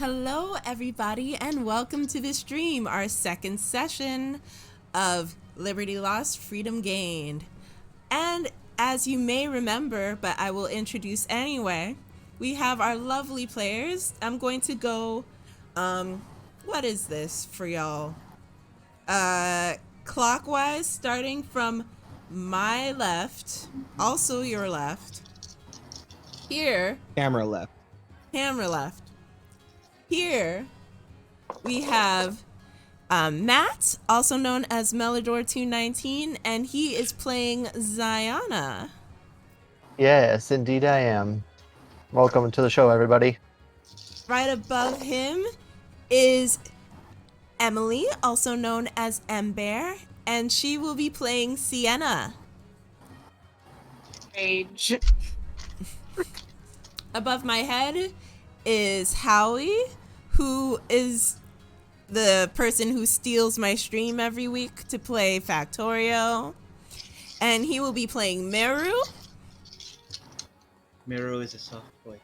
Hello everybody and welcome to the stream, our second session of Liberty Lost, Freedom Gained. And as you may remember, but I will introduce anyway, we have our lovely players. I'm going to go, what is this for y'all? Clockwise, starting from my left, also your left. Here. Camera left. Camera left. Here, we have Matt, also known as Melodor219, and he is playing Ziana. Yes, indeed I am. Welcome to the show, everybody. Right above him is Emily, also known as Ember, and she will be playing Sienna. Age. Above my head is Howie, who is the person who steals my stream every week to play Factorio. And he will be playing Meru. Meru is a soft boy.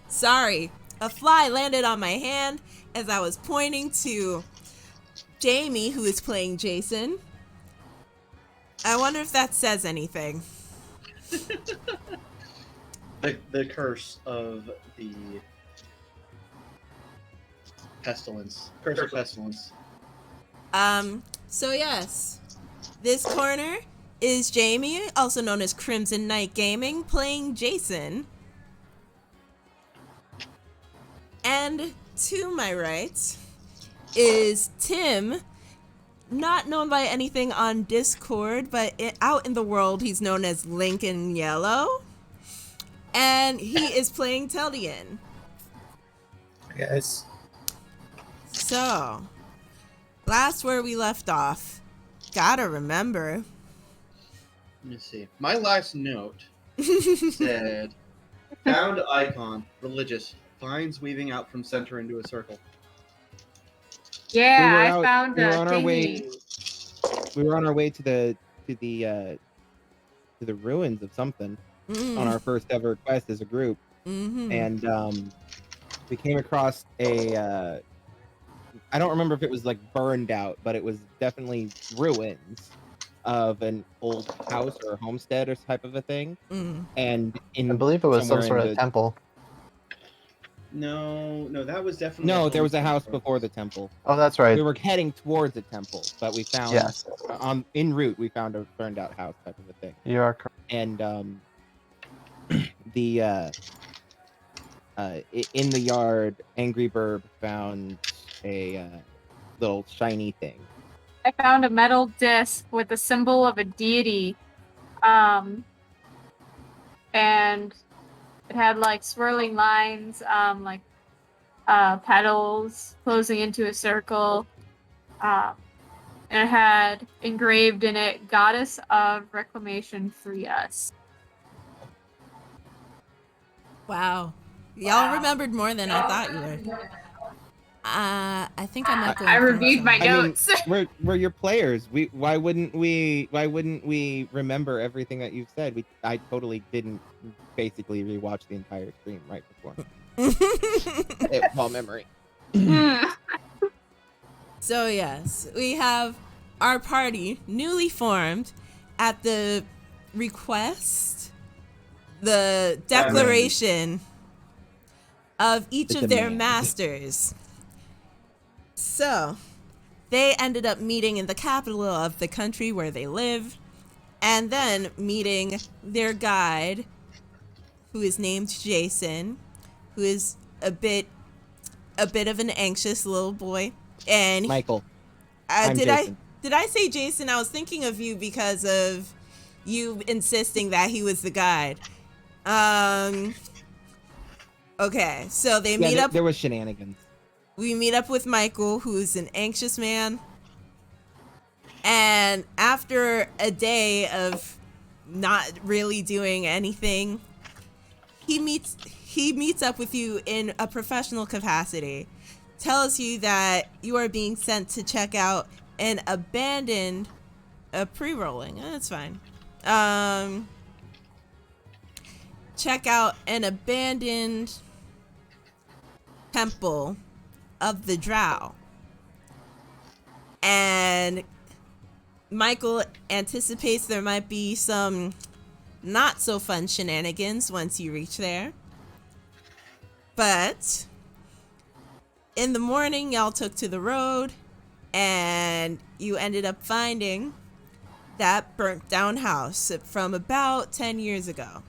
Sorry, a fly landed on my hand as I was pointing to Jamey, who is playing Jason. I wonder if that says anything. The curse of the pestilence. Curse of pestilence. So yes, this corner is Jamey, also known as KrimzonKnight Gaming, playing Jason. And to my right is Tim, not known by anything on Discord, but out in the world he's known as Lincoln Yellow. And he is playing Teldian. Yes. So, last where we left off. Gotta remember. Let me see. My last note said, found icon, religious, vines weaving out from center into a circle. Yeah, I found we were on our thingy. way. We were on our way to the ruins of something on our first ever quest as a group, and we came across a. I don't remember if it was like burned out, but it was definitely ruins of an old house or homestead or type of a thing. And I believe it was some somewhere sort in of temple. No, that was definitely. No, there was a house before the temple. Oh, that's right. We were heading towards the temple, but we found Yes. en route we found a burned out house type of a thing. You are correct. And in the yard, Angry Burb found a little shiny thing. I found a metal disc with a symbol of a deity. And it had like swirling lines, petals closing into a circle. And it had engraved in it, Goddess of Reclamation, free us. Wow. Y'all remembered more than I thought you would. I think I might go. I reviewed my notes. I mean, we're your players. Why wouldn't we remember everything that you've said? I totally didn't basically rewatch the entire stream right before. All memory. So yes, we have our party newly formed at the request, the declaration of each of their masters. So, they ended up meeting in the capital of the country where they live, and then meeting their guide, who is named Jason, who is a bit of an anxious little boy. And Michael. did I say Jason? I was thinking of you because of you insisting that he was the guide. Okay, so they meet up. There was shenanigans. We meet up with Michael, who's an anxious man. And after a day of not really doing anything, he meets up with you in a professional capacity. Tells you that you are being sent to check out an abandoned pre-rolling. That's fine. check out an abandoned temple of the Drow. And Michael anticipates there might be some not so fun shenanigans once you reach there. But in the morning, y'all took to the road and you ended up finding that burnt down house from about 10 years ago,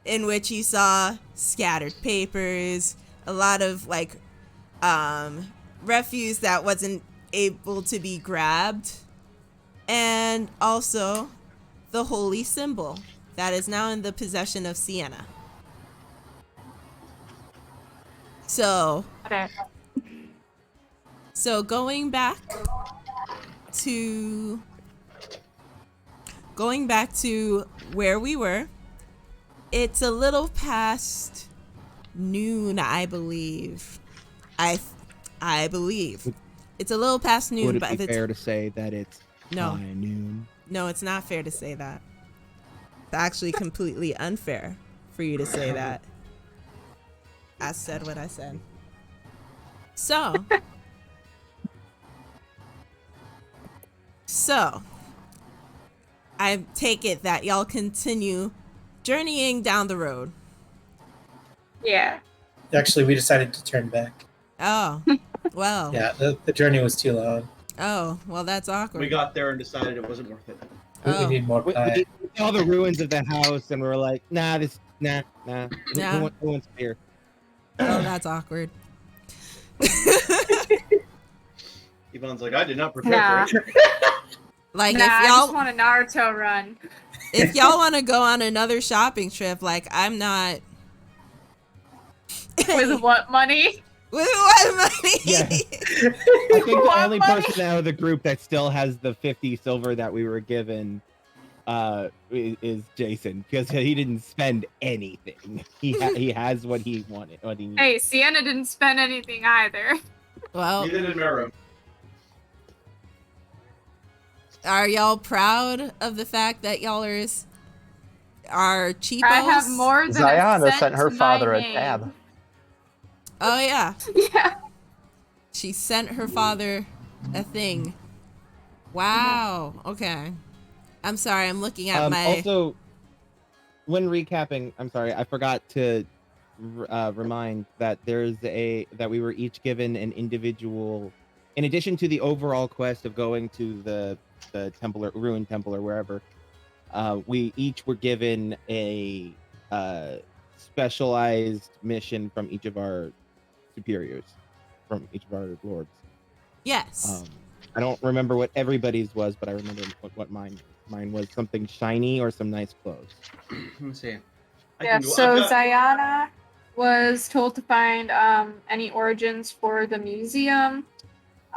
in which you saw scattered papers, a lot of like refuse that wasn't able to be grabbed, and also the holy symbol that is now in the possession of Sienna. So going back to where we were, it's a little past noon, I believe. I believe it's a little past noon. Would it but be fair to say that it's high noon? No, it's not fair to say that. It's actually completely unfair for you to say that. I said what I said. So I take it that y'all continue journeying down the road. Yeah. Actually, we decided to turn back. Oh, well. Yeah, the journey was too long. Oh, well, that's awkward. We got there and decided it wasn't worth it. Oh. We need more We pie. saw the ruins of the house, and we were like, nah. Nah. Who wants beer? Oh, that's awkward. Yvonne's like, I did not prepare Nah. for it. Like, Nah, I if just y'all want a Naruto run. if y'all want to go on another shopping trip, like, I'm not. With what money? With what money? Yeah. I think the What only money? person out of the group that still has the 50 silver that we were given is Jason, because he didn't spend anything. He has what he wanted. What he needed. Hey, Sienna didn't spend anything either. Well, Neither did Meru. are y'all proud of the fact that y'all are cheapos? I have more than a Ziana cent sent her to father my a name. tab. Oh, yeah. Yeah. She sent her father a thing. Wow. Okay. I'm sorry. I'm looking at my... Also, when recapping, I'm sorry, I forgot to remind that that we were each given an individual, in addition to the overall quest of going to the temple or ruined temple or wherever, we each were given a specialized mission from each of our superiors, from each of our lords. Yes. I don't remember what everybody's was, but I remember what mine was something shiny or some nice clothes. Let me see. Yeah, so Ziana was told to find any origins for the museum,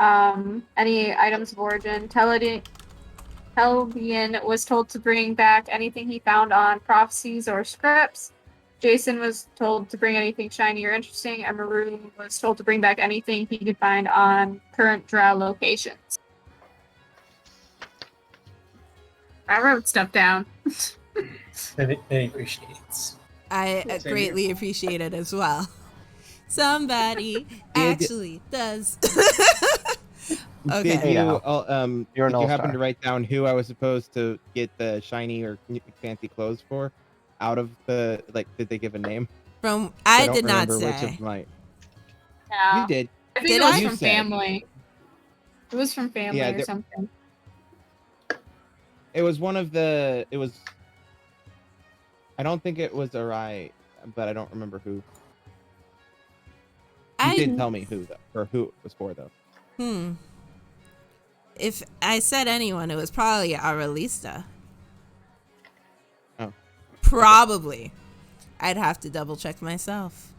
any items of origin. Telvian was told to bring back anything he found on prophecies or scripts. Jason was told to bring anything shiny or interesting, and Maru was told to bring back anything he could find on current Drow locations. I wrote stuff down. Many appreciates. I Same greatly appreciate it as well. Somebody actually does. Okay. Did Hey, you now. You're an did you happen all-star. to write down who I was supposed to get the shiny or fancy clothes for? Out of the did they give a name? I don't did not remember say. Which of my Yeah. you did. I think Did it was I? You from said. family. It was from family Yeah, or there- something. It was one of the. It was. I don't think it was Arai, but I don't remember who. You did tell me who though, or who it was for though. If I said anyone, it was probably Aurelista. Oh. Probably. I'd have to double check myself.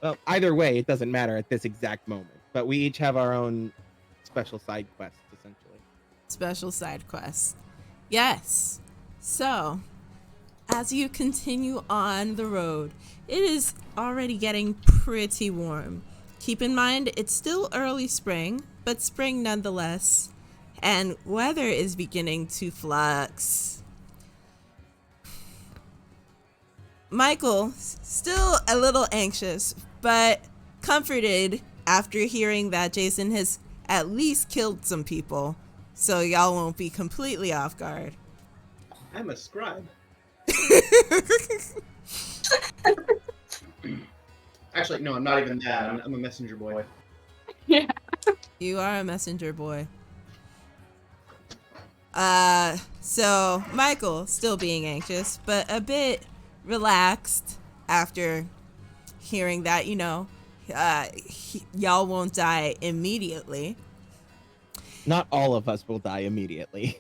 Well, either way, it doesn't matter at this exact moment. But we each have our own special side quests, essentially. Special side quest. Yes. So, as you continue on the road, it is already getting pretty warm. Keep in mind, it's still early spring, but spring nonetheless. And weather is beginning to flux. Michael, still a little anxious, but comforted after hearing that Jason has at least killed some people, so y'all won't be completely off guard. I'm a scribe. Actually, no, I'm not even that. I'm a messenger boy. Yeah. You are a messenger boy. So Michael still being anxious, but a bit relaxed after hearing that, y'all won't die immediately. Not all of us will die immediately.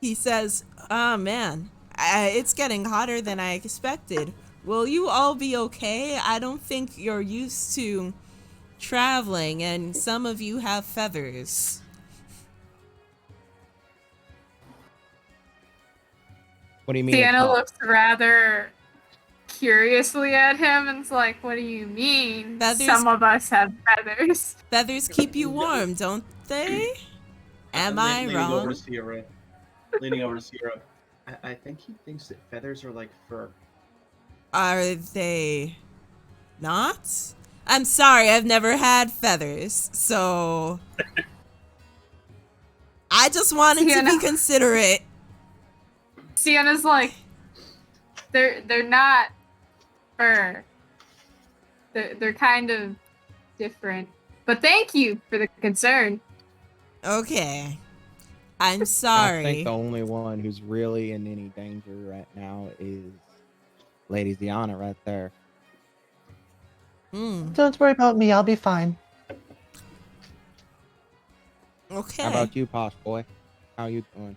He says, "Oh man, it's getting hotter than I expected. Will you all be okay? I don't think you're used to traveling, and some of you have feathers." What do you mean? Sienna it's hot? looks rather curiously at him and's like, what do you mean? Feathers- Some of us have feathers. Feathers keep you warm, don't they? Am I Leaning wrong? over to Sierra. Leaning over to Sierra. I think he thinks that feathers are like fur. Are they not? I'm sorry, I've never had feathers, so I just wanted to Sienna. be considerate. Sienna's like, they're not fur. They're kind of different. But thank you for the concern. Okay. I'm I sorry. think the only one who's really in any danger right now is Lady Ziana right there. Don't worry about me. I'll be fine. Okay. How about you, Posh Boy? How you doing?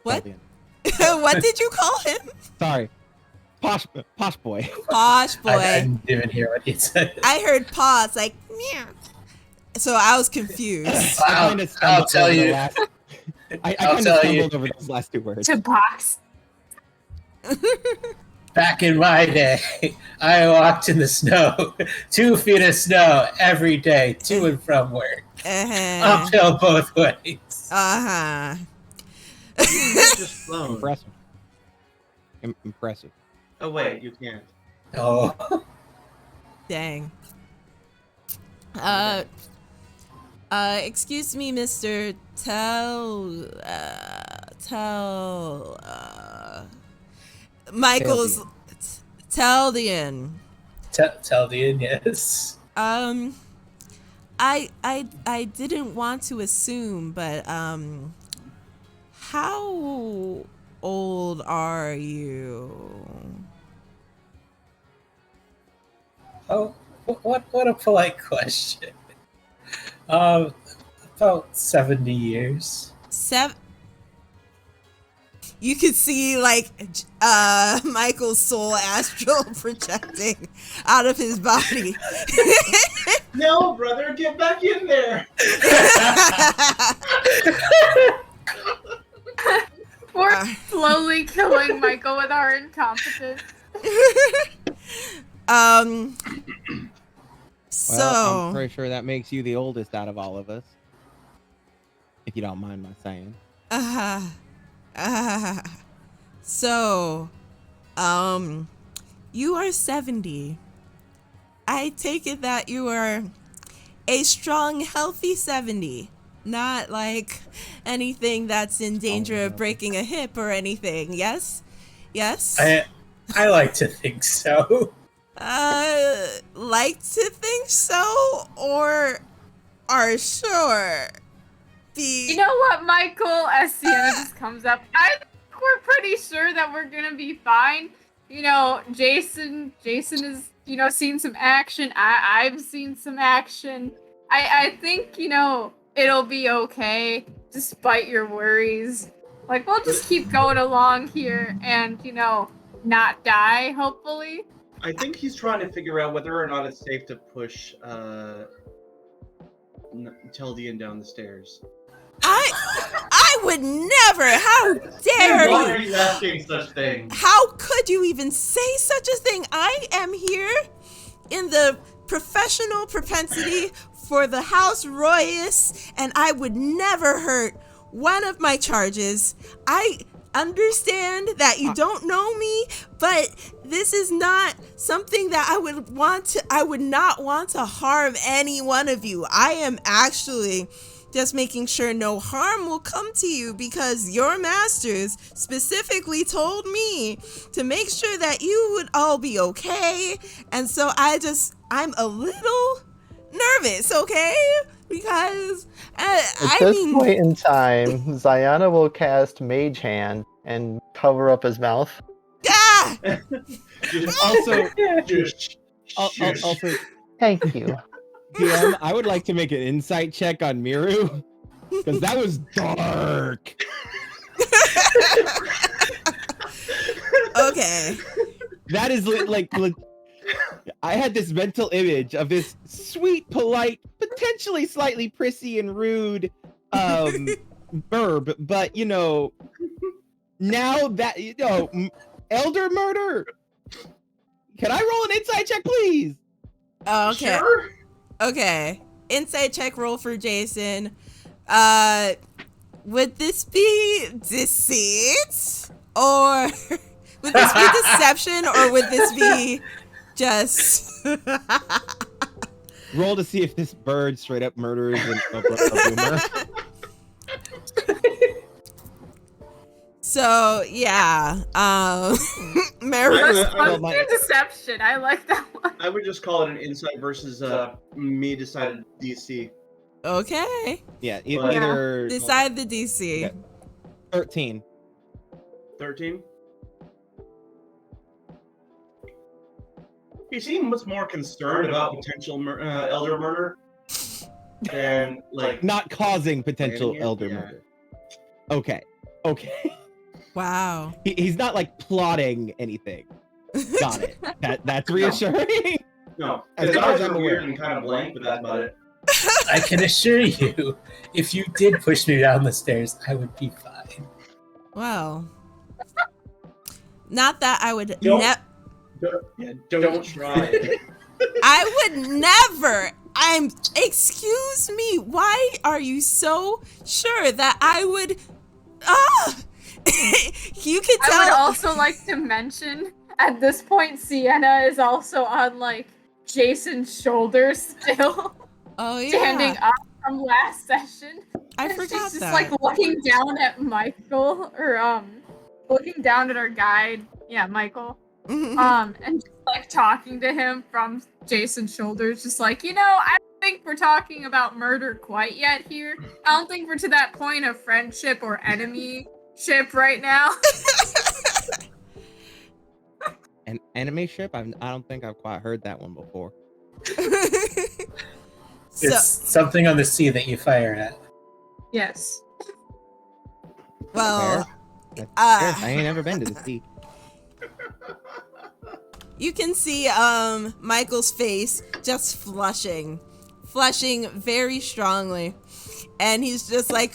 What? Fabian. What did you call him? Sorry. Posh Boy. Posh boy. I didn't even hear what he said. I heard pause, like, meow. So I was confused. I kinda I'll stumbled tell over the you. last- I I'll kind of tell you. stumbled over those last two words. To box. Back in my day, I walked in the snow, 2 feet of snow every day, to and from work, Uh-huh. uphill both ways. Uh-huh. Just flown. Impressive. Impressive. Oh wait, you can't. Oh, Dang. Excuse me, Mr. Michael's Teldian. Teldian, yes. I didn't want to assume, but how old are you? Oh, what a polite question. About 70 years. You could see like Michael's soul astral projecting out of his body. No, brother, get back in there. We're slowly killing Michael with our incompetence. So Well, I'm pretty sure that makes you the oldest out of all of us. If you don't mind my saying. So, you are 70. I take it that you are a strong, healthy 70. Not like anything that's in danger of breaking a hip or anything. Yes? Yes? I like to think so. Like to think so or are sure? You know what, Michael? As Sienna just comes up, I think we're pretty sure that we're gonna be fine. You know, Jason is, seen some action. I've seen some action. I think, it'll be okay, despite your worries. Like, we'll just keep going along here and, not die, hopefully. I think he's trying to figure out whether or not it's safe to push Teldian down the stairs. I would never. How dare Why are you? you asking such things? How could you even say such a thing? I am here in the professional propensity for the House Royus, and I would never hurt one of my charges. I understand that you don't know me, but this is not something that I would not want to harm any one of you. I am actually just making sure no harm will come to you because your masters specifically told me to make sure that you would all be okay. And so I'm a little nervous, okay? Because At this point in time, Zayana will cast Mage Hand and cover up his mouth. Ah! Also, Thank you. DM, I would like to make an insight check on Miru because that was dark. Okay. That is I had this mental image of this sweet, polite, potentially slightly prissy and rude verb, but now that elder murder. Can I roll an insight check, please? Oh, okay. Sure. Okay. Insight check roll for Jason. Would this be deceit? Or would this be deception? Or would this be just... Roll to see if this bird straight up murders a boomer. So, yeah. Mary... Let's do deception. I like that one. I would just call it an insight versus me decided DC. Okay. Yeah, either... Decide the DC. Okay. 13. 13? He seems more concerned about potential elder murder than, Not causing potential elder Yeah. murder. Okay. Wow. He's not, plotting anything. Got it. That's reassuring. No, As his far as eyes I'm are aware. weird and kind of blank, but that's about it. I can assure you, if you did push me down the stairs, I would be fine. Well. Not that I would... Don't try it. I would never. Excuse me. Why are you so sure that I would? You could tell. I would also like to mention at this point, Sienna is also on Jason's shoulders still, Oh yeah. standing up from last session. I And forgot she's that. just looking down at Michael, or looking down at our guide. Yeah, Michael. And just talking to him from Jason's shoulders, just I don't think we're talking about murder quite yet here. I don't think we're to that point of friendship or enemy-ship right now. An enemy ship? I don't think I've quite heard that one before. It's something on the sea that you fire at. Yes. Well, Fair. I ain't never been to the sea. you can see Michael's face just flushing very strongly, and he's just I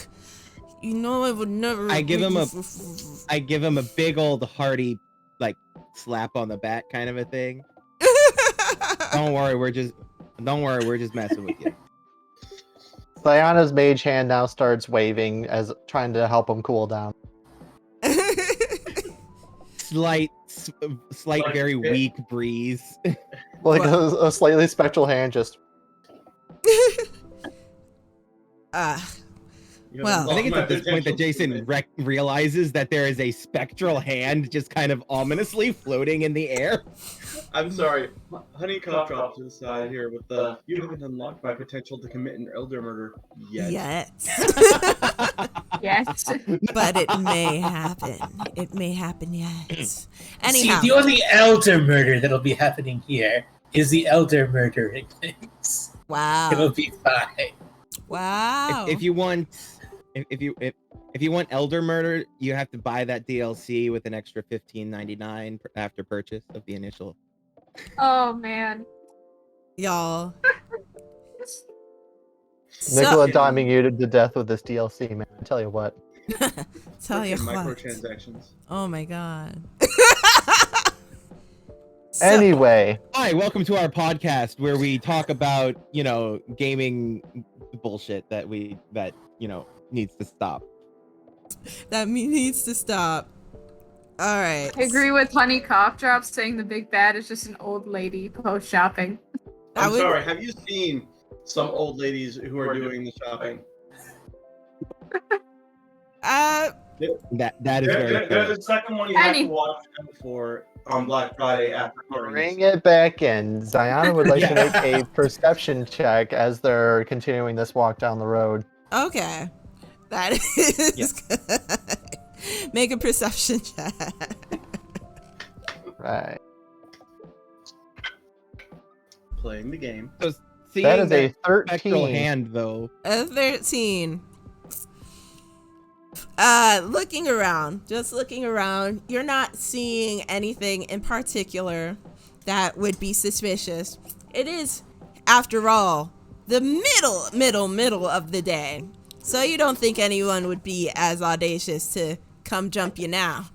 would never. I give him a big old hearty slap on the back kind of a thing. Don't worry, we're just messing with you. Diana's mage hand now starts waving as trying to help him cool down. Slight, very weak breeze. A slightly spectral hand just... Well, I think it's at this point that Jason realizes that there is a spectral hand just kind of ominously floating in the air. I'm sorry. Honeycomb dropped to the side here with the you haven't unlocked my potential to commit an elder murder yet. Yes. But it may happen. It may happen yet. Anyhow. See, the only elder murder that'll be happening here is the elder murdering things. Wow. It'll be fine. Wow. If you want elder murder, you have to buy that DLC with an extra $15.99 after purchase of the initial. Oh man. Y'all. Nicola diming you to death with this DLC, man. I tell you what. Tell you what. Microtransactions. Oh my god. Anyway. Hi, welcome to our podcast where we talk about, gaming bullshit that needs to stop. That needs to stop. All right. I agree with Honey Cough Drop saying the big bad is just an old lady post shopping. I I'm would- sorry. Have you seen some old ladies who are doing the shopping? That is very There's fair. a second one you have to Annie. watch for on Black Friday after Bring Christmas. it back in. Ziana would like to Yeah. make a perception check as they're continuing this walk down the road. Okay. That is good. Make a perception check. Right. Playing the game. So seeing That is a spectral 13. hand, though. A 13. Looking around, just looking around, you're not seeing anything in particular that would be suspicious. It is, after all, the middle of the day. So you don't think anyone would be as audacious to come jump you now.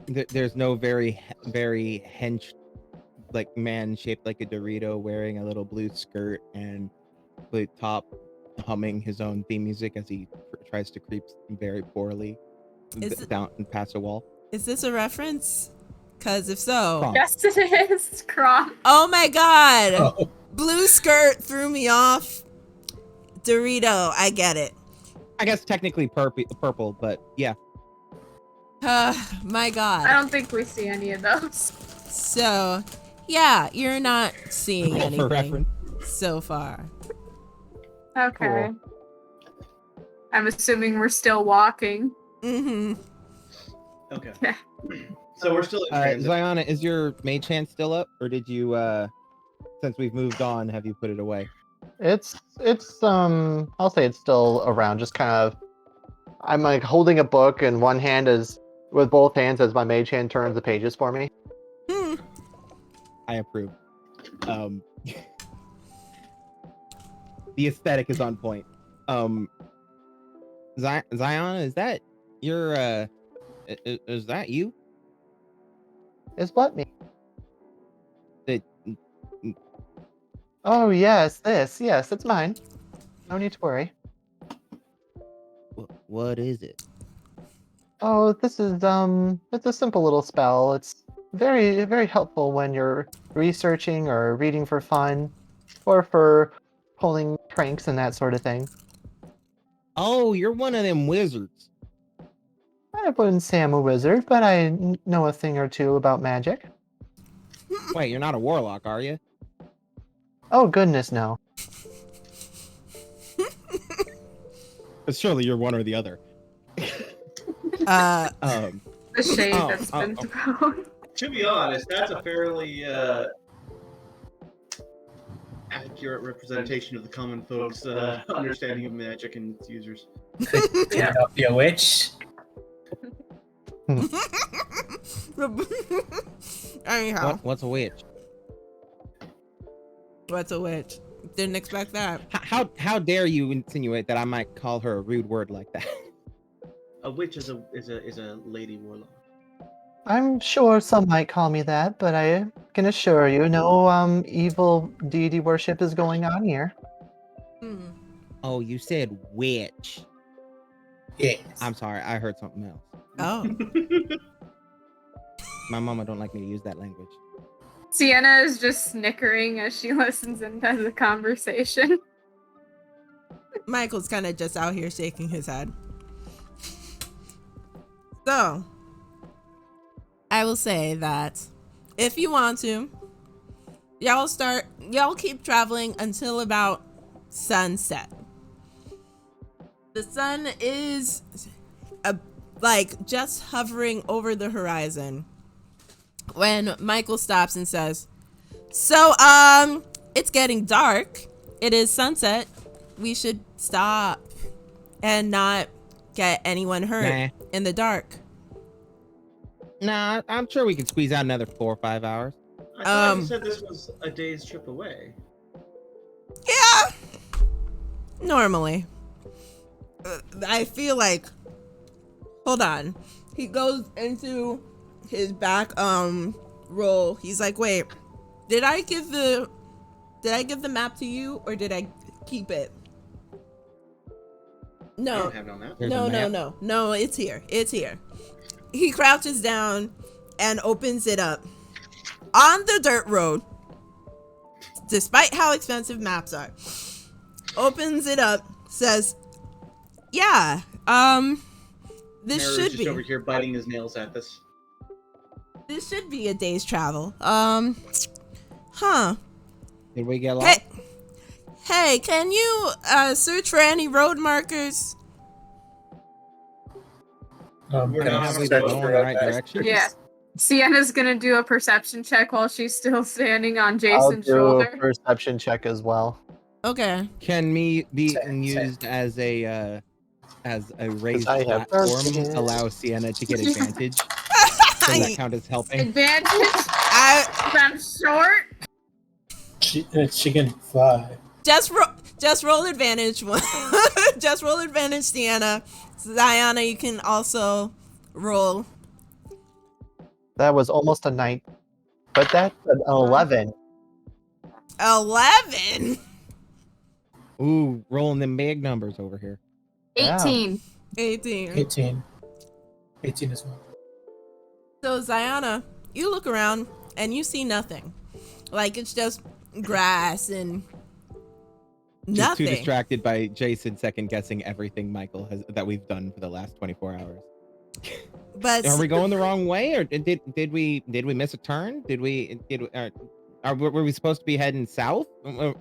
There's no very hench, like, man shaped like a Dorito wearing a little blue skirt and blue top, humming his own theme music as he tries to creep very poorly down and past a wall. Is this a reference? Because if so... Prom. Yes, it is. Crom. Oh my god! Oh, Blue skirt threw me off. Dorito, I get it. I guess technically purple, but yeah. My I god. don't think we see any of those. So, yeah, you're not seeing Roll for anything reference. so far. Okay. I'm assuming we're still walking. Mm-hmm. Okay. Yeah. So we're still in transit. Ziana, is your mage hand still up, or did you, since we've moved on, have you put it away? It's I'll say it's still around, just kind of I'm like holding a book and one hand is with both hands as my mage hand turns the pages for me. Hmm. I approve. The aesthetic is on point. Ziana, is that your is that you? Is what me? The Oh yes, this. Yes, it's mine. No need to worry. what is it? Oh, this is it's a simple little spell. It's very, very helpful when you're researching or reading for fun or for pulling pranks and that sort of thing. Oh, you're one of them wizards. I wouldn't say I'm a wizard, but I know a thing or two about magic. Wait, you're not a warlock, are you? Oh goodness, no. But surely you're one or the other. The shade Oh, that's been oh. thrown. To be honest, that's a fairly accurate representation of the common folks' understanding of magic and its users. Turn up be a witch. Anyhow, What's a witch? what's a witch? Didn't expect that. How dare you insinuate that I might call her a rude word like that? A witch is a lady warlock. I'm sure some might call me that, but I can assure you, no evil deity worship is going on here. Hmm. Oh, you said witch. Yes. I'm sorry, I heard something else. Oh. My mama don't like me to use that language. Sienna is just snickering as she listens into the conversation. Michael's kind of just out here shaking his head. So, I will say that if you want to, y'all keep traveling until about sunset. The sun is like just hovering over the horizon when Michael stops and says, "So, it's getting dark. It is sunset. We should stop and not get anyone hurt in the dark." Nah, I'm sure we can squeeze out another 4 or 5 hours. I thought you said this was a day's trip away. Yeah. Normally. I feel like, hold on. He goes into his back roll. He's like, "Wait, did I give the map to you or did I keep it?" I No, don't have it on that. There's a no, map. no. It's here. It's here. He crouches down and opens it up. On the dirt road, despite how expensive maps are, opens it up, says, yeah, this Maru's should just be. over here biting his nails at this. This should be a day's travel. Huh. Did we get lost? Hey, can you search for any road markers? We're Can I not Have we start been going to in the right direction? Yeah. Sienna's gonna do a perception check while she's still standing on I'll Jason's do a shoulder. perception check as well. Okay. Can me be Same. used as a raised I have platform darkness. allow Sienna to get advantage? Does that count as helping? Advantage? I 'Cause I'm short? She can fly. just roll advantage one. Just roll advantage, Sienna. Ziana, you can also roll. That was almost a 9, but that's an 11. 11. Ooh, rolling them big numbers over here. Yeah. 18. 18. 18. 18 as well. So Ziana, you look around and you see nothing. Like it's just grass and Just nothing. too distracted by Jason second guessing everything Michael has that we've done for the last 24 hours. But Are we going the wrong way, or did we miss a turn? Were we supposed to be heading south?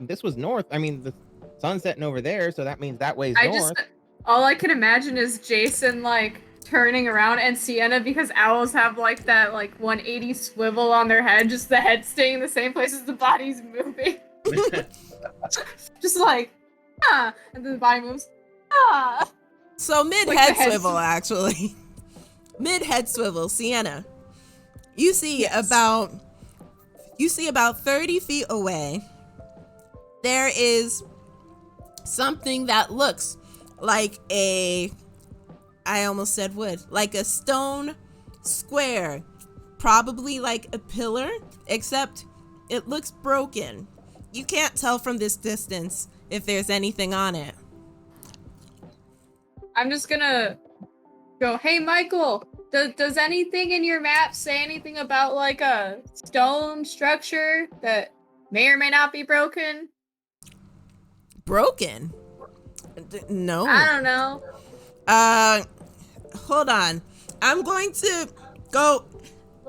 This was north. I mean, the sun's setting over there, so that means that way's north. All I can imagine is Jason, like, turning around and Sienna, because owls have, like, that, like, 180 swivel on their head, just the head staying in the same place as the body's moving. Just like, ah, and then the body moves, ah. so mid Like head the head swivel, actually. Mid head swivel, Sienna. You see about 30 feet away. There is something that looks like I almost said wood, like a stone square, probably like a pillar, except it looks broken. You can't tell from this distance if there's anything on it. I'm just gonna go, hey, Michael, does anything in your map say anything about, like, a stone structure that may or may not be broken? Broken? No. I don't know. Hold on. I'm going to go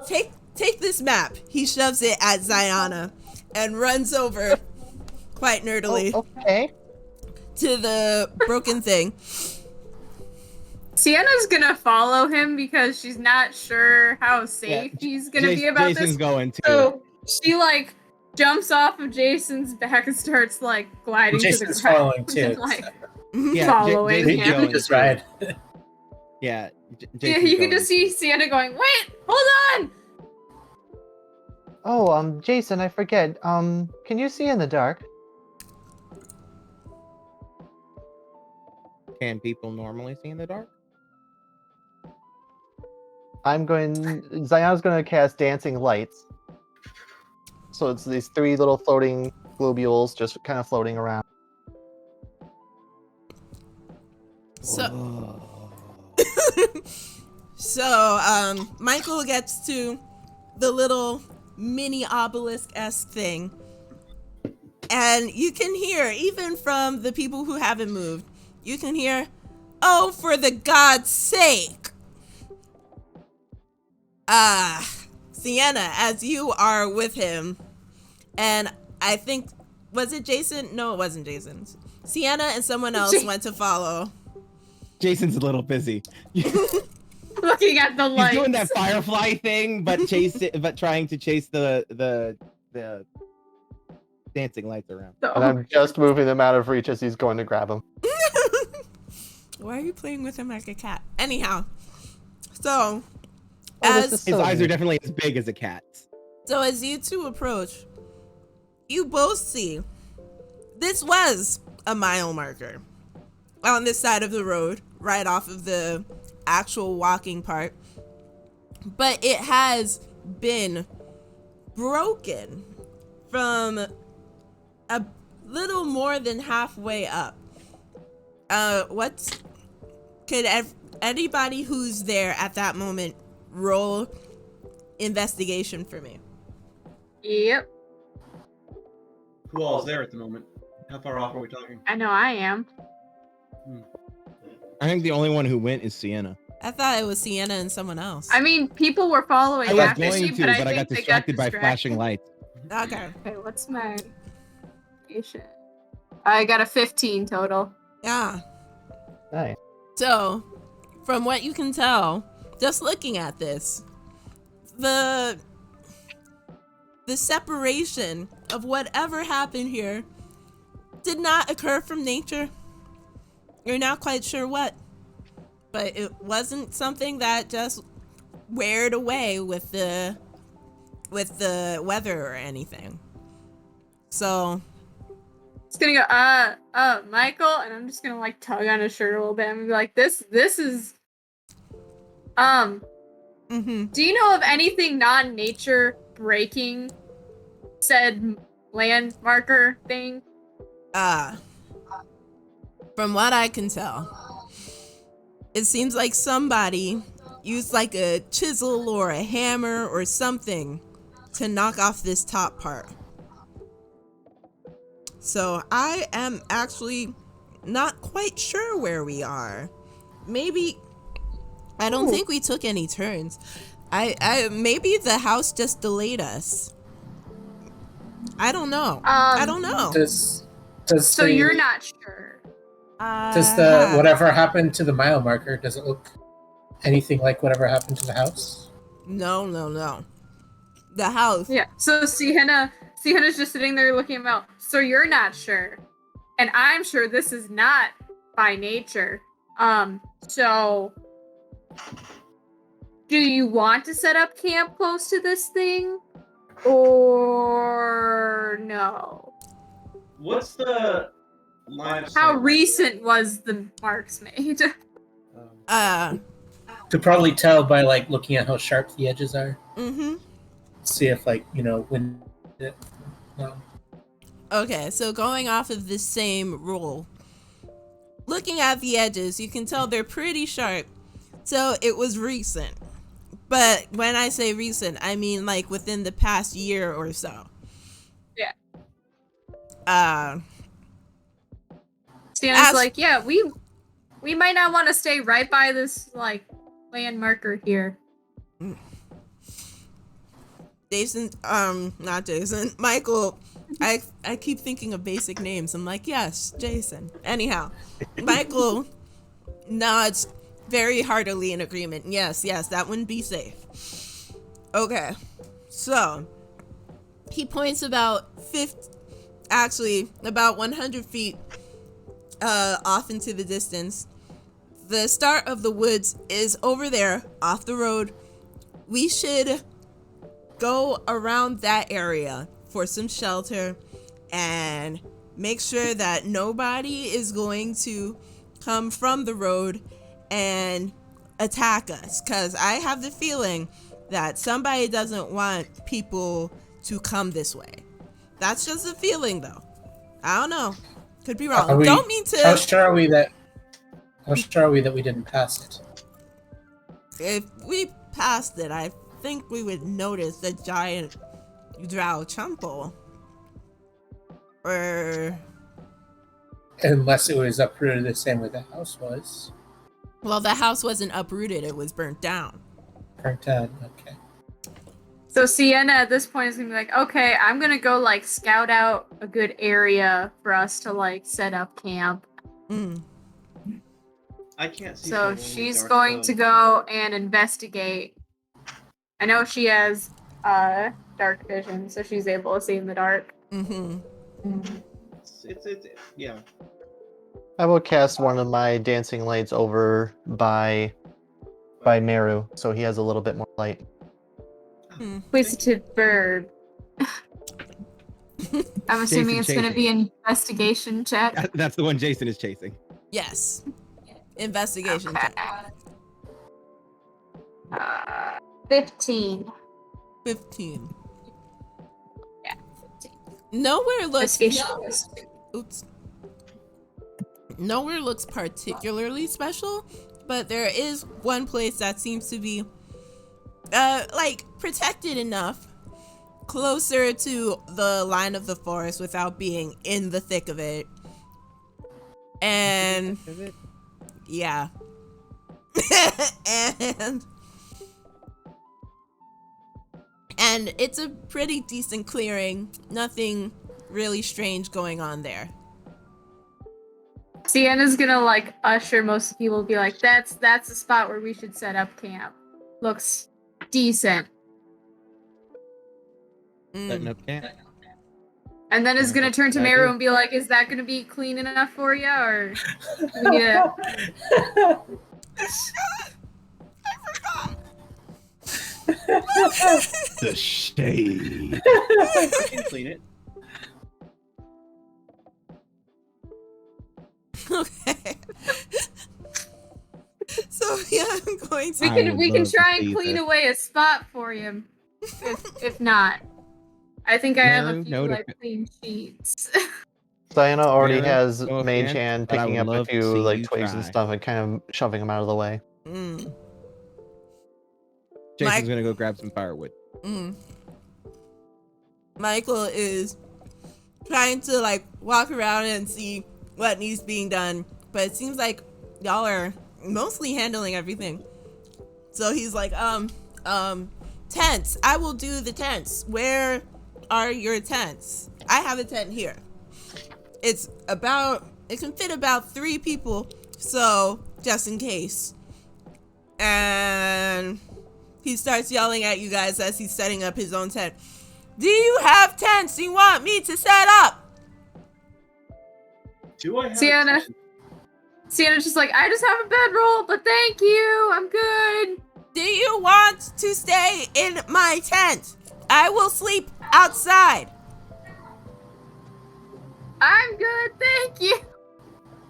take this map. He shoves it at Ziana and runs over quite nerdily Okay. to the broken thing. Sienna's gonna follow him because she's not sure how safe he's gonna be about Jason's this. going too. So she, like, jumps off of Jason's back and starts, like, gliding Jason's to the ground. following too. And, like, Yeah, following Jason's him. going Just too. ride. Yeah, Yeah, Jason's you can going just see Sienna going, wait, hold on! Oh, Jason, I forget. Can you see in the dark? Can people normally see in the dark? Zion's gonna cast Dancing Lights. So it's these 3 little floating globules just kind of floating around. So, Michael gets to the little mini obelisk-esque thing. And you can hear, even from the people who haven't moved, you can hear, oh, for the God's sake. Sienna, as you are with him, and I think, was it Jason? No, it wasn't Jason. Sienna and someone else went to follow. Jason's a little busy. Looking at the lights. He's doing that firefly thing, but trying to chase the dancing lights around. And I'm just moving them out of reach as he's going to grab them. Why are you playing with him like a cat? Anyhow, so this is His so eyes are weird. definitely as big as a cat's. So as you two approach, you both see this was a mile marker on this side of the road, right off of the actual walking part. But it has been broken from a little more than halfway up. could anybody who's there at that moment roll investigation for me? Yep. Who all is there at the moment? How far off are we talking? I know I am. I think the only one who went is Sienna. I thought it was Sienna and someone else. I mean, people were following I was after going me, to, but I but I think got they distracted by distracted. flashing lights. Okay. Okay, what's my investigation? I got a 15 total. Yeah. Nice. So, from what you can tell, just looking at this, the separation of whatever happened here did not occur from nature. You're not quite sure what, but it wasn't something that just weared away with the weather or anything. So It's gonna go, Michael, and I'm just gonna like tug on his shirt a little bit. I'm gonna be like, this is, do you know of anything non-nature breaking said land marker thing? From what I can tell, it seems like somebody used like a chisel or a hammer or something to knock off this top part. So I am actually not quite sure where we are. Maybe, I don't think we took any turns. Maybe the house just delayed us. I don't know. I don't know. So you're not sure? Does the whatever happened to the mile marker? Does it look anything like whatever happened to the house? No. The house. Yeah. So Sienna's just sitting there looking about. So you're not sure, and I'm sure this is not by nature. So do you want to set up camp close to this thing, or no? What's the line of How sight? recent was the marks made? Could probably tell by like looking at how sharp the edges are. Mm-hmm. See if like when. Okay, so going off of this same rule, looking at the edges, you can tell they're pretty sharp. So it was recent. But when I say recent, I mean like within the past year or so. Yeah. As- Stan's like, yeah, we might not want to stay right by this like land marker here. Jason, not Jason, Michael. I keep thinking of basic names. I'm like, yes, Jason. Anyhow, Michael nods very heartily in agreement. Yes, that wouldn't be safe. Okay, so he points about 100 feet off into the distance. The start of the woods is over there, off the road. We should go around that area for some shelter and make sure that nobody is going to come from the road and attack us, because I have the feeling that somebody doesn't want people to come this way. That's just a feeling, though. I don't know. Could be wrong. Don't mean to. How sure are we that we didn't pass it? If we passed it, I think we would notice the giant drow chumple. Or Unless it was uprooted the same way the house was. well, the house wasn't uprooted, it was burnt down. Burnt down, okay. So Sienna at this point is gonna be like, okay, I'm gonna go like scout out a good area for us to like set up camp. I can't see. So people in the she's dark, going so- to go and investigate. I know she has dark vision, so she's able to see in the dark. It's yeah. I will cast one of my dancing lights over by Meru, so he has a little bit more light. Inquisitive bird. I'm assuming Jason it's going to be an investigation check. That's the one Jason is chasing. Yes. Investigation Okay. check. 15. 15. Yeah. Nowhere looks Investigation. Nowhere looks particularly special, but there is one place that seems to be like protected enough, closer to the line of the forest without being in the thick of it. And yeah. and it's a pretty decent clearing. Nothing really strange going on there. Sienna's gonna like usher most people, be like, that's the spot where we should set up camp. Looks decent. Setting up camp. And then is gonna turn to Meru and be like, is that gonna be clean enough for you, or do we need to... The shade. I can clean it. Okay. So yeah, I'm going to. We can try and clean away a spot for you. If not, I think I have a few like clean sheets. Diana already Meru, has no Mage offense, Hand but I picking would up a love to few see like you twigs and try. stuff and kind of shoving them out of the way. Jason's gonna go grab some firewood. Michael is trying to like walk around and see what needs being done, but it seems like y'all are mostly handling everything. So he's like, tents. I will do the tents. Where are your tents? I have a tent here. It can fit about 3 people, so just in case. And he starts yelling at you guys as he's setting up his own tent. Do you have tents you want me to set up? Do I have Sienna's just like, I just have a bedroll, but thank you, I'm good. Do you want to stay in my tent? I will sleep outside. I'm good, thank you.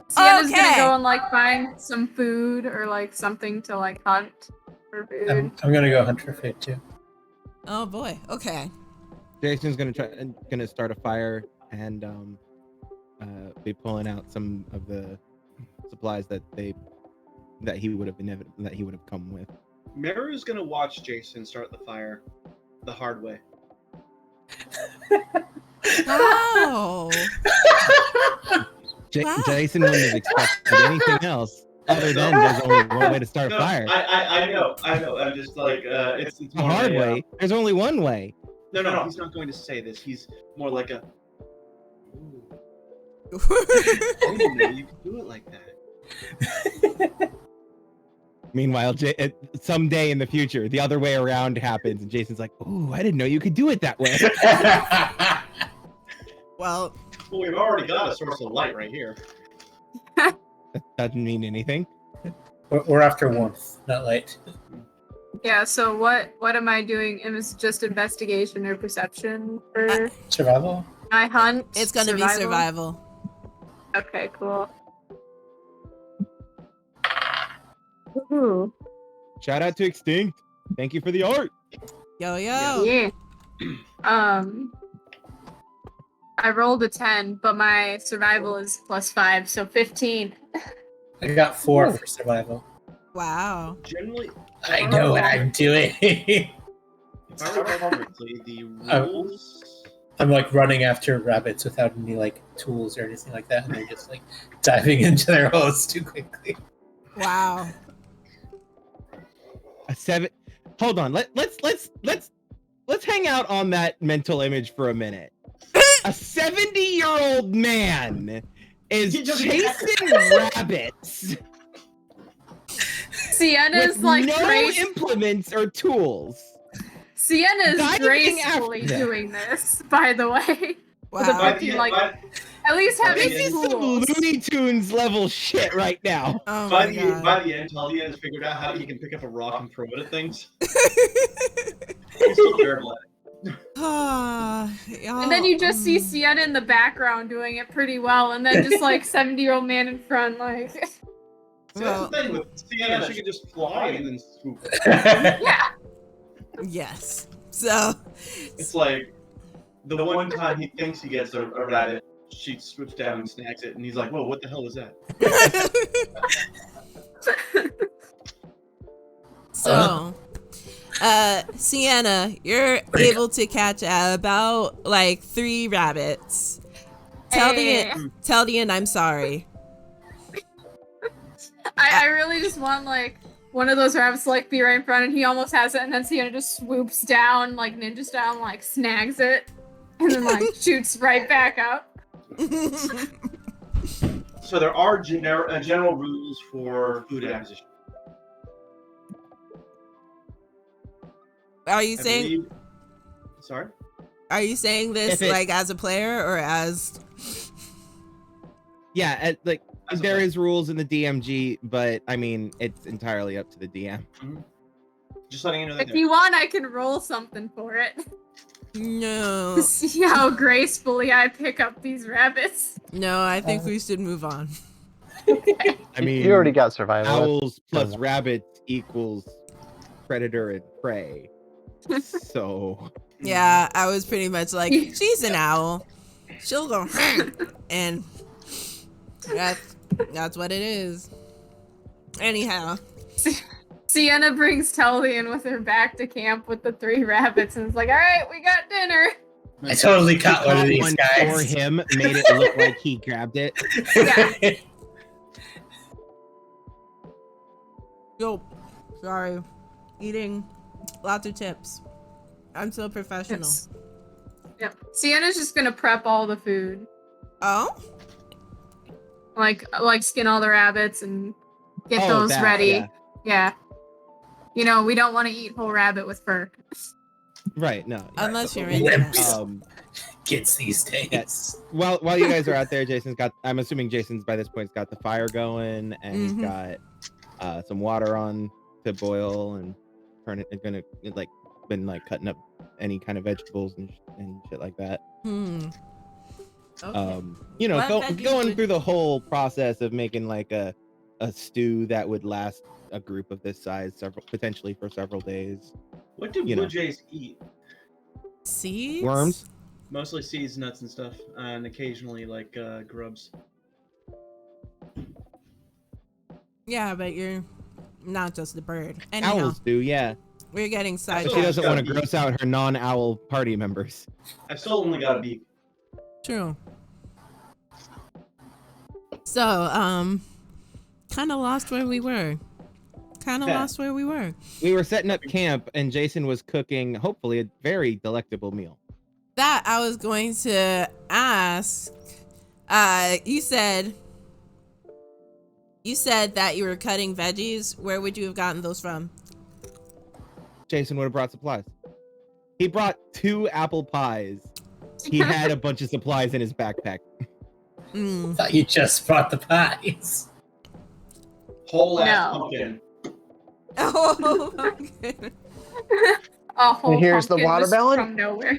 Sienna's Okay. gonna go and like find some food or like something to like hunt for food. I'm gonna go hunt for food too. Oh boy. Okay. Jason's gonna start a fire and be pulling out some of the supplies that he would have come with. Meru's gonna watch Jason start the fire the hard way. Wow. Wow. Jason wouldn't have expected anything else other than there's only one way to start a fire. I know. I'm just like it's The hard way. There's only one way. No, he's not going to say this. He's more like a. I didn't know you could do it like that. Meanwhile, someday in the future, the other way around happens, and Jason's like, "Ooh, I didn't know you could do it that way." Well, we've already got a source of light right here. That doesn't mean anything. We're after warmth, not light. Yeah, so what am I doing? It was just investigation or perception for Survival? my hunt? it's gonna be survival. Okay, cool. Ooh. Shout out to Extinct. Thank you for the art. Yo. Oh. Yeah. I rolled a 10, but my survival is +5, so 15. I got 4 for survival. Wow. Generally, I know what I'm doing. if I recall correctly, the rules. I'm like running after rabbits without any like tools or anything like that, and they're just like diving into their holes too quickly. Wow. A 7. Hold on. Let's hang out on that mental image for a minute. A 70-year-old man is chasing rabbits Sienna's with like no graceful. implements or tools. Sienna's Diving gracefully after them. doing this, by the way. With a Wow. 15, like, at least having This is some tools. Looney Tunes level shit right now. Oh By my the god. end, Talia has figured out how he can pick up a rock and throw it at things. He's so terrible at it. And then you just see Sienna in the background doing it pretty well, and then just like 70-year-old man in front, like. See, that's the thing with Sienna, she can just fly and then swoop. Yeah. Yes. So. It's like the one time he thinks he gets a rabbit, she swoops down and snacks it, and he's like, "Whoa, what the hell is that?" So, Sienna, you're able to catch about like 3 rabbits. Tell the I'm sorry. I really just want like one of those rabbits to like be right in front, and he almost has it, and then Sienna just swoops down like ninja style, like snags it, and then like shoots right back up. So there are general rules for food acquisition. Are you saying? Sorry. Are you saying this like as a player or as? Yeah, like there is rules in the DMG, but I mean it's entirely up to the DM. Mm-hmm. Just letting you know that. If you want, I can roll something for it. No. To see how gracefully I pick up these rabbits. No, I think we should move on. I mean, you already got survival. Owls plus rabbits equals predator and prey. So. Yeah, I was pretty much like, she's an owl. She'll go, and that's what it is. Anyhow. Sienna brings Telly in with her back to camp with the 3 rabbits, and it's like, all right, we got dinner. I totally caught one of these guys. For him, made it look like he grabbed it. Yeah. Yo, sorry. Eating lots of chips. I'm so professional. Yes. Yep. Sienna's just gonna prep all the food. Oh? Like skin all the rabbits and get those ready. Yeah. You know, we don't want to eat whole rabbit with fur. Right, no. Unless you're in kids these days. Yes. While you guys are out there, I'm assuming Jason's by this point's got the fire going, and he's got some water on to boil, and been cutting up any kind of vegetables and shit like that. Okay. You know, going through the whole process of making like a stew that would last a group of this size potentially for several days. What do blue jays eat? Seeds? Worms? Mostly seeds, nuts, and stuff, and occasionally like grubs. Yeah, but you're not just a bird. Anyhow, Owls do, yeah. We're getting sidetracked. She doesn't want to gross out her non-owl party members. I've still only got a beak. True. So, kind of lost where we were. We were setting up camp, and Jason was cooking, hopefully, a very delectable meal. That I was going to ask. You said that you were cutting veggies. Where would you have gotten those from? Jason would have brought supplies. He brought 2 apple pies. He had a bunch of supplies in his backpack. Thought you just brought the pies. Whole ass pumpkin. Oh, okay. A whole And here's the pumpkin just watermelon? from nowhere.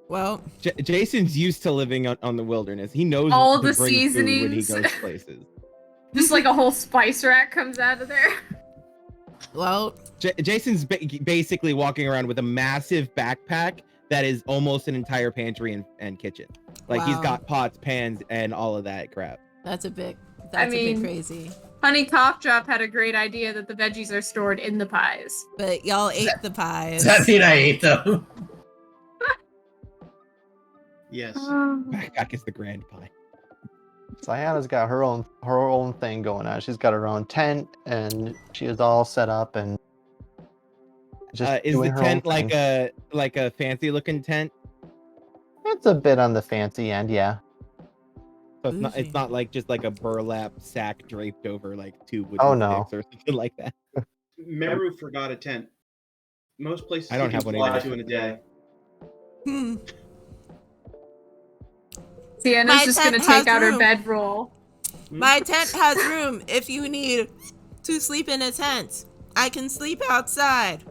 Well, Jason's used to living on the wilderness. He knows all to the bring seasonings. food when he goes places. Just like a whole spice rack comes out of there. well, Jason's basically walking around with a massive backpack that is almost an entire pantry and kitchen. Like he's Wow. got pots, pans, and all of that crap. that's a bit crazy. Honey Cough Drop had a great idea that the veggies are stored in the pies. But y'all ate the pies. Does that mean I ate them? Yes. Backpack is the grand pie. Diana's got her own thing going on. She's got her own tent, and she is all set up and just Is doing the her own tent thing. like a fancy looking tent? It's a bit on the fancy end, yeah. So it's Bougie. not like just like a burlap sack draped over like 2 wooden no. sticks or something like that. Meru forgot a tent. Most places I don't you can have one fly either. to in a day. Sienna's My just tent gonna has take out her room. bedroll. My tent has room if you need to sleep in a tent. I can sleep outside.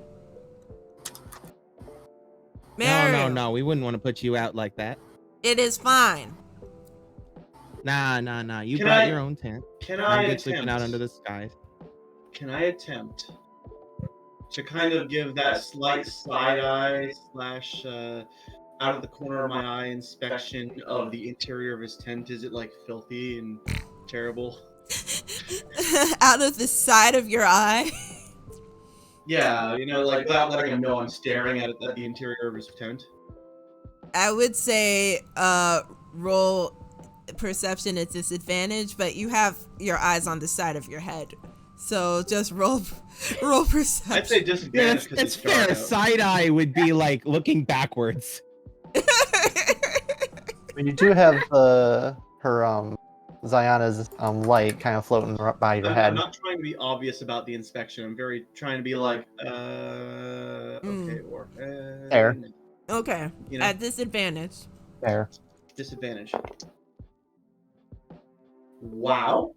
Mary, No. We wouldn't want to put you out like that. it is fine. Nah. You Can brought I- your own tent. Can I'm I good sleeping out attempt? under the skies. Can I attempt to kind of give that slight side eye slash out of the corner of my eye inspection of the interior of his tent? Is it like filthy and terrible? out of the side of your eye. Yeah, like without letting him know I'm staring at the interior of his tent. I would say roll perception at disadvantage, but you have your eyes on the side of your head. So just roll perception. I'd say Yeah, disadvantage because that's fair. Side eye would be like looking backwards. But you do have her Zayana's light kind of floating by your I'm head. not trying to be obvious about the inspection. I'm very trying to be like, okay, or Fair. no. Okay. At disadvantage. There. Disadvantage. Wow.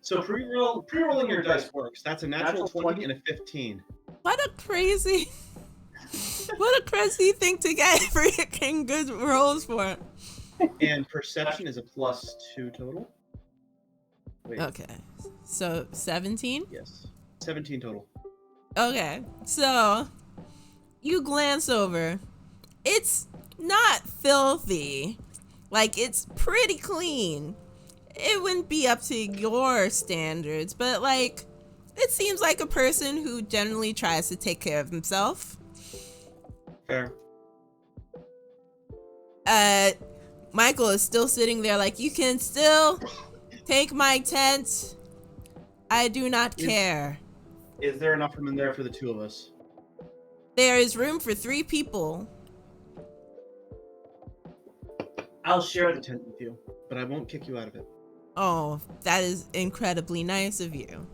So pre-rolling your dice works. That's a natural 20 and a 15. What a crazy thing to get freaking good rolls for. And perception is a +2 total. Wait. Okay. So 17? Yes. 17 total. Okay. So you glance over. It's not filthy. Like, it's pretty clean. It wouldn't be up to your standards, but like, it seems like a person who generally tries to take care of himself. Fair. Michael is still sitting there like, you can still take my tent. I do not care. Is there enough room in there for the two of us? There is room for 3 people. I'll share the tent with you, but I won't kick you out of it. Oh, that is incredibly nice of you.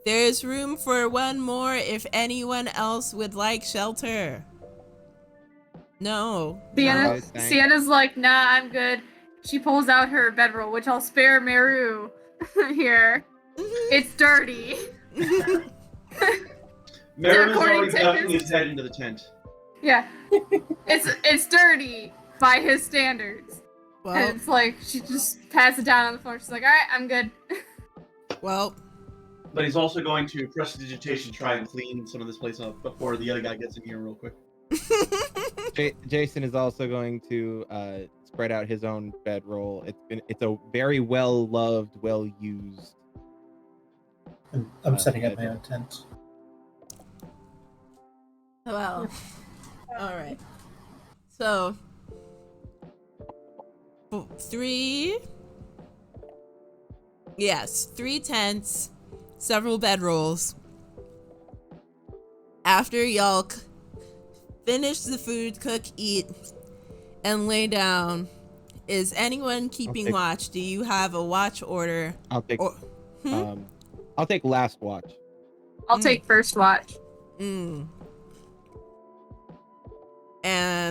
There is room for 1 more if anyone else would like shelter. No. Sienna's like, nah, I'm good. She pulls out her bedroll, which I'll spare Meru here. It's dirty. Meru's already ducking his head into the tent. Yeah. It's dirty by his standards. Well, And it's like, she just passes it down on the floor. She's like, alright, I'm good. well, But he's also going to prestidigitation try and clean some of this place up before the other guy gets in here real quick. Jason is also going to spread out his own bedroll. It's a very well loved, well used. I'm setting up my own tent. well. All right. So, 3. Yes, 3 tents, several bedrolls. After y'all finish the food, cook, eat, and lay down, is anyone keeping watch? Do you have a watch order? I'll take. I'll take last watch. I'll take first watch. And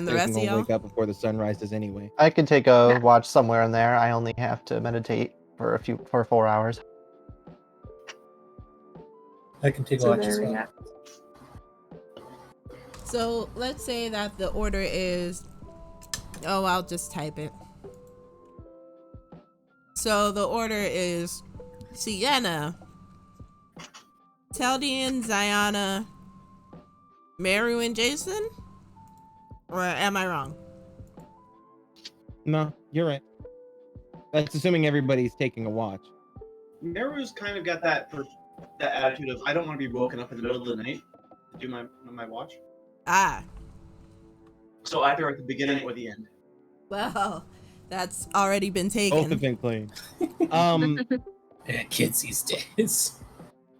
the Jason rest of will y'all? wake up before the sun rises anyway. I can take a watch somewhere in there. I only have to meditate for 4 hours. I can take a So watch as there we well. go. So let's say that the order is, I'll just type it. So the order is Sienna, Teldian, Zayana, Meru, and Jason? Or am I wrong? No, you're right. That's assuming everybody's taking a watch. Meru's kind of got that attitude of, I don't want to be woken up in the middle of the night to do my watch. Ah, So either at the beginning or the end. well, that's already been taken. Both have been cleaned. Yeah, kids these days.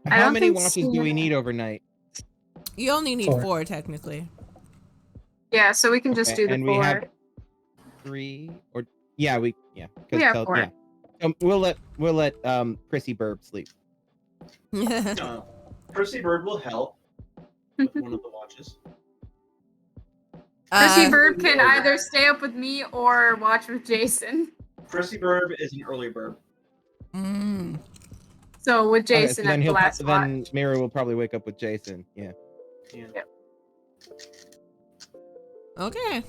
I How don't many think watches do we need overnight? You only need 4. 4 technically. Yeah, so we can just Okay, do the and 4. we have 3 or yeah. 'cause We have 4. We'll let Prissy Burb sleep. Percy Bird will help with one of the watches. Percy Bird can either stay up with me or watch with Jason. Percy Bird is an early bird. So with Okay, Jason so at the last watch. then Mira will probably wake up with Jason. Yeah. Okay.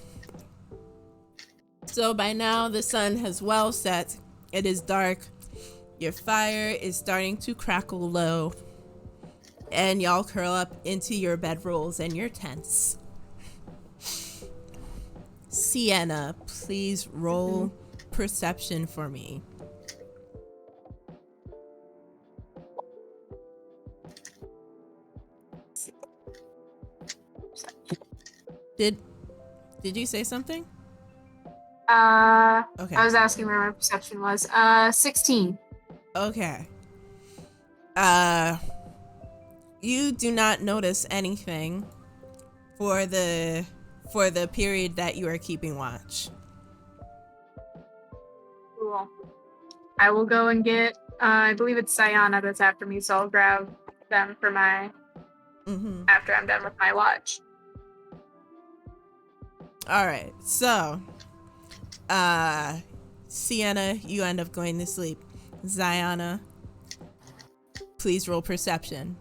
So by now the sun has well set. It is dark. Your fire is starting to crackle low. And y'all curl up into your bedrolls and your tents. Sienna, please roll perception for me. Did you say something? Okay. I was asking where my perception was. 16. Okay. You do not notice anything for the period that you are keeping watch. Cool. I will go and get, I believe it's Sayana that's after me, so I'll grab them for my, after I'm done with my watch. Alright, so, Sienna, you end up going to sleep. Ziana, please roll perception.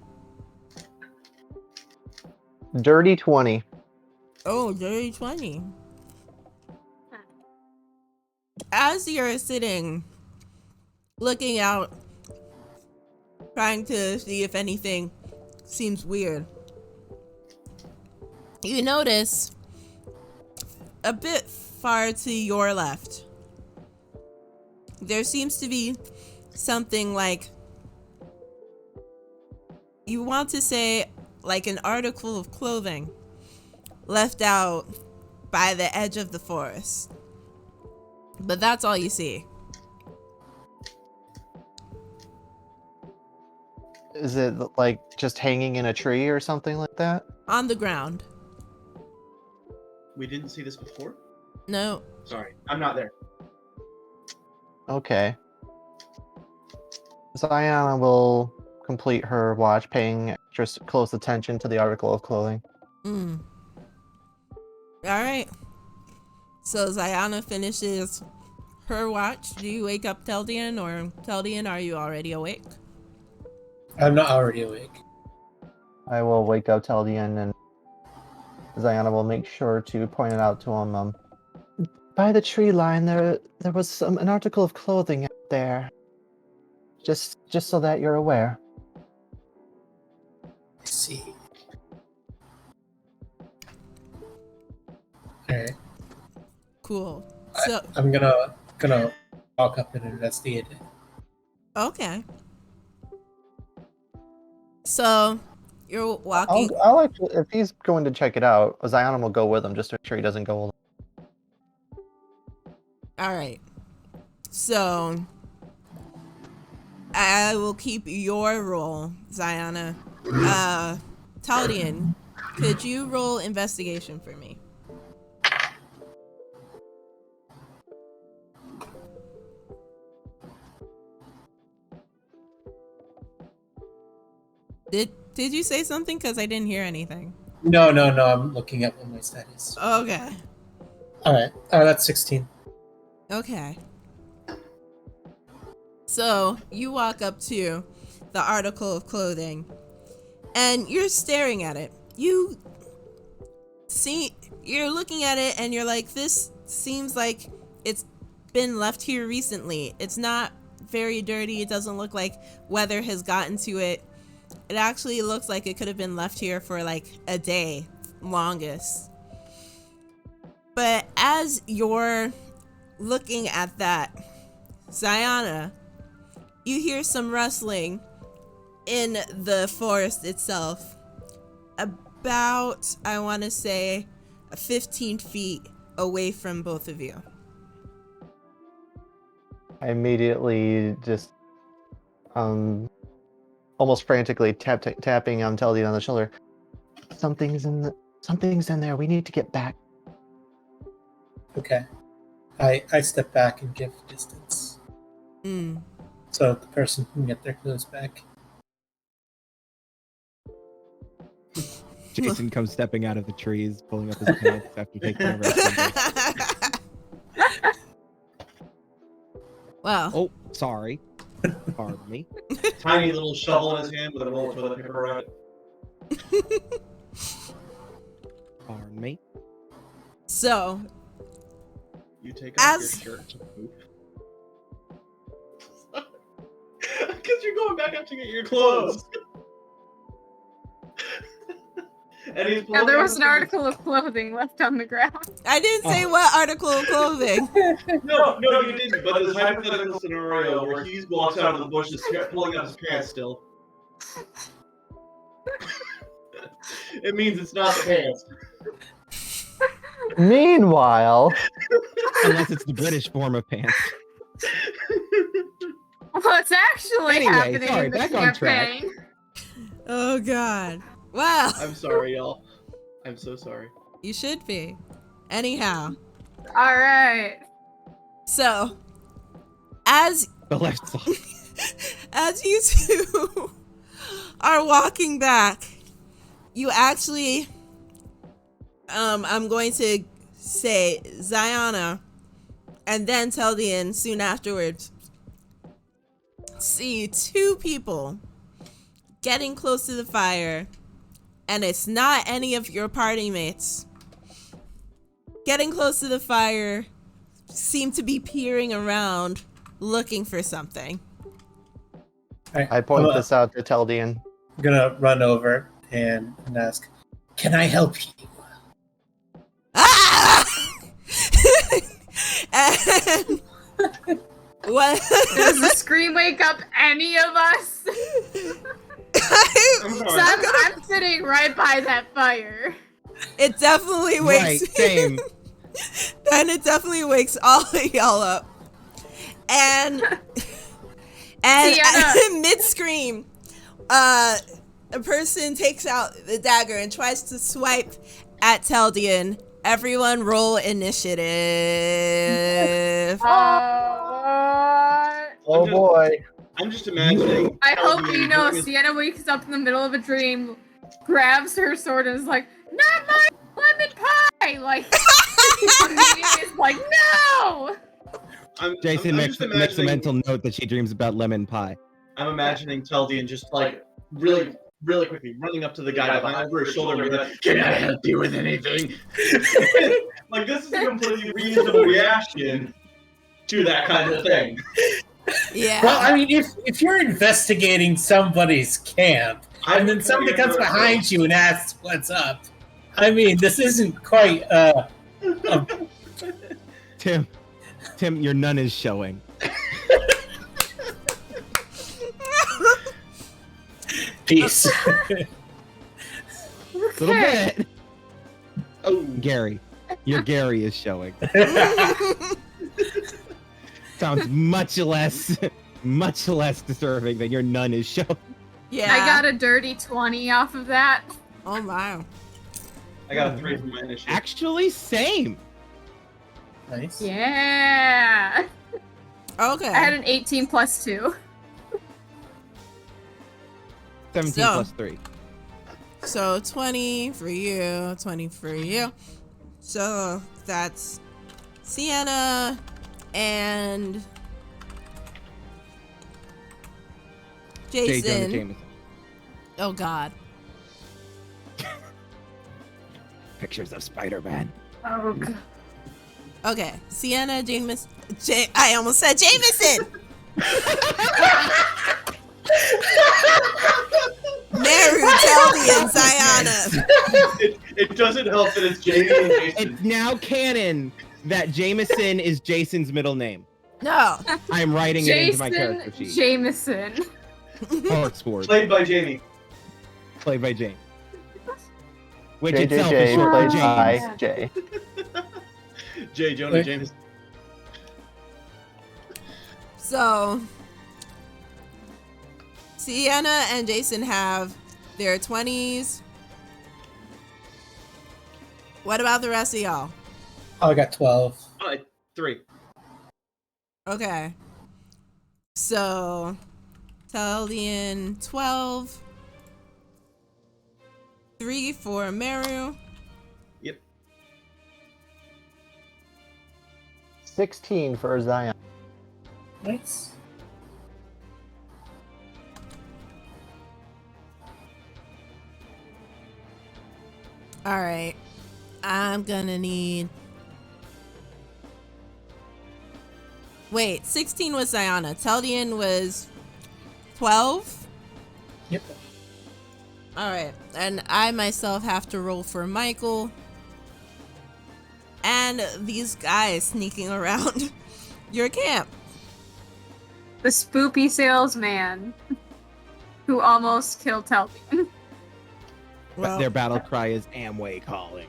Dirty 20. Oh, dirty 20. As you're sitting, looking out, trying to see if anything seems weird, you notice a bit far to your left, there seems to be something like, you want to say like an article of clothing left out by the edge of the forest. But that's all you see. Is it like just hanging in a tree or something like that? On the ground. We didn't see this before? No. Sorry, I'm not there. Okay. Ziana will complete her watch, paying extra close attention to the article of clothing. Alright. So Ziana finishes her watch. Do you wake up Teldian, or Teldian, are you already awake? I'm not already awake. I will wake up Teldian, and Ziana will make sure to point it out to him. By the tree line, there was an article of clothing out there. Just so that you're aware. I see. Alright. Cool. So I'm gonna walk up and investigate it. okay. So you're walking. I'll actually, if he's going to check it out, Ziana will go with him just to make sure he doesn't go alone. Alright. So I will keep your roll, Ziana. Taldian, could you roll investigation for me? Did you say something? Because I didn't hear anything. No, I'm looking at what my stat is. Okay. Alright. That's 16. Okay. So you walk up to the article of clothing and you're staring at it. You're looking at it and you're like, this seems like it's been left here recently. It's not very dirty. It doesn't look like weather has gotten to it. It actually looks like it could have been left here for like a day, longest. But as you're looking at that, Ziana, you hear some rustling in the forest itself. About, I want to say, 15 feet away from both of you. I immediately just, almost frantically tapping on Teldian on the shoulder. Something's in there. We need to get back. Okay. I step back and give distance. So the person can get their clothes back. Jason comes stepping out of the trees, pulling up his pants after taking a rest. Well. Oh, sorry. Pardon me. Tiny little shovel in his hand with a roll of toilet paper around it. Pardon me. So, you take off your shirt to poop. Because you're going back up to get your clothes. And he's Yeah, there was an article of clothing left on the ground. I didn't say what article of clothing. No, you didn't. But this hypothetical scenario where he walks out of the bushes pulling up his pants still. It means it's not the pants. Meanwhile, Unless it's the British form of pants. What's actually Anyway, happening sorry, in the back on track. campaign? Oh God. Wow. I'm sorry, y'all. I'm so sorry. You should be. Anyhow, All right. so as The left side. as you two are walking back, you actually, I'm going to say Ziana and then Teldian soon afterwards see two people getting close to the fire, and it's not any of your party mates. Getting close to the fire, seem to be peering around, looking for something. I point this out to Teldian. I'm gonna run over and ask, "Can I help you?" Ah! And what? Does the scream wake up any of us? I'm So sorry. I'm sitting right by that fire. It definitely Right, wakes. same. Then it definitely wakes all of y'all up. And Sienna. mid scream, a person takes out the dagger and tries to swipe at Teldian. Everyone roll initiative. Oh boy. I'm just imagining. I hope Teldian you know doing his- Sienna wakes up in the middle of a dream, grabs her sword and is like, "Not my lemon pie!" Like, immediately is like, "No!" Jason I'm makes just a imagining- mental note that she dreams about lemon pie. I'm imagining Teldian just like really quickly running up to the guy behind over his shoulder and be like, "Can I help you with anything?" Like this is a completely reasonable reaction to that kind of thing. Yeah. Well, I mean, if you're investigating somebody's camp and then somebody comes behind you and asks what's up, I mean, this isn't quite Tim, your nun is showing. peace. Little bit. Oh, Gary, your Gary is showing. Sounds much less deserving than your nun is showing. Yeah. I got a dirty 20 off of that. Oh my. I got a 3 from my initiative. Actually, same. Nice. Yeah. Okay. I had an 18 plus 2. 17 So- plus 3. So 20 for you, 20 for you. So that's Sienna and J. Jonah Jason. Jameson. Oh God. Pictures of Spider-Man. Oh, God. Okay, Sienna, Jameson. I almost said Jameson. Meru, Teldi, and Ziana. It doesn't help that it's Jamie and Jason. It's now canon that Jameson is Jason's middle name. No. I'm writing it into my character Jason sheet. Jameson. Oxford, Played by Jamie. played by James. Which itself JJJ is short for played James. by Jay. J. Jonah Wait. James. So, Sienna and Jason have their 20s. What about the rest of y'all? Oh, I got 12. 3. Okay. So, Teldian 12. 3 for Meru. Yep. 16 for Zion. Nice. All right. I'm gonna need. Wait, 16 was Ziana. Teldian was 12? Yep. All right. And I myself have to roll for Michael. And these guys sneaking around your camp. The spoopy salesman who almost killed Telvian. But their battle cry is Amway calling.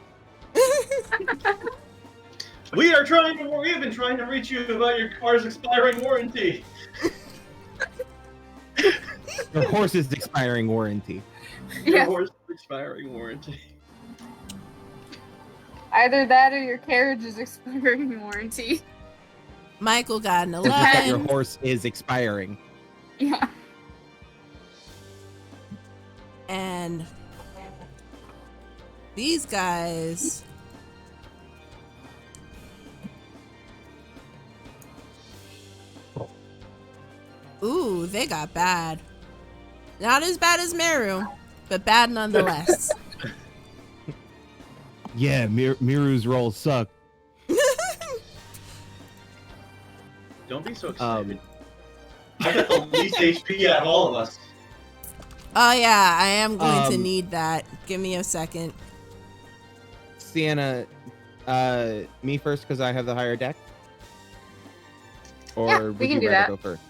We have been trying to reach you about your car's expiring warranty. Your horse's expiring warranty. Your Yes. horse's expiring warranty. Either that or your carriage is expiring warranty. Michael got an It's just that your 11. horse is expiring. Yeah. And these guys. Ooh, they got bad. Not as bad as Meru, but bad nonetheless. Yeah, Miru's rolls suck. Don't be so excited. I got the least HP out of all of us. Oh yeah, I am going to Um, need that. Give me a second. Sienna, me first because I have the higher deck? Or Yeah, would we can you do rather that. go first?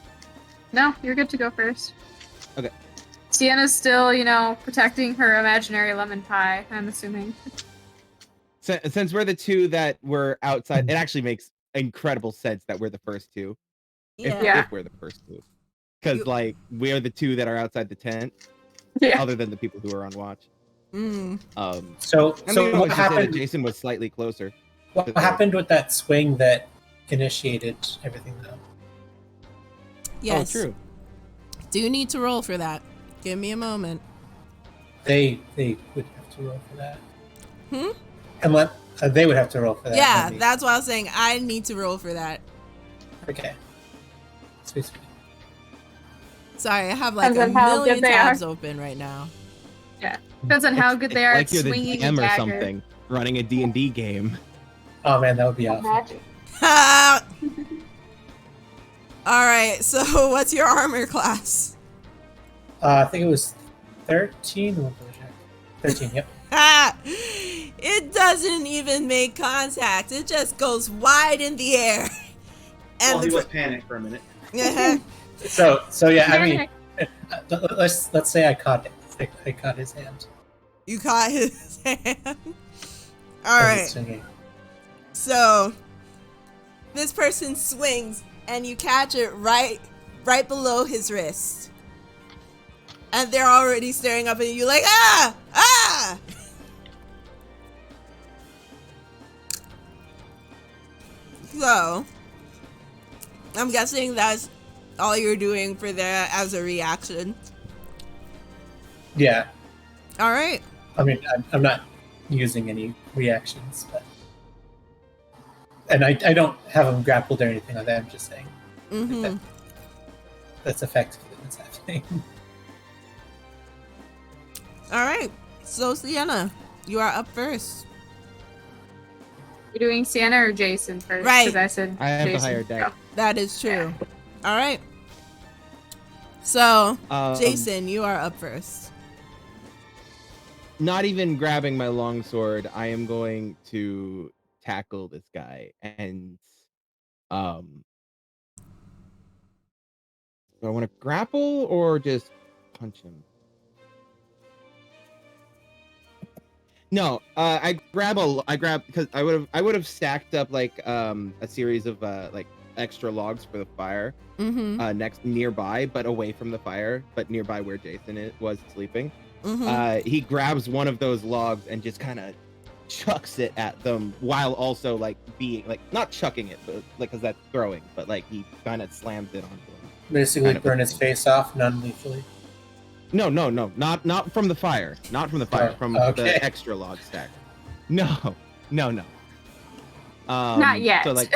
No, you're good to go first. Okay. Sienna's still, protecting her imaginary lemon pie, I'm assuming. Since we're the two that were outside, it actually makes incredible sense that we're the first two. Yeah. Yeah. If we're the first two. Because, we're the two that are outside the tent, Yeah. other than the people who are on watch. Mm. So I mean, I what should say that happened? Jason was slightly closer. What happened with that swing that initiated everything, though? Yes. Oh, true. Do you need to roll for that? Give me a moment. They would have to roll for that. Hmm? Unless they would have to roll for that. Yeah, not me. that's why I was saying I need to roll for that. Okay. Sweet. Sorry, I have like Depends a on how million good they tabs open right now. Depends on how good they are Like at you're the swinging DM a or dagger. something, running a D&D game. Oh man, that would be awesome. Magic. All right, so what's your armor class? I think it was 13. We'll double check. 13. Yep. It doesn't even make contact. It just goes wide in the air. Well, he the was panicked for a minute. uh-huh. So yeah, I mean, let's say I caught it. I caught his hand. You caught his hand. All as right. he's swinging. So this person swings and you catch it right below his wrist. And they're already staring up at you like, ah! So, I'm guessing that's all you're doing for that as a reaction. Yeah. All right. I mean, I'm not using any reactions, but and I don't have him grappled or anything like that. I'm just saying Mm-hmm. that's effectively what's happening. All right. So, Sienna, you are up first. You're doing Sienna or Jason first? Right. 'Cause I said I have the Jason. higher deck. That is true. All right. So, Um, Jason, you are up first. Not even grabbing my longsword, I am going to tackle this guy and do I want to grapple or just punch him? No, I grab because I would have stacked up like a series of like extra logs for the fire Mm-hmm. next nearby, but away from the fire, but nearby where Jason was sleeping. Mm-hmm. He grabs one of those logs and just kind of chucks it at them while also like being like not chucking it, but like because that's throwing, but like he kind of slams it onto him. Basically, Kind of burn his face off non-lethally. No, not from the fire, not from the fire, Oh, from okay. the extra log stack. No. Not yet. So like,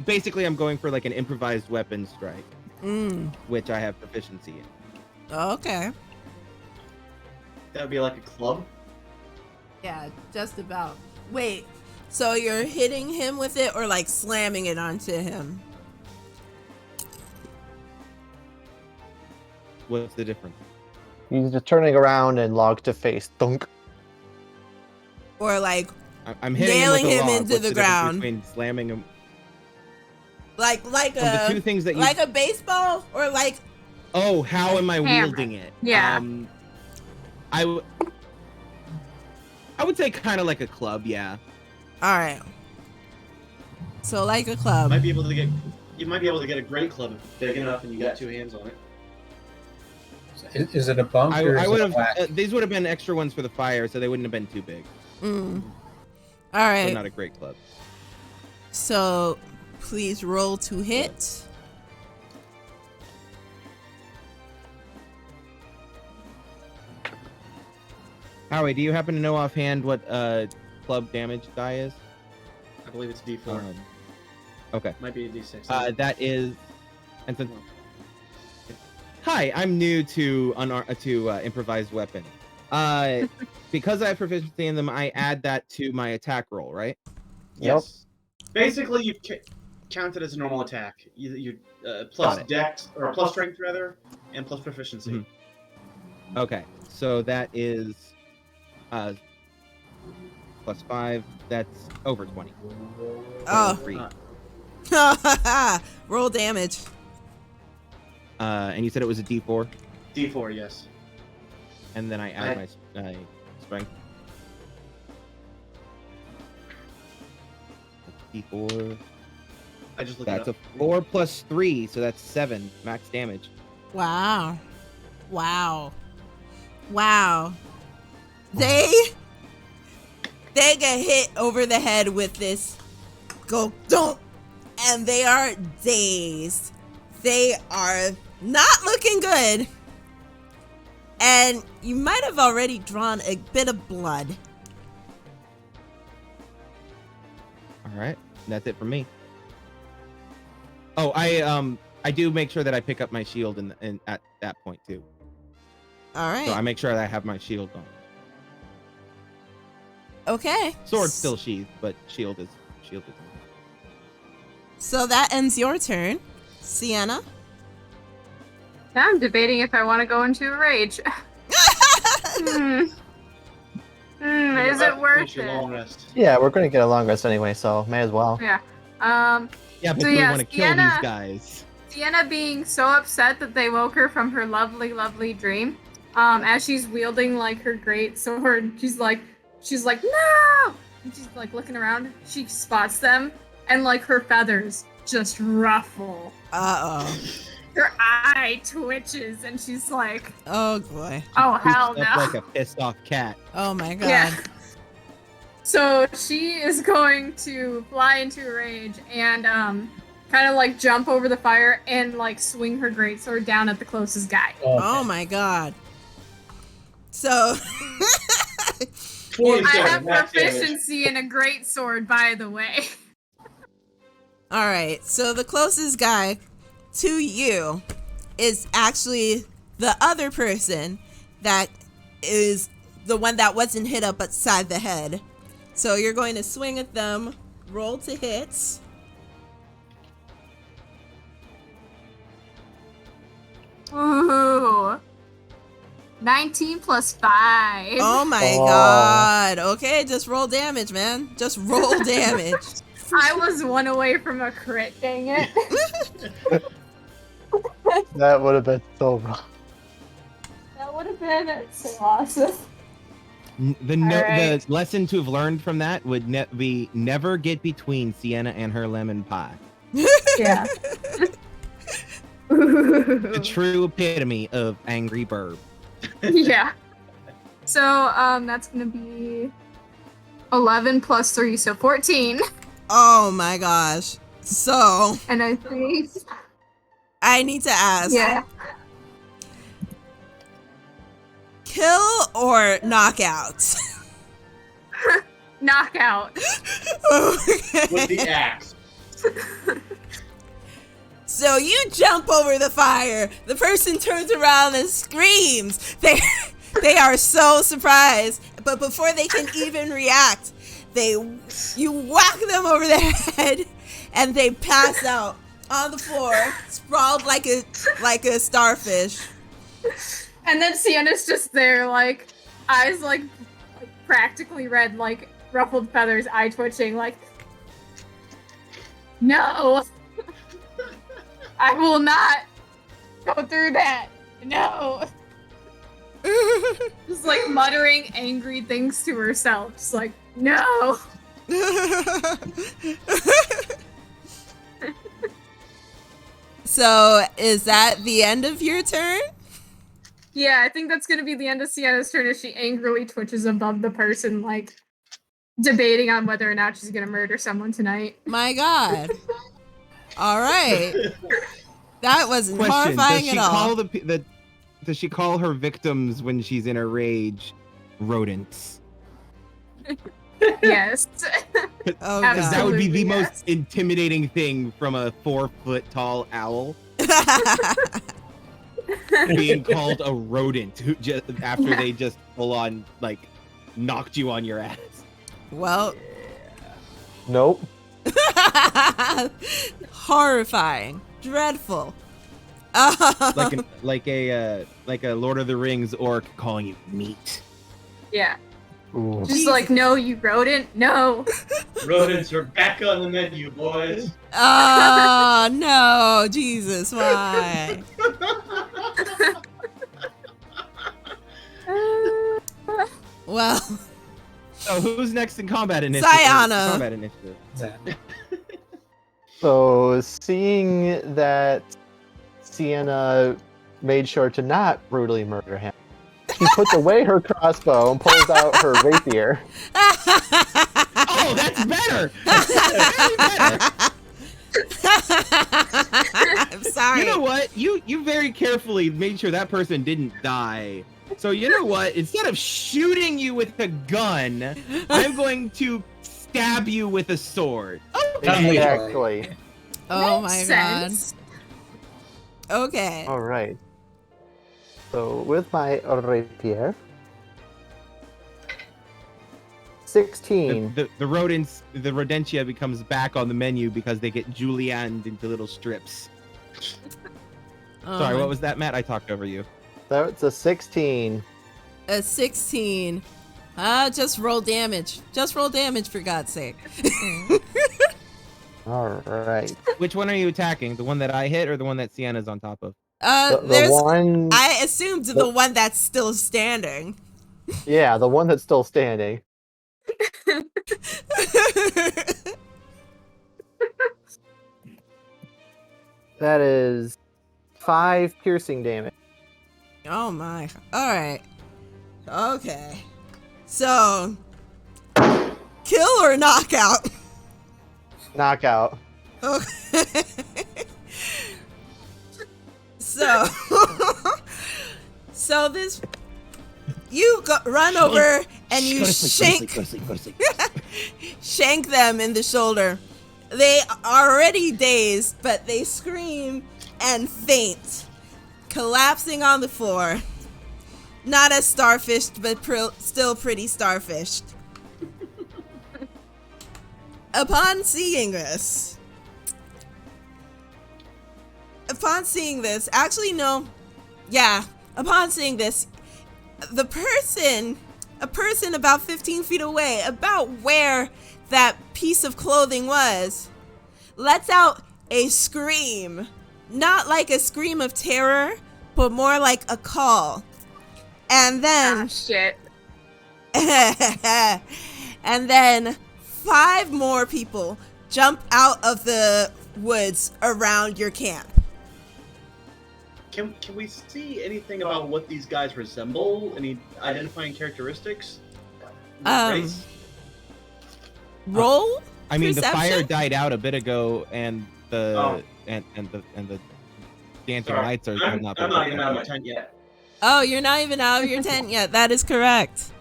basically, I'm going for like an improvised weapon strike, Mm. which I have proficiency in. Okay. That would be like a club. Yeah, just about. Wait, so you're hitting him with it or like slamming it onto him? What's the difference? He's just turning around and log to face. Thunk. Or like I'm hitting Nailing him, with a him log. into What's the difference ground. between slamming him. like From the two a things that you. like a baseball or like Oh, how am I Hammer. wielding it? Yeah. I would say kind of like a club, yeah. All right. So like a You club. might be able to get a great club if it's big enough and you got 2 hands on it. Is it a bunk or I is would it a have. whack? These would have been extra ones for the fire, so they wouldn't have been too big. All So right. not a great club. So please roll to hit. Howie, do you happen to know offhand what club damage die is? I believe it's D4. Okay. Might be a D6. That is. And since, hi, I'm new to improvised weapon. Because I have proficiency in them, I add that to my attack roll, right? Yes. Basically, you count it as a normal attack. You plus dex or plus strength rather, and plus proficiency. Mm-hmm. Okay, so that is plus 5. That's over 20. Oh. 3. Roll damage. And you said it was a D4, D4, yes. and then I add my strength. D4. I just looked That's it a up. 4 plus 3, so that's 7 max damage. Wow. Wow. Wow. They get hit over the head with this go don't, and they are dazed. They are not looking good. And you might have already drawn a bit of blood. All right, that's it for me. Oh, I do make sure that I pick up my shield in at that point too. All right. So I make sure that I have my shield on. Okay. Sword still sheathed, but shield is. So that ends your turn. Sienna? Now I'm debating if I want to go into a rage. Is it worth it? Yeah, we're going to get a long rest anyway, so may as well. Yeah. Yeah, but So we yeah, want to kill Sienna- these guys. Sienna being so upset that they woke her from her lovely, lovely dream. As she's wielding like her great sword, she's like, no! And she's like looking around. She spots them, and like her feathers just ruffle. Uh-oh. Her eye twitches, and she's like, Oh, boy. oh hell Poops no! up like a pissed off cat. Oh, my God. Yeah. So she is going to fly into a rage and kind of like jump over the fire and like swing her greatsword down at the closest guy. Oh, my God. So... 47 I have max damage. proficiency in a greatsword, by the way. All right, so the closest guy to you is actually the other person that is the one that wasn't hit up outside the head. So you're going to swing at them, roll to hit. Ooh. 19 plus 5. Oh my Oh. God. Okay, just roll damage, man. Just roll damage. I was one away from a crit, dang it. That would have been so wrong. That would have been so awesome. The Alright. lesson to have learned from that would be never get between Sienna and her lemon pie. Yeah. The true epitome of angry burb. Yeah. So, that's gonna be 11 plus 3, so 14. Oh my gosh. So, And I think, I need to ask. yeah. Kill or knockout? Knockout. Okay. With the axe. So you jump over the fire. The person turns around and screams. They are so surprised. But before they can even react, you whack them over the head and they pass out on the floor, sprawled like a starfish. And then Sienna's just there, like, eyes, like practically red, like, ruffled feathers, eye twitching, like, no! I will not go through that! No! Just, like, muttering angry things to herself, just like, no! So, is that the end of your turn? Yeah, I think that's gonna be the end of Sienna's turn as she angrily twitches above the person, like, debating on whether or not she's gonna murder someone tonight. My God. All right. That wasn't Question: horrifying at all. Does she call her victims when she's in a rage rodents? Yes. Oh, Because that would be the Absolutely, most intimidating thing from a 4-foot tall owl. Being called a rodent after they just full on like knocked you on your ass. Well, Nope. horrifying, dreadful. like a Lord of the Rings orc calling you meat. Yeah. Ooh. Just like, no, you rodent, no. Rodents are back on the menu, boys. Oh no, Jesus, why? Well, So who's next in combat initiative? Sayana. Combat initiative. So, seeing that Sienna made sure to not brutally murder him, she puts away her crossbow and pulls out her rapier. Oh, that's better. I'm sorry. You know what? You very carefully made sure that person didn't die. So you know what? Instead of shooting you with a gun, I'm going to stab you with a sword. Okay. Exactly. Oh Makes my sense. God. Okay. All right. So with my rapier, 16. The rodents, the rodentia becomes back on the menu because they get julienned into little strips. Sorry, what was that, Matt? I talked over you. That's a 16. A 16? Just roll damage. Just roll damage, for God's sake. All right. Which one are you attacking? The one that I hit or the one that Sienna's on top of? The There's. one. I assumed the one that's still standing. Yeah, the one that's still standing. That is 5 piercing damage. Oh my. Alright. Okay. So. Kill or knockout? Knockout. Okay. So. So this. You run over and you shank them in the shoulder. They are already dazed, but they scream and faint, collapsing on the floor. Not as starfished, but still pretty starfished. Upon seeing this, upon seeing this, a person about 15 feet away, about where that piece of clothing was, lets out a scream. Not like a scream of terror, but more like a call. And then... shit. And then 5 more people jump out of the woods around your camp. Can we see anything about what these guys resemble? Any identifying characteristics? Race? Roll. I mean, Perception? the fire died out a bit ago, and the dancing Sorry. lights are I'm not. not even out of my tent yet. Oh, you're not even out of your tent yet. That is correct.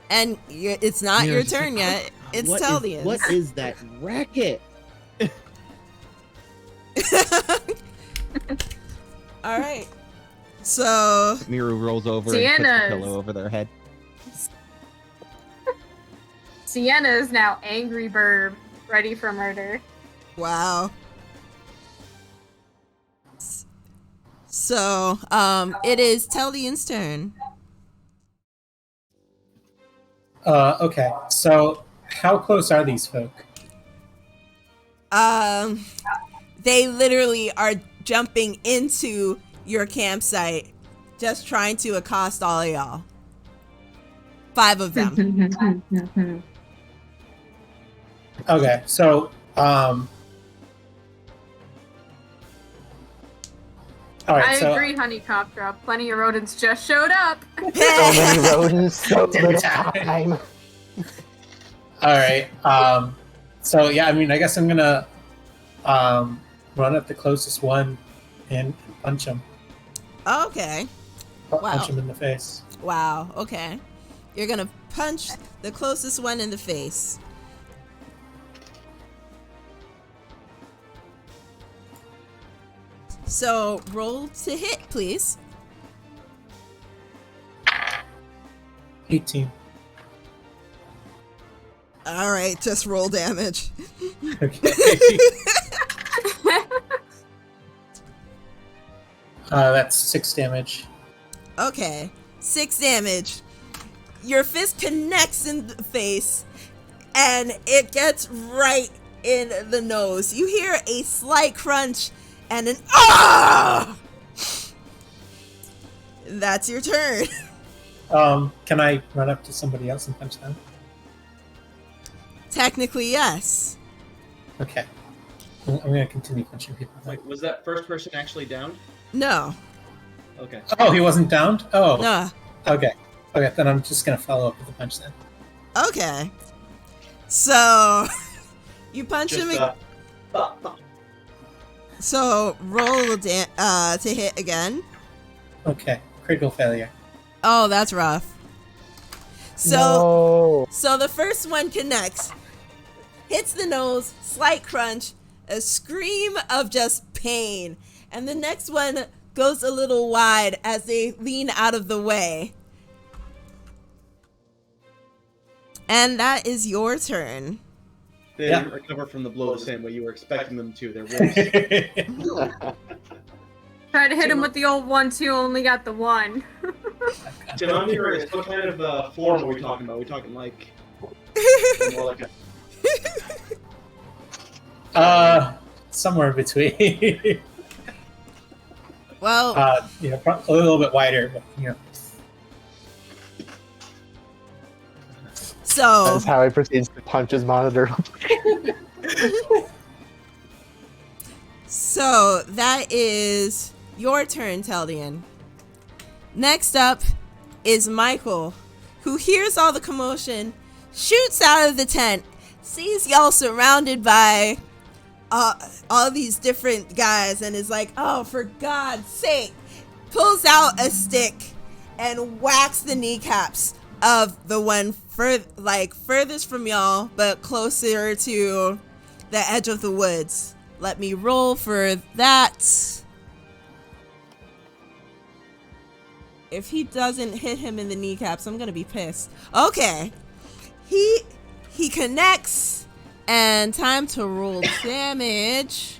And it's not You're your just turn like, yet. It's What Teldian's. is that racket? All right. So Miru rolls over and puts Sienna's. the pillow over their head. Sienna is now angry bird, ready for murder. wow. So it is Teldian's turn. Okay, so how close are these folk? They literally are jumping into your campsite, just trying to accost all of y'all. 5 of them. Okay, so all right, I so agree, Honeycopter. Plenty of rodents just showed up. So many rodents, so Dinner little time. time. all right, so yeah, I mean, I guess I'm gonna run at the closest one and punch him. Okay. Wow. Punch him in the face. Wow. Okay. You're gonna punch the closest one in the face. So roll to hit, please. 18. All right, just roll damage. Okay. That's 6 damage. Okay, 6 damage. Your fist connects in the face, and it gets right in the nose. You hear a slight crunch and an ah! That's your turn. Can I run up to somebody else and punch them? Technically, yes. Okay. I'm going to continue punching people. Wait, was that first person actually downed? No. Okay. Oh, he wasn't downed? Oh. No. Okay. Okay, then I'm just going to follow up with a punch then. Okay. So, you punch Just, him. So, roll to hit again. Okay. Critical failure. Oh, that's rough. So, No. so the first one connects, hits the nose, slight crunch, a scream of just pain, and the next one goes a little wide as they lean out of the way. And that is your turn. They didn't recover from the blow the same way you were expecting them to. They're wolves. Tried to hit him with the old 1-2, only got the 1. Jim, I'm curious, what kind of form are we talking about? Are we talking like more like a Somewhere between. Well, A little bit wider, but so That's how he proceeds to punch his monitor. So that is your turn, Teldian. Next up is Michael, who hears all the commotion, shoots out of the tent, sees y'all surrounded by all these different guys, and is like, oh, for God's sake, pulls out a stick and whacks the kneecaps of the one furthest from y'all, but closer to the edge of the woods. Let me roll for that. If he doesn't hit him in the kneecaps, I'm gonna be pissed. Okay. He connects, and time to roll damage.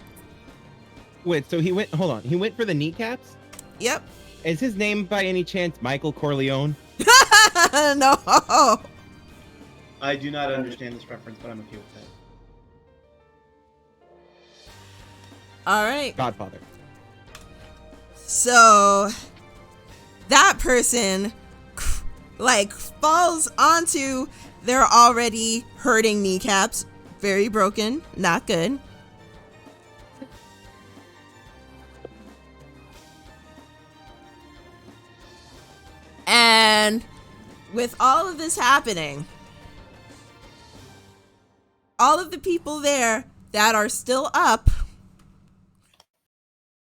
Wait, so he went, hold on, he went for the kneecaps? Yep. Is his name by any chance Michael Corleone? No. I do not understand this reference, but I'm okay with that. All right. Godfather. So that person falls onto their already hurting kneecaps. Very broken. Not good. And with all of this happening, all of the people there that are still up,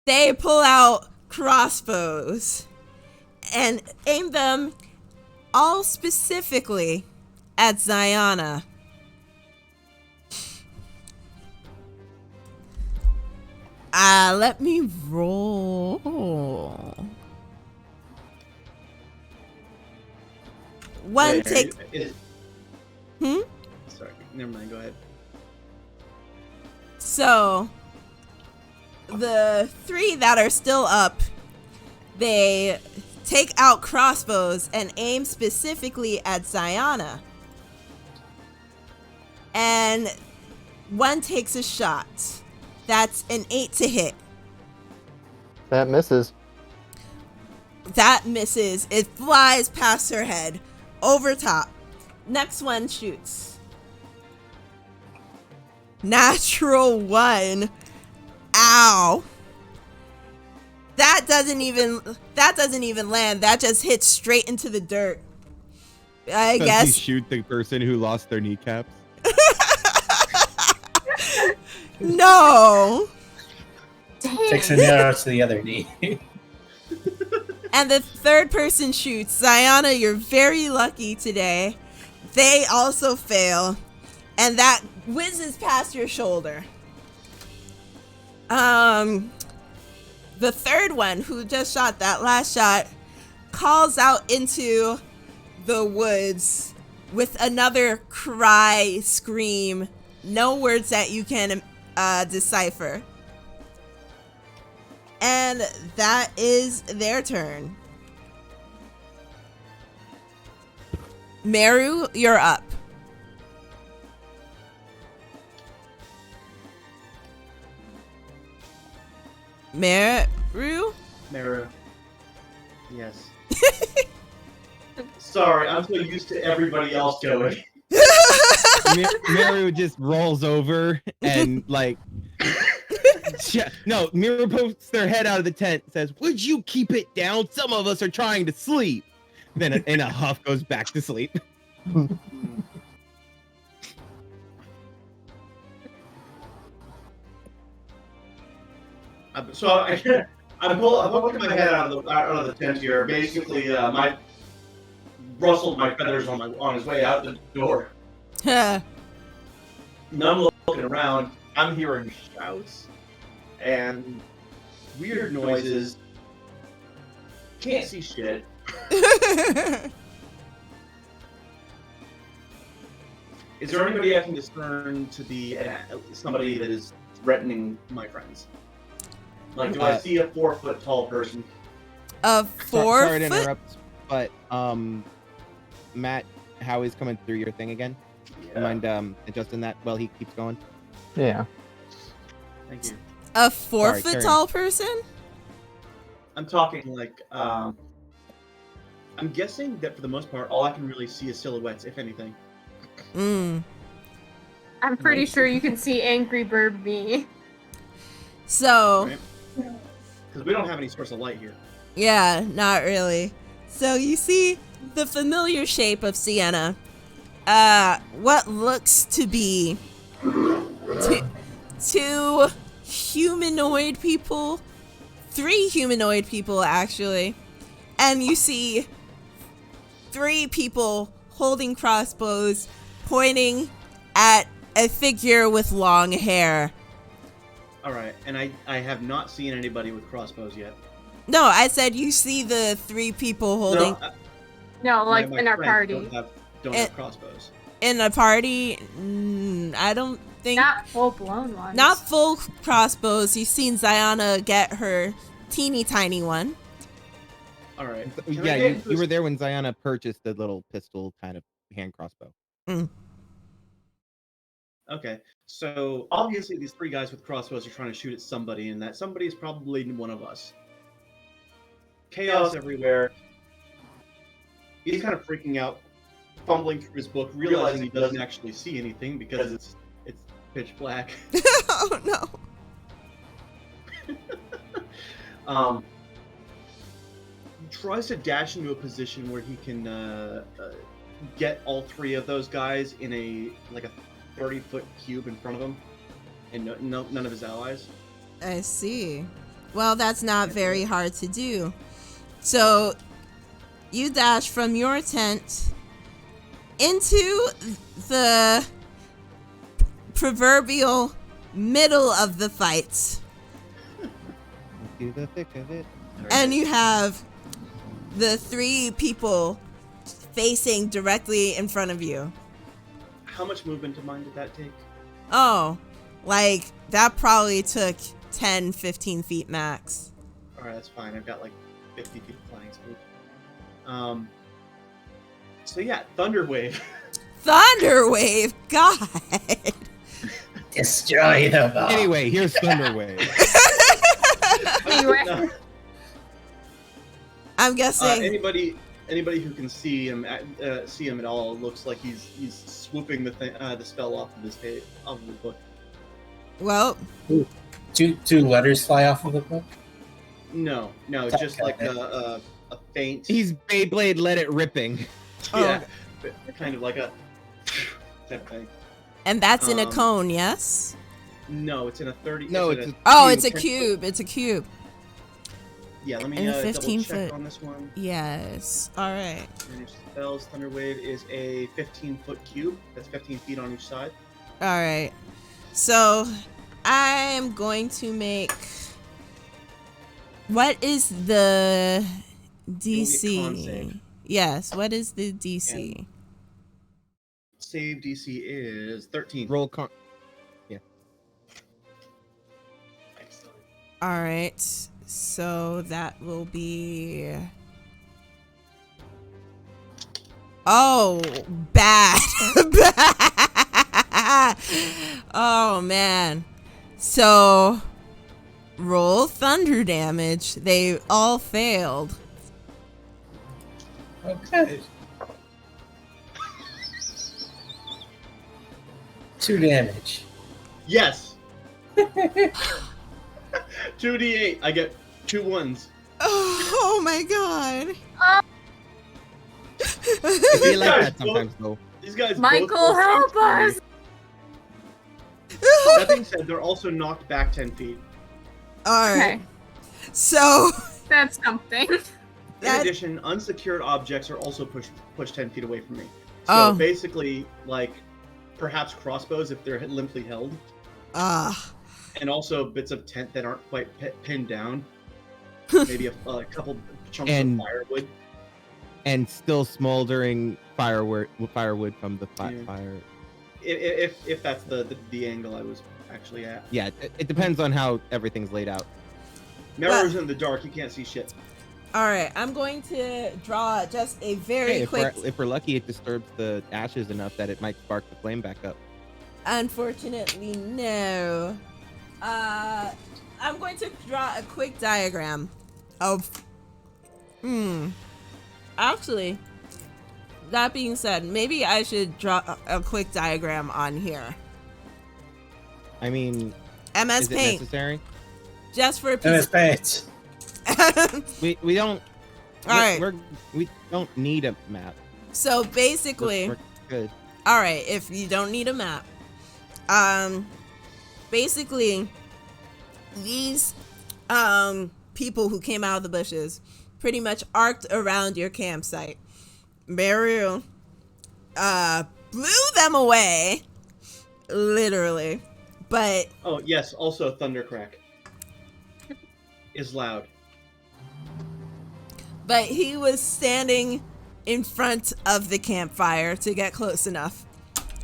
they pull out crossbows and aim them all specifically at Ziana. Let me roll. One take. Sorry, never mind. Go ahead. So, the 3 that are still up, they take out crossbows and aim specifically at Ziana. And one takes a shot. That's an 8 to hit. That misses. That misses. It flies past her head, over top. Next one shoots. Natural 1. Ow. That doesn't even land. That just hits straight into the dirt. I Does guess. he shoot the person who lost their kneecaps? No. Takes an arrow to the other knee. And the third person shoots. Ziana, you're very lucky today. They also fail. And that whizzes past your shoulder. The third one, who just shot that last shot, calls out into the woods with another cry, scream, no words that you can decipher. And that is their turn. Meru, you're up. Meru? Meru. Yes. Sorry, I'm so used to everybody else going. Meru just rolls over and like no, Meru pokes their head out of the tent and says, "Would you keep it down? Some of us are trying to sleep." Then in a huff goes back to sleep. So I'm poking my head out of the tent here. Basically, my rustled my feathers on his way out the door. And I'm looking around. I'm hearing shouts and weird noises. Can't see shit. Is there anybody I can discern to be somebody that is threatening my friends? Like, do I see a 4-foot tall person? A 4 Sorry to foot? interrupt, but Matt, Howie's coming through your thing again. Yeah. Mind adjusting that while he keeps going? Yeah. Thank you. A 4 Sorry, foot carry tall person? I'm talking like, I'm guessing that for the most part, all I can really see is silhouettes, if anything. Mm. I'm pretty sure you can see Angry Bird me. So, Because we don't have any source of light here. yeah, not really. So you see the familiar shape of Sienna. What looks to be two humanoid people, 3 humanoid people actually, and you see 3 people holding crossbows, pointing at a figure with long hair. Alright, and I have not seen anybody with crossbows yet. No, I said you see the 3 people holding No, like my in our friends party. Don't have crossbows. in a party. I don't think Not full blown ones. not full crossbows. You've seen Ziana get her teeny tiny one. Alright. Yeah, you were there when Ziana purchased the little pistol kind of hand crossbow. Okay, so obviously these 3 guys with crossbows are trying to shoot at somebody, and that somebody is probably one of us. Chaos everywhere. He's kind of freaking out, fumbling through his book, realizing he doesn't actually see anything because it's pitch black. Oh no. He tries to dash into a position where he can get all 3 of those guys in a 30-foot cube in front of him, and none of his allies. I see. Well, that's not very hard to do. So you dash from your tent into the proverbial middle of the fight. To the thick of it. And you have the 3 people facing directly in front of you. How much movement of mine did that take? Oh, like that probably took 10, 15 feet max. Alright, that's fine. I've got 50 feet of flying speed. So yeah, Thunder Wave. Thunder Wave, God. Destroy them all. Anyway, here's Thunderwave. Anyway. I'm guessing. Anybody who can see him at all looks like he's swooping the spell off of his book. Well, Two letters fly off of the book. No, just like a faint. He's Beyblade let it ripping. Yeah, kind of like a type thing. and that's in a cone, yes? No, it's in a 30. No, it's Oh, it's a cube. It's a cube. Yeah, let me And a double 15 check foot. on this one. Yes. All right. And it spells Thunder Wave is a 15-foot cube. That's 15 feet on each side. All right. So I'm going to make. What is the con save. DC? Yes. What is the DC? And save DC is 13. Roll con. All right. So that will be. Oh, bad. Bad. Oh, man. So, roll thunder damage. They all failed. Okay. 2 damage. Yes. 2d8. I get 2 ones. Oh my god. I feel like that sometimes though. These guys. Michael, both help us! That being said, they're also knocked back 10 feet. Alright. Okay, So, that's something. In That- addition, unsecured objects are also pushed 10 feet away from me. So Oh. basically, like, perhaps crossbows if they're limply held, and also bits of tent that aren't quite pinned down. Maybe a couple chunks And- of firewood. And still smoldering firewood from the Yeah. fire. If that's the angle I was actually at. Yeah, it depends on how everything's laid out. Mero's in the dark, you can't see shit. alright, I'm going to draw just a very Hey, quick. if we're lucky, it disturbs the ashes enough that it might spark the flame back up. Unfortunately, no. I'm going to draw a quick diagram of. Actually, that being said, maybe I should draw a quick diagram on here. I mean, MS is it Paint, necessary? just for a MS piece. Paint. We don't. All right. We don't need a map. So basically, We're good. all right, if you don't need a map, basically, these people who came out of the bushes pretty much arced around your campsite. Meru blew them away, literally, but Oh yes, also thundercrack is loud. he was standing in front of the campfire to get close enough.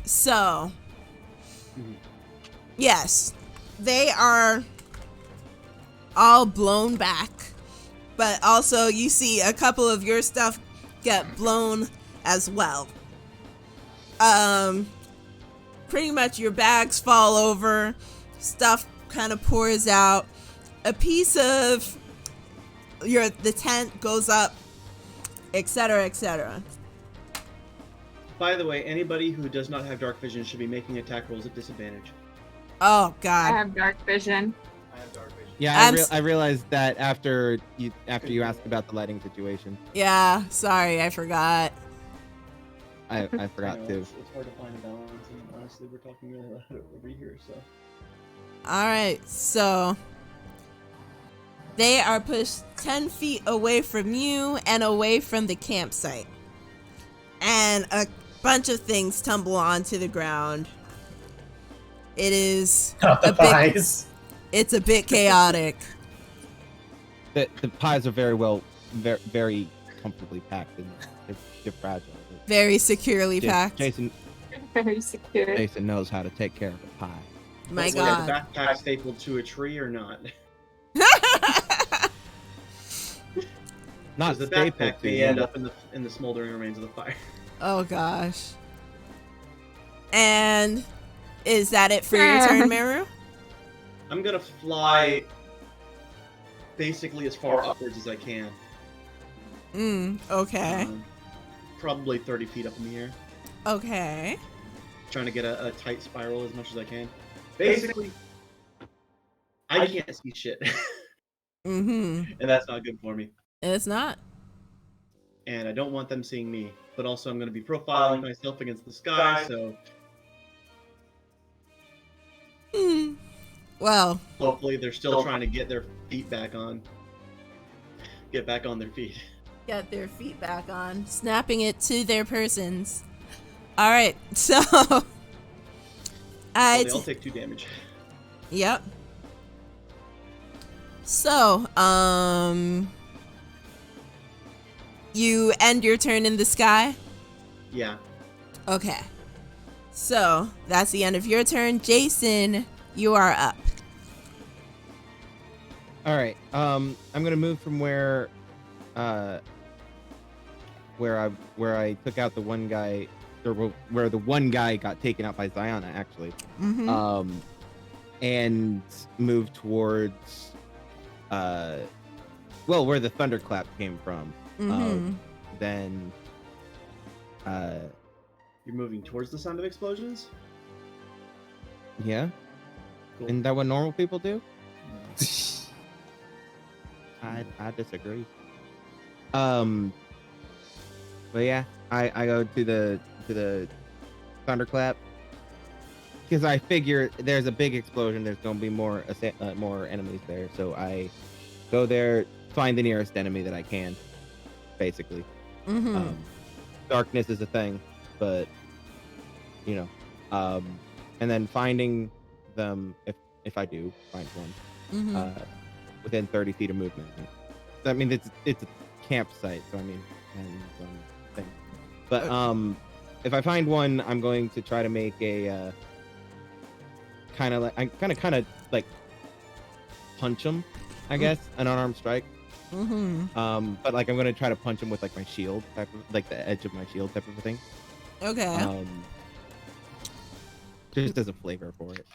So, yes, they are all blown back, but also you see a couple of your stuff get blown as well. Pretty much your bags fall over, stuff kind of pours out, a piece of the tent goes up, etc., etc. By the way, anybody who does not have dark vision should be making attack rolls at disadvantage. Oh I god. have dark vision. I have dark vision. Yeah, I realized that after you asked about the lighting situation. Yeah, sorry, I forgot. I forgot know, too. It's hard to find a balance, and honestly, we're talking really loud over here, so. Alright, so they are pushed 10 feet away from you and away from the campsite. And a bunch of things tumble onto the ground. It is Not the a bit, pies. it's a bit chaotic. The pies are very comfortably packed and they're fragile. Very securely packed. Jason Very secure. knows how to take care of a pie. My Was god. the backpack stapled to a tree or not? Not Because the stapled backpack to, may yeah. end up in the smoldering remains of the fire. Oh gosh. And is that it for your turn, Meru? I'm gonna fly basically as far upwards as I can. Okay. Probably 30 feet up in the air. Okay. Trying to get a tight spiral as much as I can. Basically, I can't see shit. Mm-hmm. And that's not good for me. It's not. And I don't want them seeing me. But also I'm going to be profiling myself against the sky, so Well, hopefully they're still trying to get their feet back on. Get back on their feet. get their feet back on, snapping it to their persons. All right, so Well, they all take 2 damage. Yep. So, you end your turn in the sky? Yeah. Okay. So, that's the end of your turn. Jason, you are up. All right. I'm gonna move from where I took out the one guy, or where the one guy got taken out by Ziana, actually. Mm-hmm. And move towards where the thunderclap came from. Mm-hmm. Then You're moving towards the sound of explosions? yeah. Cool. Isn't that what normal people do? I disagree. But yeah, I go to the thunderclap because I figure there's a big explosion. There's gonna be more enemies there, so I go there, find the nearest enemy that I can, basically. Mm-hmm. Darkness is a thing, but you know, and then finding them if I do find one. Mm-hmm. Within 30 feet of movement. I mean, it's a campsite, so I mean, and thing. But if I find one, I'm going to try to make a kind of like punch him, I guess, an unarmed strike. Mm-hmm. But like I'm going to try to punch him with like my shield type of, like the edge of my shield type of a thing. Okay. Just as a flavor for it.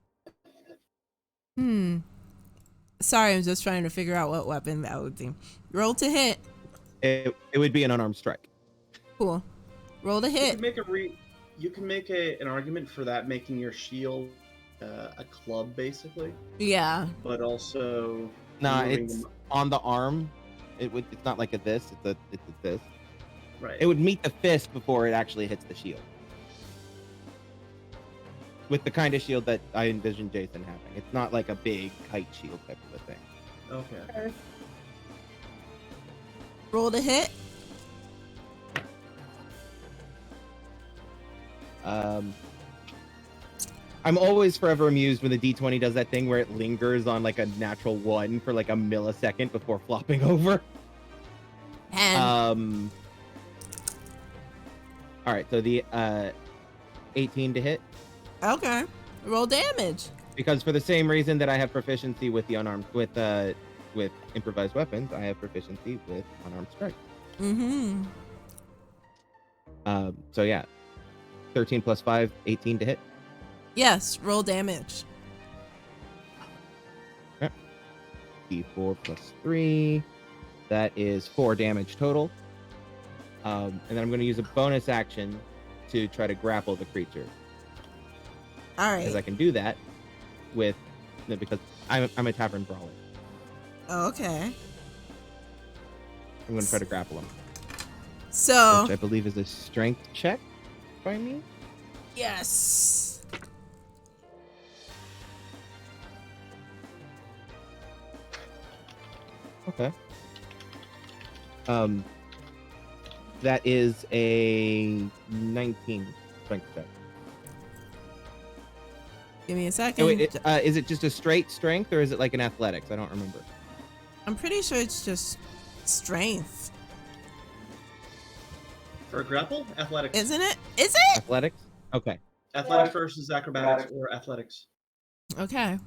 Sorry, I'm just trying to figure out what weapon that would be. Roll to hit. It would be an unarmed strike. Cool. Roll to hit. You can make an argument for that, making your shield a club, basically. Yeah. But also, Nah, moving it's them- on the arm. It's not like a this. It's a this. right. It would meet the fist before it actually hits the shield. With the kind of shield that I envision Jason having. It's not like a big kite shield type of a thing. Okay. Roll to hit. I'm always forever amused when the D20 does that thing where it lingers on like a natural 1 for like a millisecond before flopping over. And all right, so the 18 to hit. okay. Roll damage. Because for the same reason that I have proficiency with the unarmed with improvised weapons, I have proficiency with unarmed strike. Mm-hmm. So yeah. 13 plus 5, 18 to hit. Yes, roll damage. Okay. D4 plus 3. That is 4 damage total. And then I'm going to use a bonus action to try to grapple the creature. All Because I right. can do that because I'm a tavern brawler. Okay. I'm going to try to grapple him. So, Which I believe is a strength check by me. yes. Okay. That is a 19 strength check. Give me a second. Oh, wait, is it just a straight strength or is it like an athletics? I don't remember. I'm pretty sure it's just strength. For a grapple, athletics. Isn't it? Is it? Athletics? Okay. Athletics versus acrobatics or athletics. Okay.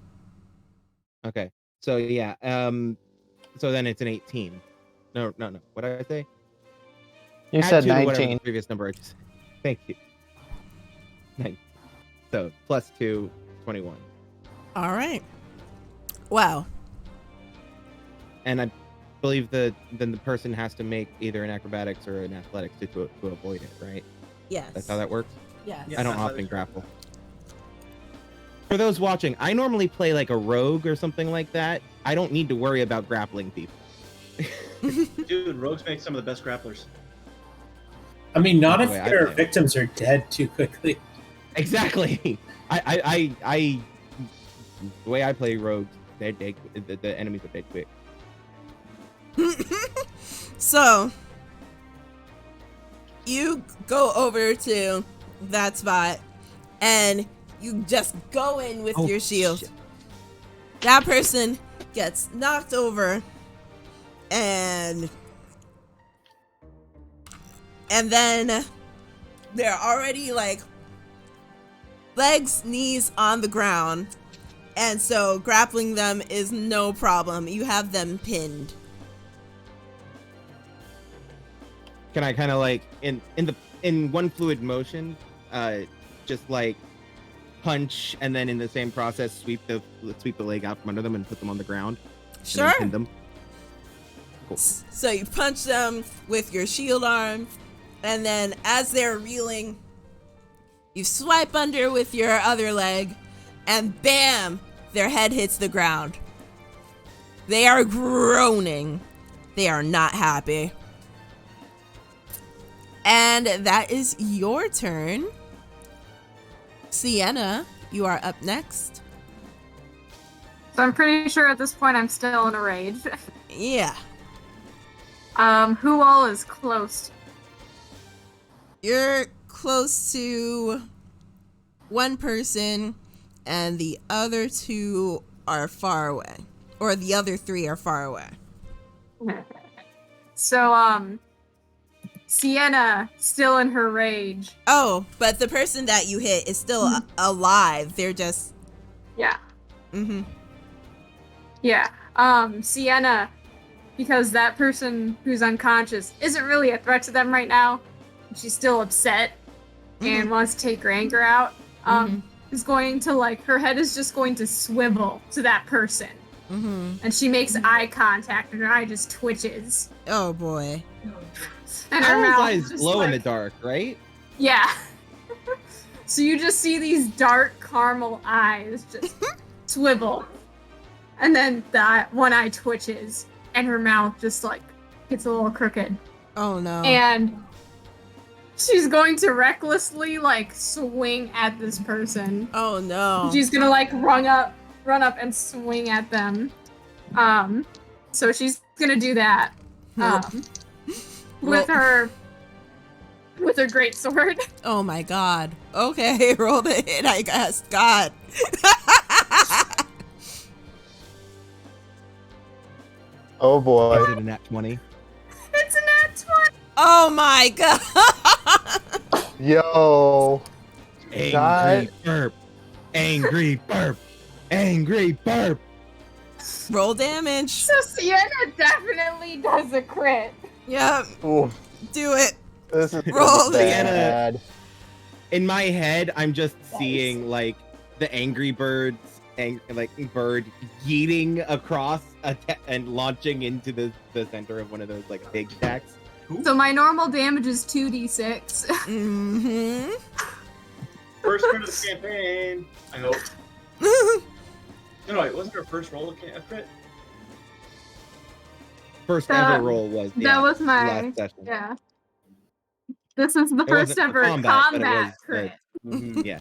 Okay. So yeah. So then it's an 18. No. What did I say? You Add said 2 to whatever the 19. previous number I just said. Thank you. 9. So plus 2, 21. All right. Wow. And I believe then the person has to make either an acrobatics or an athletics to avoid it, right? Yes. That's how that works? Yes. Yeah. I don't Athletics often or grapple. For those watching, I normally play like a rogue or something like that. I don't need to worry about grappling people. Dude, rogues make some of the best grapplers. I mean, not That's if the way I their play it. victims are dead too quickly. Exactly. The way I play rogues, the enemies are dead quick. So, you go over to that spot, and you just go in with your shield. Shit. That person gets knocked over, and then they're already like legs, knees on the ground, and so grappling them is no problem. You have them pinned. Can I kind of like in one fluid motion, just like punch and then in the same process sweep the leg out from under them and put them on the ground? Sure. And then pin them. Cool. So you punch them with your shield arm, and then as they're reeling, you swipe under with your other leg, and bam, their head hits the ground. They are groaning. They are not happy. And that is your turn. Sienna, you are up next. So I'm pretty sure at this point I'm still in a rage. Yeah. Who all is close? You're close to one person, and the other two are far away. Or the other three are far away. So, Sienna, still in her rage. Oh, but the person that you hit is still alive. They're just... Yeah. Mm-hmm. Yeah. Sienna, because that person who's unconscious isn't really a threat to them right now. She's still upset and wants to take her anger out. Is going to, like, her head is just going to swivel to that person. And she makes eye contact, and her eye just twitches. Oh, boy. And her Owl's mouth eyes just, glow in the like- dark, right? Yeah. So you just see these dark caramel eyes just swivel. And then that one eye twitches, and her mouth just, like, gets a little crooked. Oh, no. And she's going to recklessly, like, swing at this person. Oh, no. She's gonna, like, run up and swing at them. So she's gonna do that. With her great sword. Oh, my God. Okay, roll the hit, I guess. God. Oh boy. I did a nat 20. It's an nat 20. Oh, my God. Yo. Angry God. burp. Angry burp. Angry burp. Roll damage. So Sienna definitely does a crit. Yep. Ooh, Do it. this is Roll bad. In my head, I'm just seeing like the Angry Birds, bird yeeting across and launching into the center of one of those like big stacks. So my normal damage is 2d6. Mm-hmm. First crit of the campaign. I hope. No, it wasn't her first roll of a crit. First That- ever roll was that was my last session. yeah. This is the It first wasn't for ever combat, but it combat was, crit. Yeah.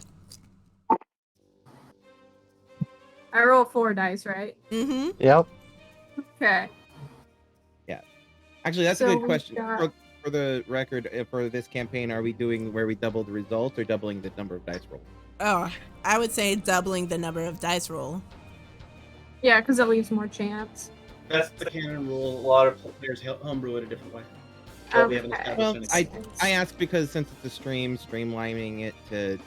I roll 4 dice, right? Mm-hmm. Yep. Okay. Actually, that's So a good we question. got- For the record, for this campaign, are we doing where we double the results or doubling the number of dice rolls? Oh, I would say doubling the number of dice roll. Yeah, because it leaves more chance. That's the canon rule. A lot of players homebrew it a different way. But we haven't Okay. established Well, anything. I asked because since it's a stream, streamlining it to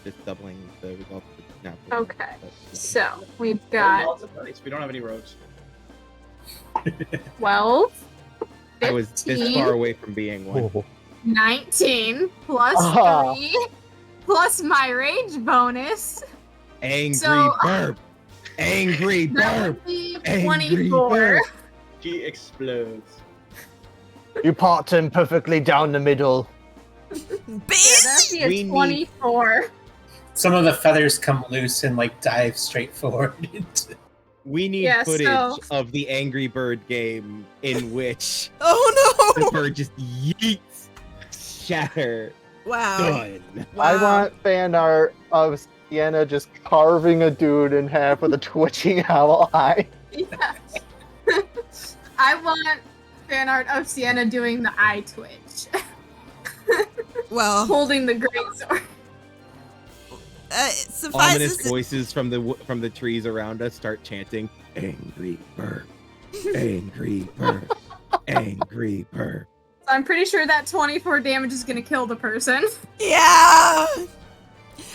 just doubling the results. No, Okay. but- So we've Yeah, got lots of dice. We don't have any rogues. 12, I was this 15, far away from being one. Oh. 19 plus Ah. 3 plus my rage bonus. Angry So- burp. Angry That burp. would be Angry 24. burp. She explodes. You part him perfectly down the middle. Yeah, that'd be We a need- 24. some of the feathers come loose and like dive straight forward. We need Yeah, footage so- of the Angry Bird game in which Oh the no! bird just yeets Shatter. Wow. Done. I Wow. want fan art of Sienna just carving a dude in half with a twitching owl eye. Yes. I want fan art of Sienna doing the eye twitch, Well, holding the great sword. suffices Ominous to- voices from the trees around us start chanting, "Angry Bird, Angry Bird, Angry Bird." So I'm pretty sure that 24 damage is gonna kill the person. Yeah.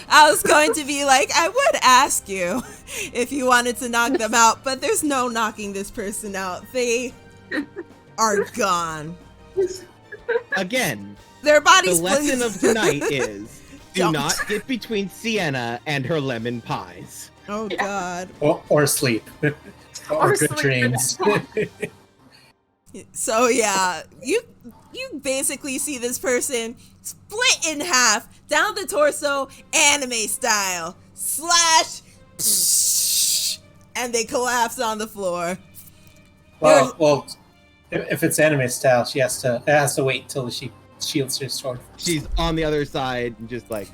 I was going to be like, I would ask you if you wanted to knock them out, but there's no knocking this person out. They are gone. Again, Their the bodies. lesson of tonight is do Don't. not get between Sienna and her lemon pies. Oh God. or sleep. Or good sleep. dreams. So yeah, you basically see this person split in half down the torso, anime style, slash, and they collapse on the floor. well, if it's anime style, it has to wait till she shields her sword. She's on the other side and just like,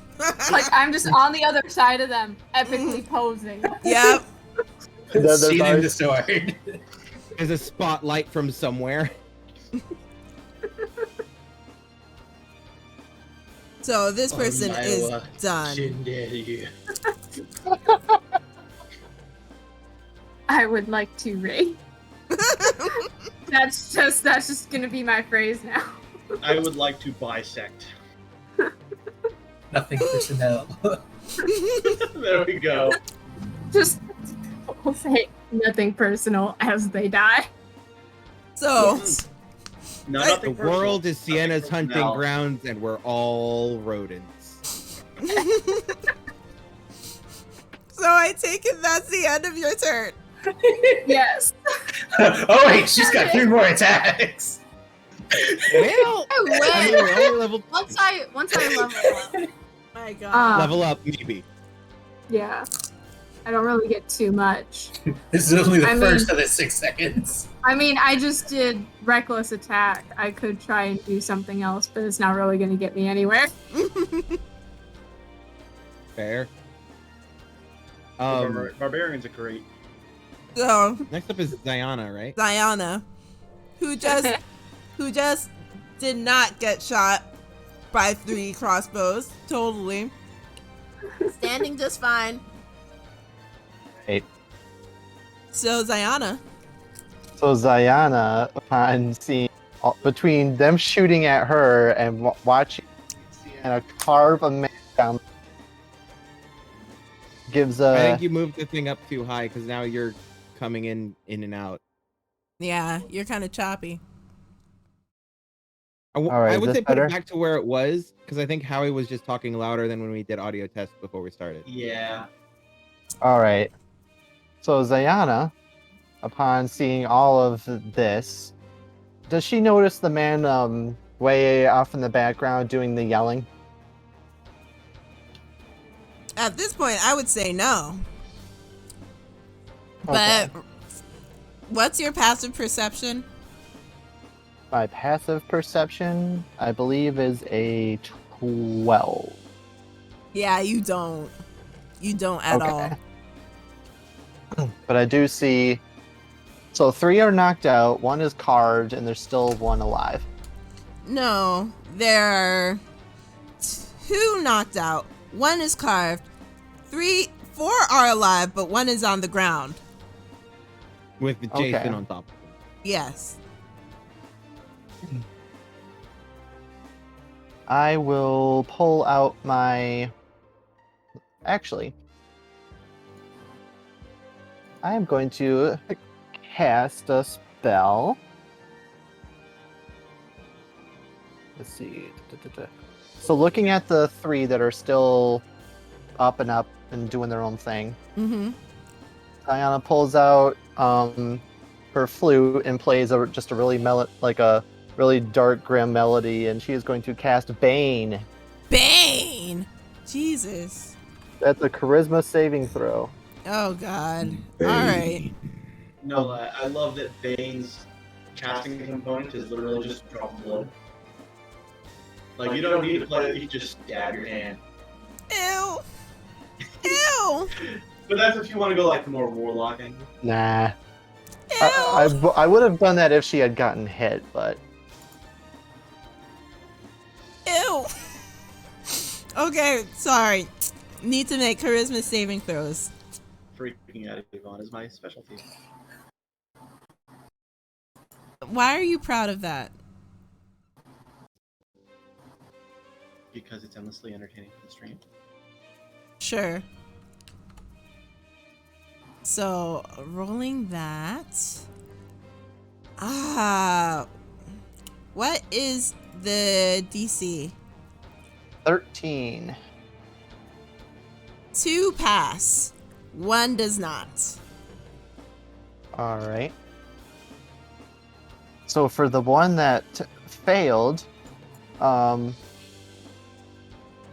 Like I'm just on the other side of them, epically posing. Yep. And then there's Sheathing our- the sword. there's a spotlight from somewhere. So this person is done. I would like to raid. That's just gonna be my phrase now. I would like to bisect. Nothing personnel. There we go. Just we'll say nothing personal as they die. So No, Right. The nothing personal. world is Nothing Sienna's personal. hunting grounds, and we're all rodents. So I take it that's the end of your turn. Yes. Oh wait, she's got 3 more attacks. Well, I I win. mean, we're only level, Once I level up. My God. level up, maybe. Yeah. I don't really get too much. This is only the I mean- first of the 6 seconds. I mean, I just did reckless attack. I could try and do something else, but it's not really going to get me anywhere. Fair. Barbarians are great. So Next up is Diana, right? Diana, who just did not get shot by 3 crossbows. Totally. Standing just fine. Hey. So Diana. So Ziana, upon seeing between them shooting at her and watching Sienna carve a man down, gives I a think you moved the thing up too high because now you're coming in and out. Yeah, you're kind of choppy. right, I is would this say put better? it back to where it was because I think Howie was just talking louder than when we did audio tests before we started. Yeah. All right. So Ziana, upon seeing all of this, does she notice the man way off in the background doing the yelling? At this point, I would say no. Okay. But what's your passive perception? My passive perception, I believe, is a 12. Yeah, you don't. You don't at all. But I do see. So 3 are knocked out, 1 is carved, and there's still 1 alive. No, there are 2 knocked out. 1 is carved. 4 are alive, but 1 is on the ground. With Jason Okay. on top. Yes. I will pull out my. Actually, I am going to cast a spell. Let's see. So, looking at the 3 that are still up and doing their own thing, Mm-hmm. Diana pulls out her flute and plays just a really really dark, grim melody, and she is going to cast Bane. Bane! Jesus. That's a charisma saving throw. Oh God. All right. No, I love that Bane's casting component is literally just drop blood. Like, you don't need to play it, you can just stab your hand. Ew. Ew. But that's if you want to go like the more warlock angle. Nah. Ew. I would have done that if she had gotten hit, but Ew. Okay, sorry. Need to make charisma saving throws. Freaking out of Yvonne is my specialty. Why are you proud of that? Because it's endlessly entertaining for the stream. Sure. So, rolling that. What is the DC? 13. 2 pass. 1 does not. All right. So for the one that failed,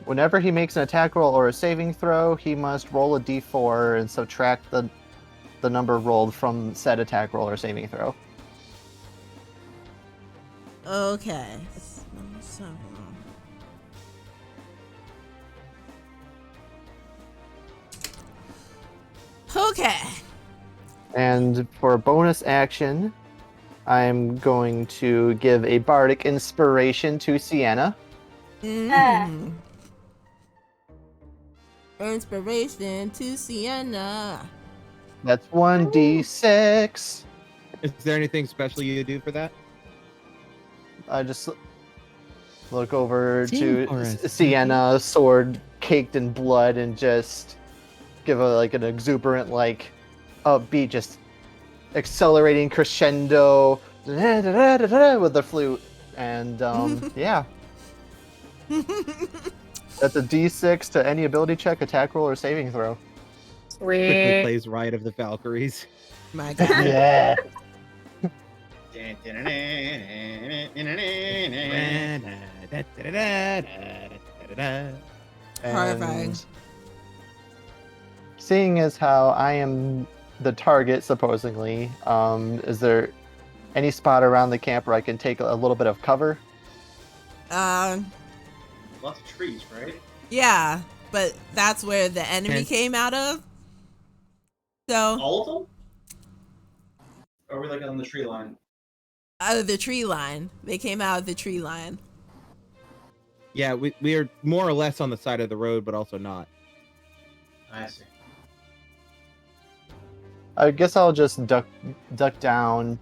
whenever he makes an attack roll or a saving throw, he must roll a d4 and subtract the number rolled from said attack roll or saving throw. Okay. Okay. And for a bonus action, I'm going to give a bardic inspiration to Sienna. Inspiration to Sienna. That's 1d6. Is there anything special you do for that? I just look over Sing for to us. Sienna, sword caked in blood, and just give an exuberant, upbeat, just accelerating crescendo with the flute. And, yeah. That's a d6 to any ability check, attack roll, or saving throw. Quickly Sweet. plays Ride of the Valkyries. My God. Yeah. Horrifying. And seeing as how I am the target, supposedly, is there any spot around the camp where I can take a little bit of cover? Lots of trees, right? Yeah, but that's where the enemy Okay. came out of. So, All of them? Or are we like on the tree line? out of the tree line. They came out of the tree line. Yeah, we are more or less on the side of the road, but also not. I see. I guess I'll just duck down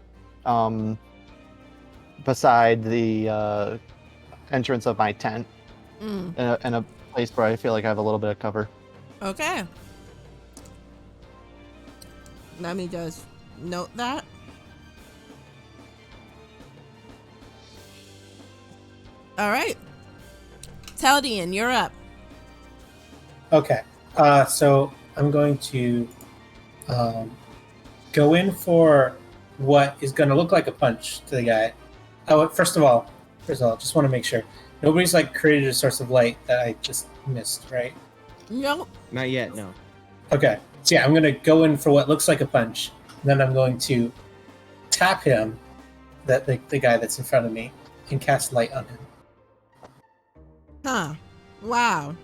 beside the entrance of my tent Mm, in a place where I feel like I have a little bit of cover. okay. Let me just note that. All right. Teldian, you're up. Okay. So I'm going to go in for what is going to look like a punch to the guy. First of all, just want to make sure nobody's created a source of light that I just missed, right? Nope. Not yet, no. Okay. So yeah, I'm going to go in for what looks like a punch. And then I'm going to tap him, the guy that's in front of me, and cast light on him. Huh. Wow.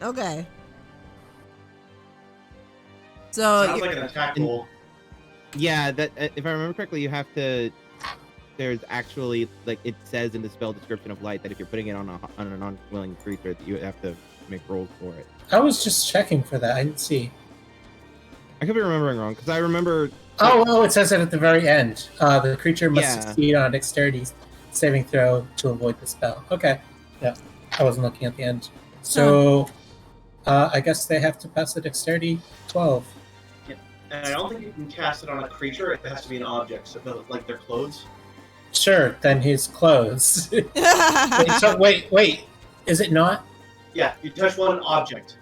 Okay. So, Sounds like an attack roll. Yeah, that if I remember correctly, you have to. There's actually it says in the spell description of light that if you're putting it on an unwilling creature, that you have to make rolls for it. I was just checking for that. I didn't see. I could be remembering wrong because I remember. Oh, it says it at the very end. The creature must Yeah. succeed on a dexterity saving throw to avoid the spell. Okay. Yeah, I wasn't looking at the end. So, I guess they have to pass the dexterity 12. And I don't think you can cast it on a creature. It has to be an object. So, like their clothes. Sure, then his clothes. Wait. Is it not? Yeah, you touch one object.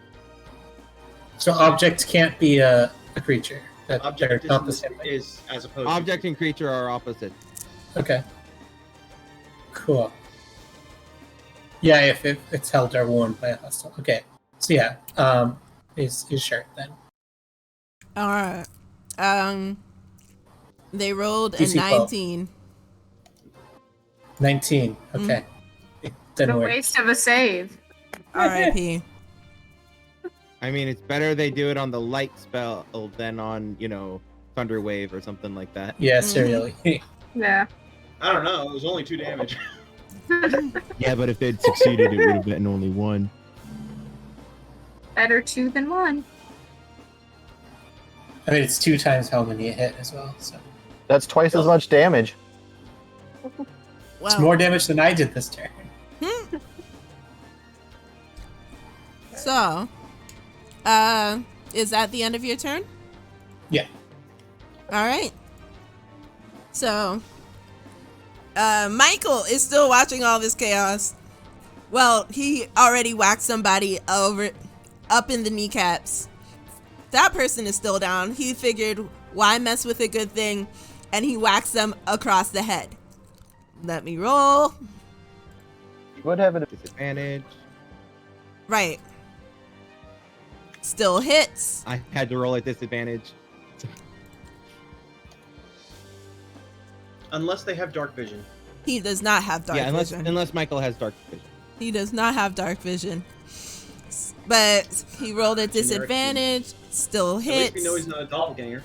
So object can't be a creature. They're Object not the same thing. is as opposed Object and creature are opposite. Okay. Cool. Yeah, if it's held or worn by a hostile. Okay. So yeah, his shirt then. All right. They rolled a DC 19. 19. Okay. It What didn't a work. waste of a save. R.I.P. I mean, it's better they do it on the light spell than on, Thunder Wave or something like that. Yeah, serially. Yeah. I don't know. It was only 2 damage. Yeah, but if they'd succeeded, it would have been only 1. Better 2 than 1. I mean, it's 2 times how many you hit as well. So That's twice as much damage. Wow. it's more damage than I did this turn. So, is that the end of your turn? Yeah. All right. So, Michael is still watching all this chaos. Well, he already whacked somebody up in the kneecaps. That person is still down. He figured, why mess with a good thing? And he whacks them across the head. Let me roll. You would have it. Disadvantage. Right. Still hits. I had to roll at disadvantage. Unless they have dark vision. He does not have dark vision. Unless Michael has dark vision. He does not have dark vision. But he rolled at disadvantage. Still At hits. least we know he's not a doppelganger.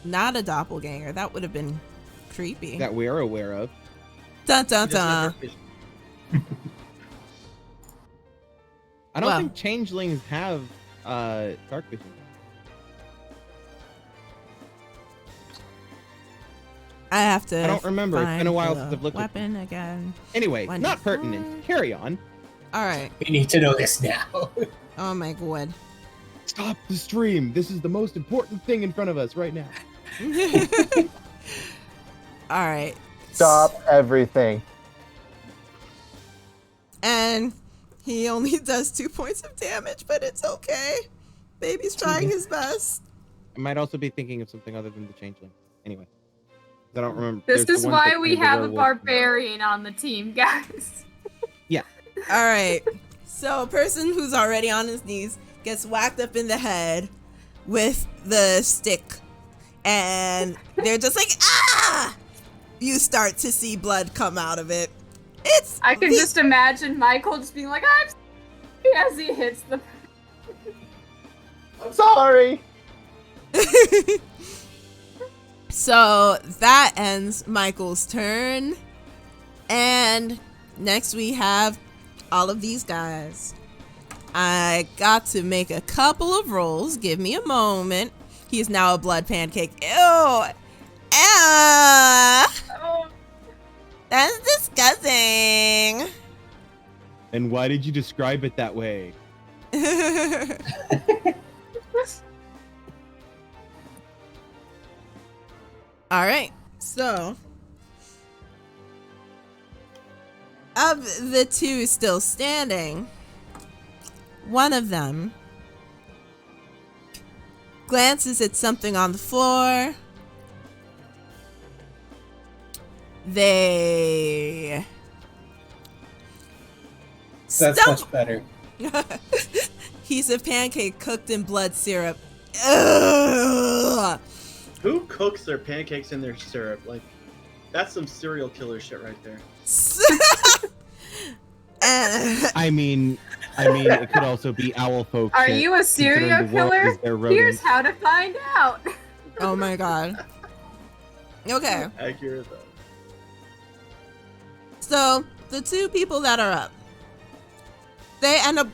Not a doppelganger. That would have been creepy. That we're aware of. Dun dun He doesn't have dun. dark vision. I don't Well. think changelings have dark vision. I have to. I don't remember. It's been a find while the since I've looked at weapon again. Anyway, One not to pertinent. four. Carry on. All right. We need to know this now. Oh my god. Stop the stream. This is the most important thing in front of us right now. All right. Stop everything. And he only does 2 points of damage, but it's okay. Baby's trying his best. I might also be thinking of something other than the changeling. Anyway, I don't remember. This There's is the ones why that we turn to have a werewolf. barbarian on the team, guys. All right. So a person who's already on his knees gets whacked up in the head with the stick. And they're just like, ah! You start to see blood come out of it. I can just imagine Michael just being like, I'm sorry, as he hits the. I'm sorry. So that ends Michael's turn. And next we have all of these guys. I got to make a couple of rolls. Give me a moment. He's now a blood pancake. Ew. Oh, That's disgusting. And why did you describe it that way? All right. So, of the two still standing, one of them glances at something on the floor. They That's stumble. much better. He's a pancake cooked in blood syrup. Ugh. Who cooks their pancakes in their syrup? Like, that's some serial killer shit right there. I mean, it could also be owl folk. are shit, you a considering serial the world killer? is their rodents. Here's how to find out. Oh my god. Okay. Accurate though. So, the two people that are up, they end up,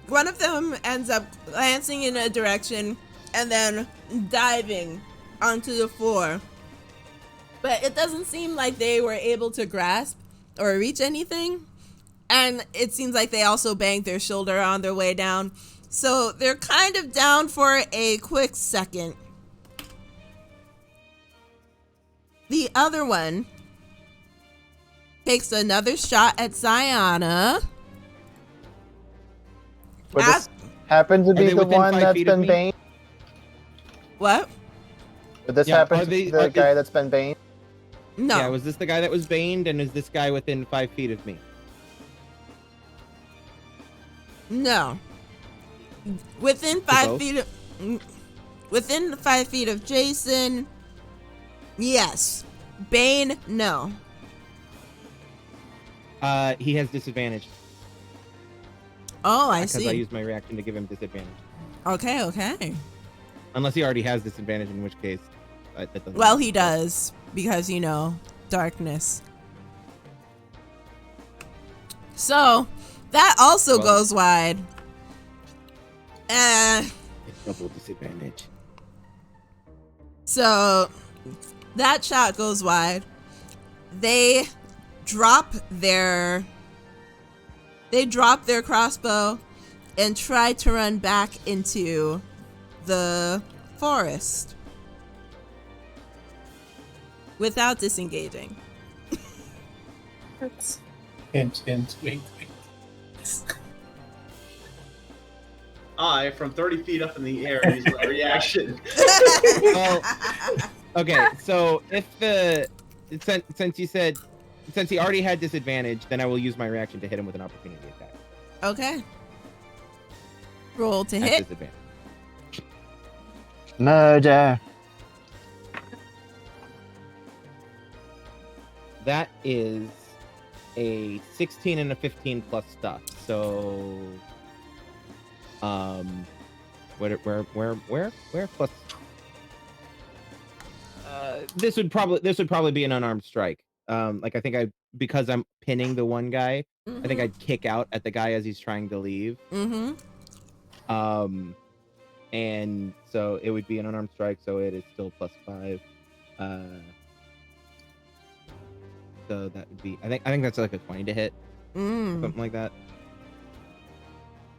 one of them ends up glancing in a direction and then diving onto the floor. But it doesn't seem like they were able to grasp or reach anything. And it seems like they also banged their shoulder on their way down. So they're kind of down for a quick second. The other one takes another shot at Ziana. Would this happen to Are be they the within one 5 that's feet of been me? baned? What? Would this Yeah, happen are to they- be the guy that's been baned? No. Yeah, was this the guy that was baned, and is this guy within 5 feet of me? No. Within both? within 5 feet of Jason, yes. Bane, no. He has disadvantage Oh, I because I see. used my reaction to give him disadvantage. Okay. Unless he already has disadvantage, in which case, that doesn't. Well, he does because darkness. So that also goes wide. It's double disadvantage. So that shot goes wide. They drop their crossbow and try to run back into the forest without disengaging. Oops. Hint, hint, wink, wink. I, from 30 feet up in the air, use my reaction. Well, okay, so since he already had disadvantage, then I will use my reaction to hit him with an opportunity attack. Okay. Roll to At hit. disadvantage. Murder. That is a 16 and a 15 plus stuff. So, where plus? This would probably be an unarmed strike. Like because I'm pinning the one guy, I think I'd kick out at the guy as he's trying to leave. And so it would be an unarmed strike. So it is still +5. So that would be, I think that's like a 20 to hit, something like that.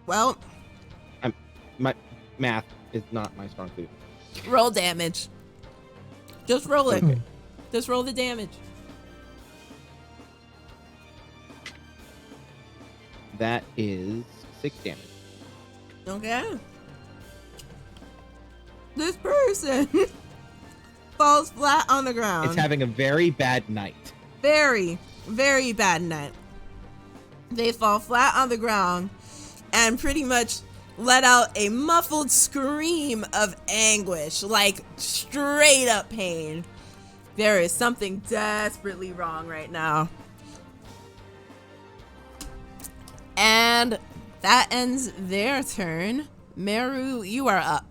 Well, my math is not my strong suit. roll damage. Just roll it. Okay. Just roll the damage. That is 6 damage. Okay. This person falls flat on the ground. It's having a very bad night. Very, very bad night. They fall flat on the ground and pretty much let out a muffled scream of anguish, like straight up pain. There is something desperately wrong right now. And that ends their turn. Meru, you are up.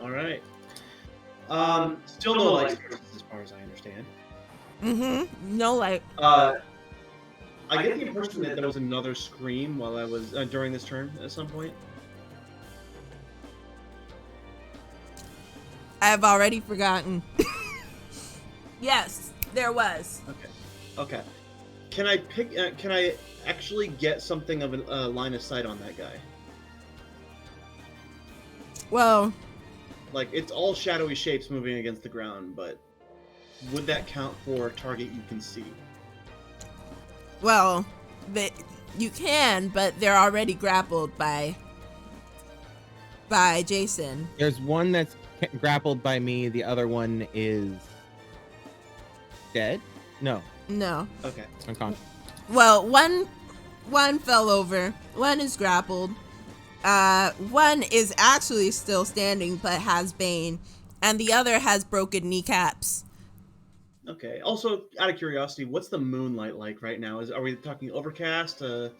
All right. Still no light sources as far as I understand. No light. I get the impression that there was another scream while I was during this turn at some point. I've already forgotten. Yes, there was. Okay. Can I can I actually get something of a line of sight on that guy? Well, Like, it's all shadowy shapes moving against the ground, but would that count for a target you can see? well, you can, but they're already grappled by Jason. There's one that's grappled by me. The other one is dead. No, Okay. unconscious. Well, one fell over. One is grappled. One is actually still standing but has Bane, and the other has broken kneecaps. Okay. Also, out of curiosity, what's the moonlight like right now? Are we talking overcast, or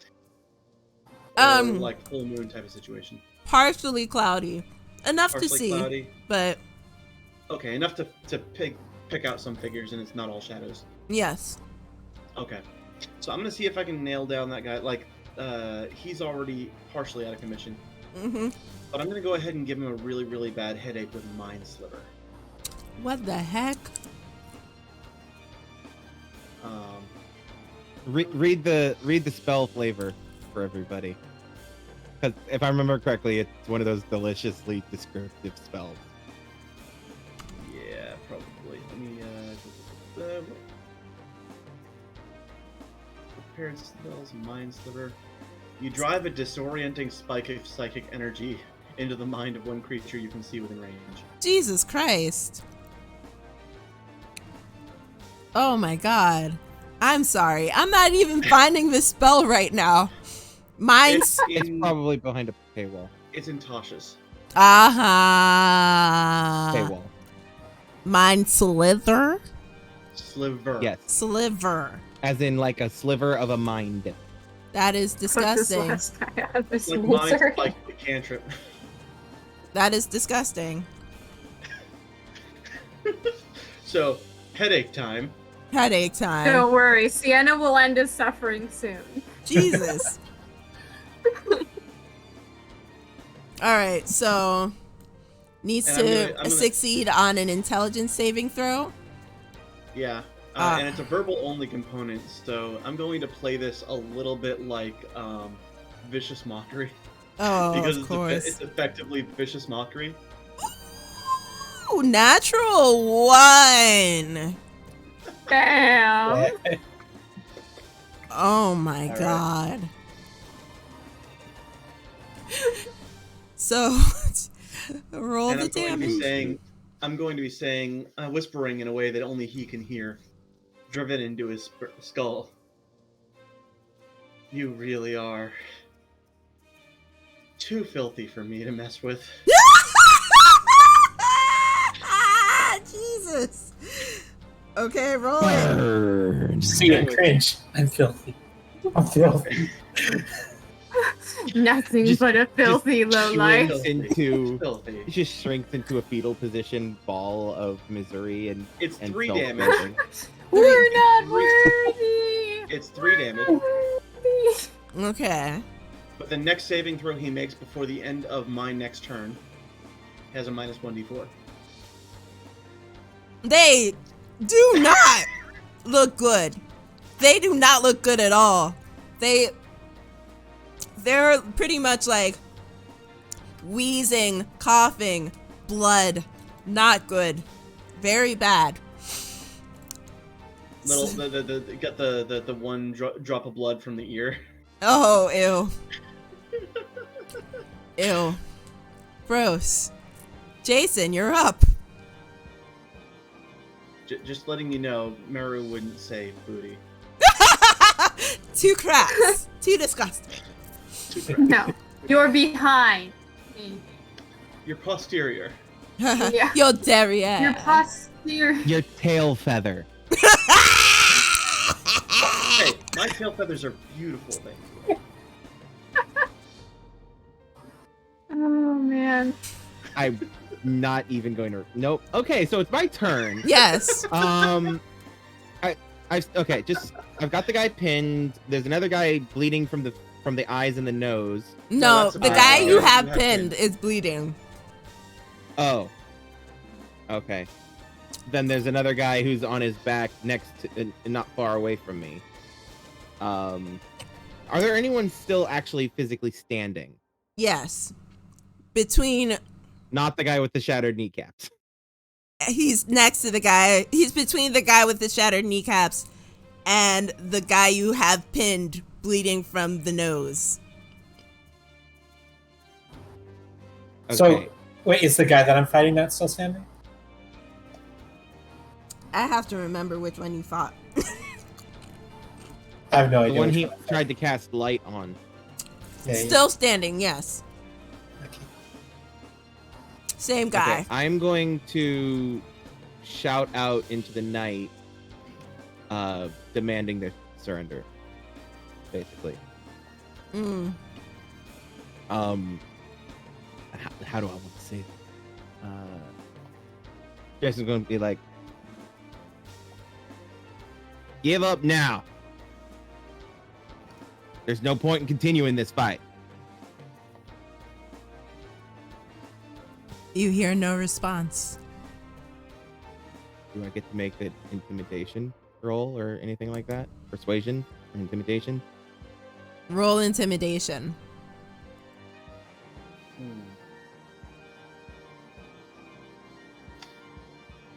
like full moon type of situation? Partially cloudy, enough Partially to see, cloudy. but Okay, enough to pick out some figures, and it's not all shadows. yes. Okay. So I'm gonna see if I can nail down that guy. Like, he's already partially out of commission. But I'm gonna go ahead and give him a really, really bad headache with Mind Sliver. What the heck? Read the spell flavor for everybody, because if I remember correctly, it's one of those deliciously descriptive spells. Yeah, probably. Let me prepared spells, Mind Sliver. You drive a disorienting spike of psychic energy into the mind of one creature you can see within range. Jesus Christ. Oh my god. I'm sorry. I'm not even finding this spell right now. Mine's It's probably behind a paywall. It's in Tasha's. Aha. Paywall. Mine slither. Sliver. Yes. Sliver. As in like a sliver of a mind. That is This disgusting. last guy had this Like mine's loser. like a cantrip. That is disgusting. So, headache time. Headache time. Don't worry, Sienna will end his suffering soon. Jesus. All right, so needs And to I'm gonna- succeed on an intelligence saving throw. Yeah. Ah. And it's a verbal only component, so I'm going to play this a little bit like vicious mockery. Oh, Because of course. it's effectively vicious mockery. Ooh, natural 1. Damn. Oh my right. god. So, roll And the I'm going to be damage. saying, whispering in a way that only he can hear, driven into his skull. You really are too filthy for me to mess with. Jesus. Okay, roll it. Burn. See it, cringe. I'm filthy. I'm filthy. Nothing Just- but a filthy lowlife. Shrinks into Filthy. it just shrinks into a fetal position ball of misery and It's and 3 self-loathing. damage. We're not worthy. It's 3 damage. Okay. But the next saving throw he makes before the end of my next turn has a minus 1d4. They do not look good. They do not look good at all. They're pretty much like wheezing, coughing, blood. Not good. Very bad. Get the one drop of blood from the ear. Oh, ew. Ew. Gross. Jason, you're up. Just letting you know, Meru wouldn't say booty. Too crass. Too disgusting. No, you're behind me. Your posterior. Yeah. Your derriere. Your posterior. Your tail feather. Hey, my tail feathers are beautiful things. Oh man. I'm not even going to. Nope. Okay, so it's my turn. Yes. I've got the guy pinned. There's another guy bleeding from the eyes and the nose. No, that's the about guy it. you You have have pinned pinned. is bleeding. Oh. Okay. Then there's another guy who's on his back next to, not far away from me. Are there anyone still actually physically standing? Yes. Between Not the guy with the shattered kneecaps. he's next to the guy. He's between the guy with the shattered kneecaps and the guy you have pinned bleeding from the nose. Okay. So, wait, is the guy that I'm fighting not still standing? I have to remember which one you fought. I have no the idea. one which he one I'm tried to cast light on. fighting. Still standing, yes. Okay. Same guy. Okay, I'm going to shout out into the night, demanding their surrender. Basically. Mm. How do I want to say that? Jason's going to be like, give up now. There's no point in continuing this fight. You hear no response. Do I get to make the intimidation roll or anything like that? Persuasion or intimidation? Roll intimidation.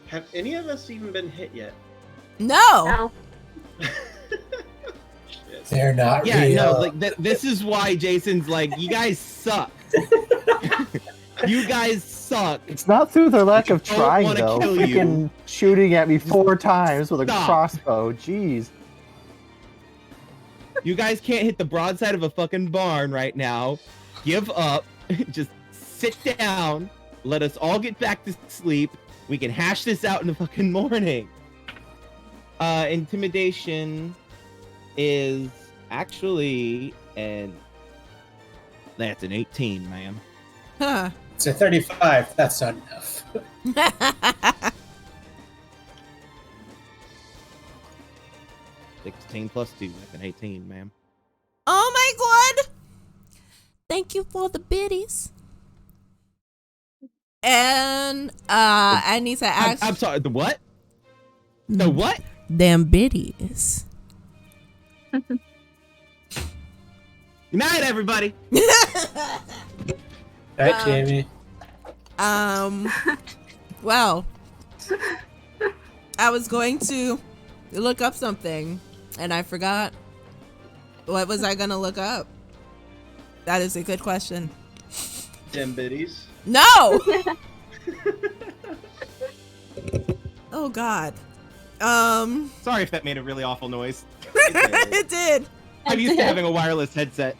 Have any of us even been hit yet? No. No. Shit. They're not Yeah, real. no, like this is why Jason's like, you guys suck. You guys suck. It's not through their lack of Don't trying, wanna though. kill you. Freaking shooting at me 4 times with a Stop. crossbow. Jeez. You guys can't hit the broadside of a fucking barn right now. Give up. just sit down. Let us all get back to sleep. We can hash this out in the fucking morning. Intimidation is actually that's an 18, ma'am. Huh. It's a 35. That's not enough. 16 plus 2, that's an 18, ma'am. Oh my god! Thank you for the biddies. And I need to ask. I'm sorry, the what? The what? Them biddies. Good night, everybody. Right, Jamey? Well, I was going to look up something and I forgot. What was I gonna look up? That is a good question. Dem biddies. No! Oh god. Sorry if that made a really awful noise. It did. I'm used to having a wireless headset.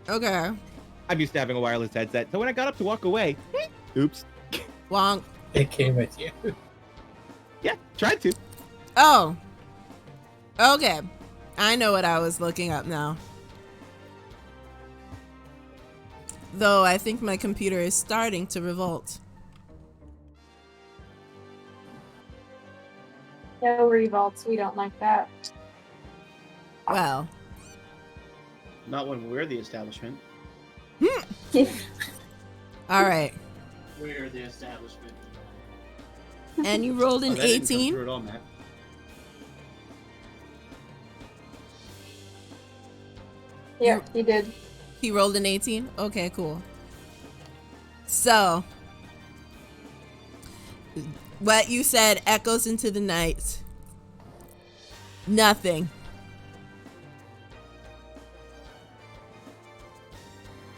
Okay. I'm used to having a wireless headset. So when I got up to walk away, oops. Wonk. It came with you. Yeah, tried to. Oh. Okay. I know what I was looking up now. Though I think my computer is starting to revolt. No revolts. We don't like that. Well. Not when we're the establishment. All right. We're the establishment. And you rolled an That didn't come 18. through at all, Matt. Yeah, he did. He rolled an 18? Okay, cool. So, what you said echoes into the night. Nothing.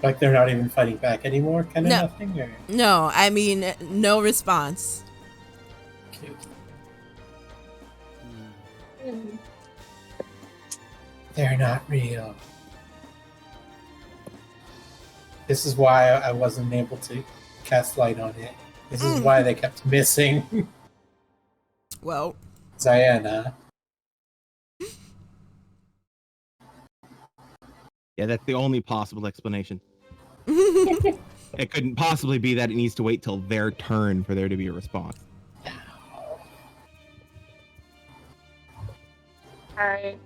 Like they're not even fighting back anymore, kind of No. nothing? Or... No, I mean, no response. Cute. Mhm. They're not real. This is why I wasn't able to cast light on it. This is why they kept missing Well, Ziana. Yeah, that's the only possible explanation. It couldn't possibly be that it needs to wait till their turn for there to be a response. Alright.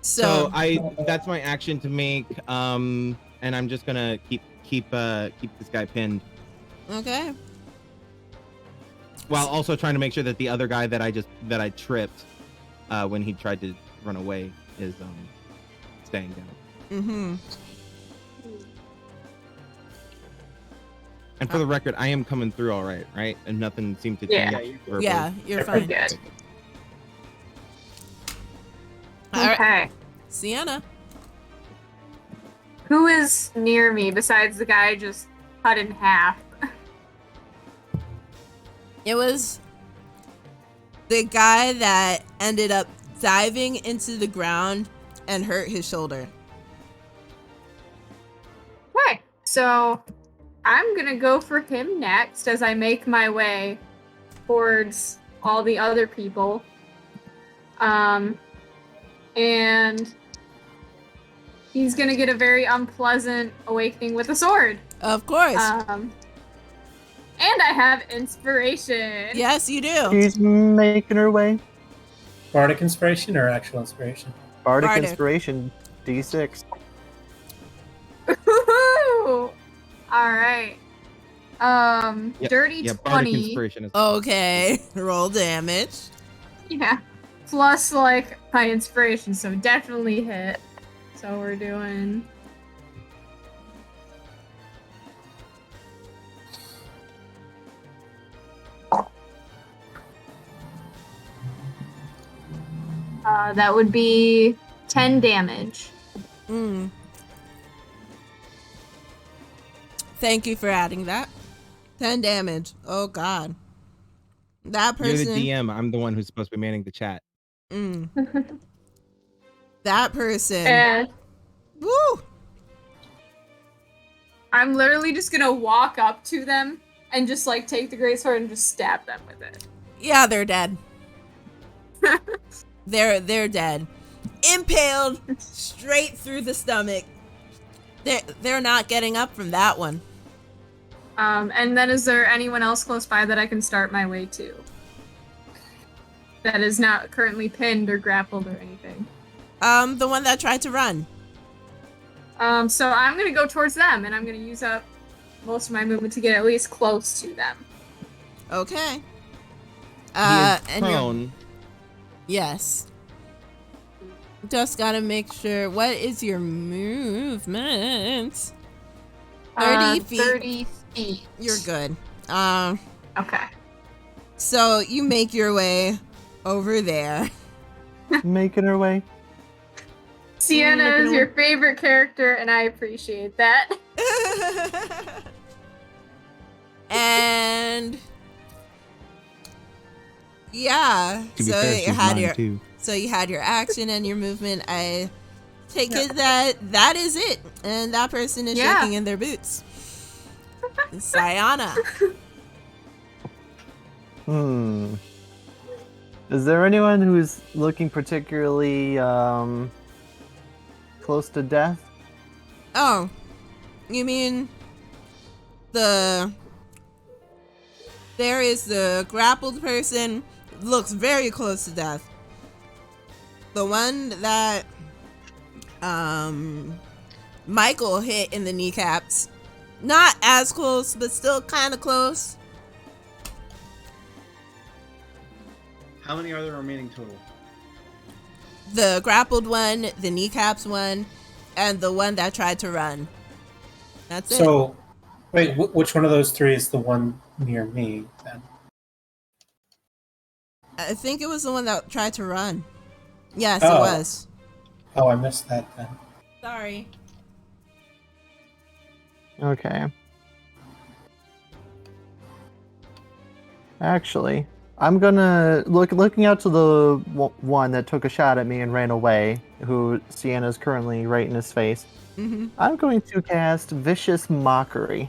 so That's my action to make, and I'm just gonna keep this guy pinned, okay. while also trying to make sure that the other guy that I tripped when he tried to run away is staying down. Mm-hmm. And for the record, I am coming through all right, right? And nothing seemed to change. Yeah. verbally. Yeah, you're Pretty fine. good. All right, Okay. Sienna. Who is near me besides the guy just cut in half? It was the guy that ended up diving into the ground and hurt his shoulder. Okay, so I'm gonna go for him next as I make my way towards all the other people. And he's gonna get a very unpleasant awakening with a sword. Of course. And I have inspiration. Yes, you do. She's making her way. Bardic inspiration or actual inspiration? Bardic Bardic. inspiration, D6. Woohoo! All right. Dirty Yeah, bardic 20. inspiration is Okay, roll damage. Yeah. Plus, like, my inspiration, so definitely hit. So we're doing... that would be 10 damage. Mm. Thank you for adding that. 10 damage. Oh, God. That You're person... the DM. I'm the one who's supposed to be manning the chat. Mm. That person. And Woo! I'm literally just gonna walk up to them and just like take the great sword and just stab them with it. Yeah, they're dead. They're dead. Impaled straight through the stomach. They're not getting up from that one. And then is there anyone else close by that I can start my way to? That is not currently pinned or grappled or anything. The one that tried to run. So I'm gonna go towards them, and I'm gonna use up most of my movement to get at least close to them. Okay. He is And you're- prone. yes. Just gotta make sure. What is your movement? 30 feet. 30 feet. You're good. Okay. So you make your way over there. Making her way. Sienna is your favorite character, and I appreciate that. And yeah, To be so fair, you she's had mine your too. action and your movement. I take it that is it, and that person is Yeah. shaking in their boots. Sayana. Is there anyone who's looking particularly close to death? Oh, you mean there is the grappled person, looks very close to death. The one that Michael hit in the kneecaps, not as close, but still kind of close. How many are there remaining total? The grappled one, the kneecaps one, and the one that tried to run. That's it. So, wait, which one of those three is the one near me then? I think it was the one that tried to run. Yes, Oh. it was. Oh, I missed that then. Sorry. Okay. Actually, I'm gonna looking out to the one that took a shot at me and ran away, who Sienna's currently right in his face. Mm-hmm. I'm going to cast Vicious Mockery.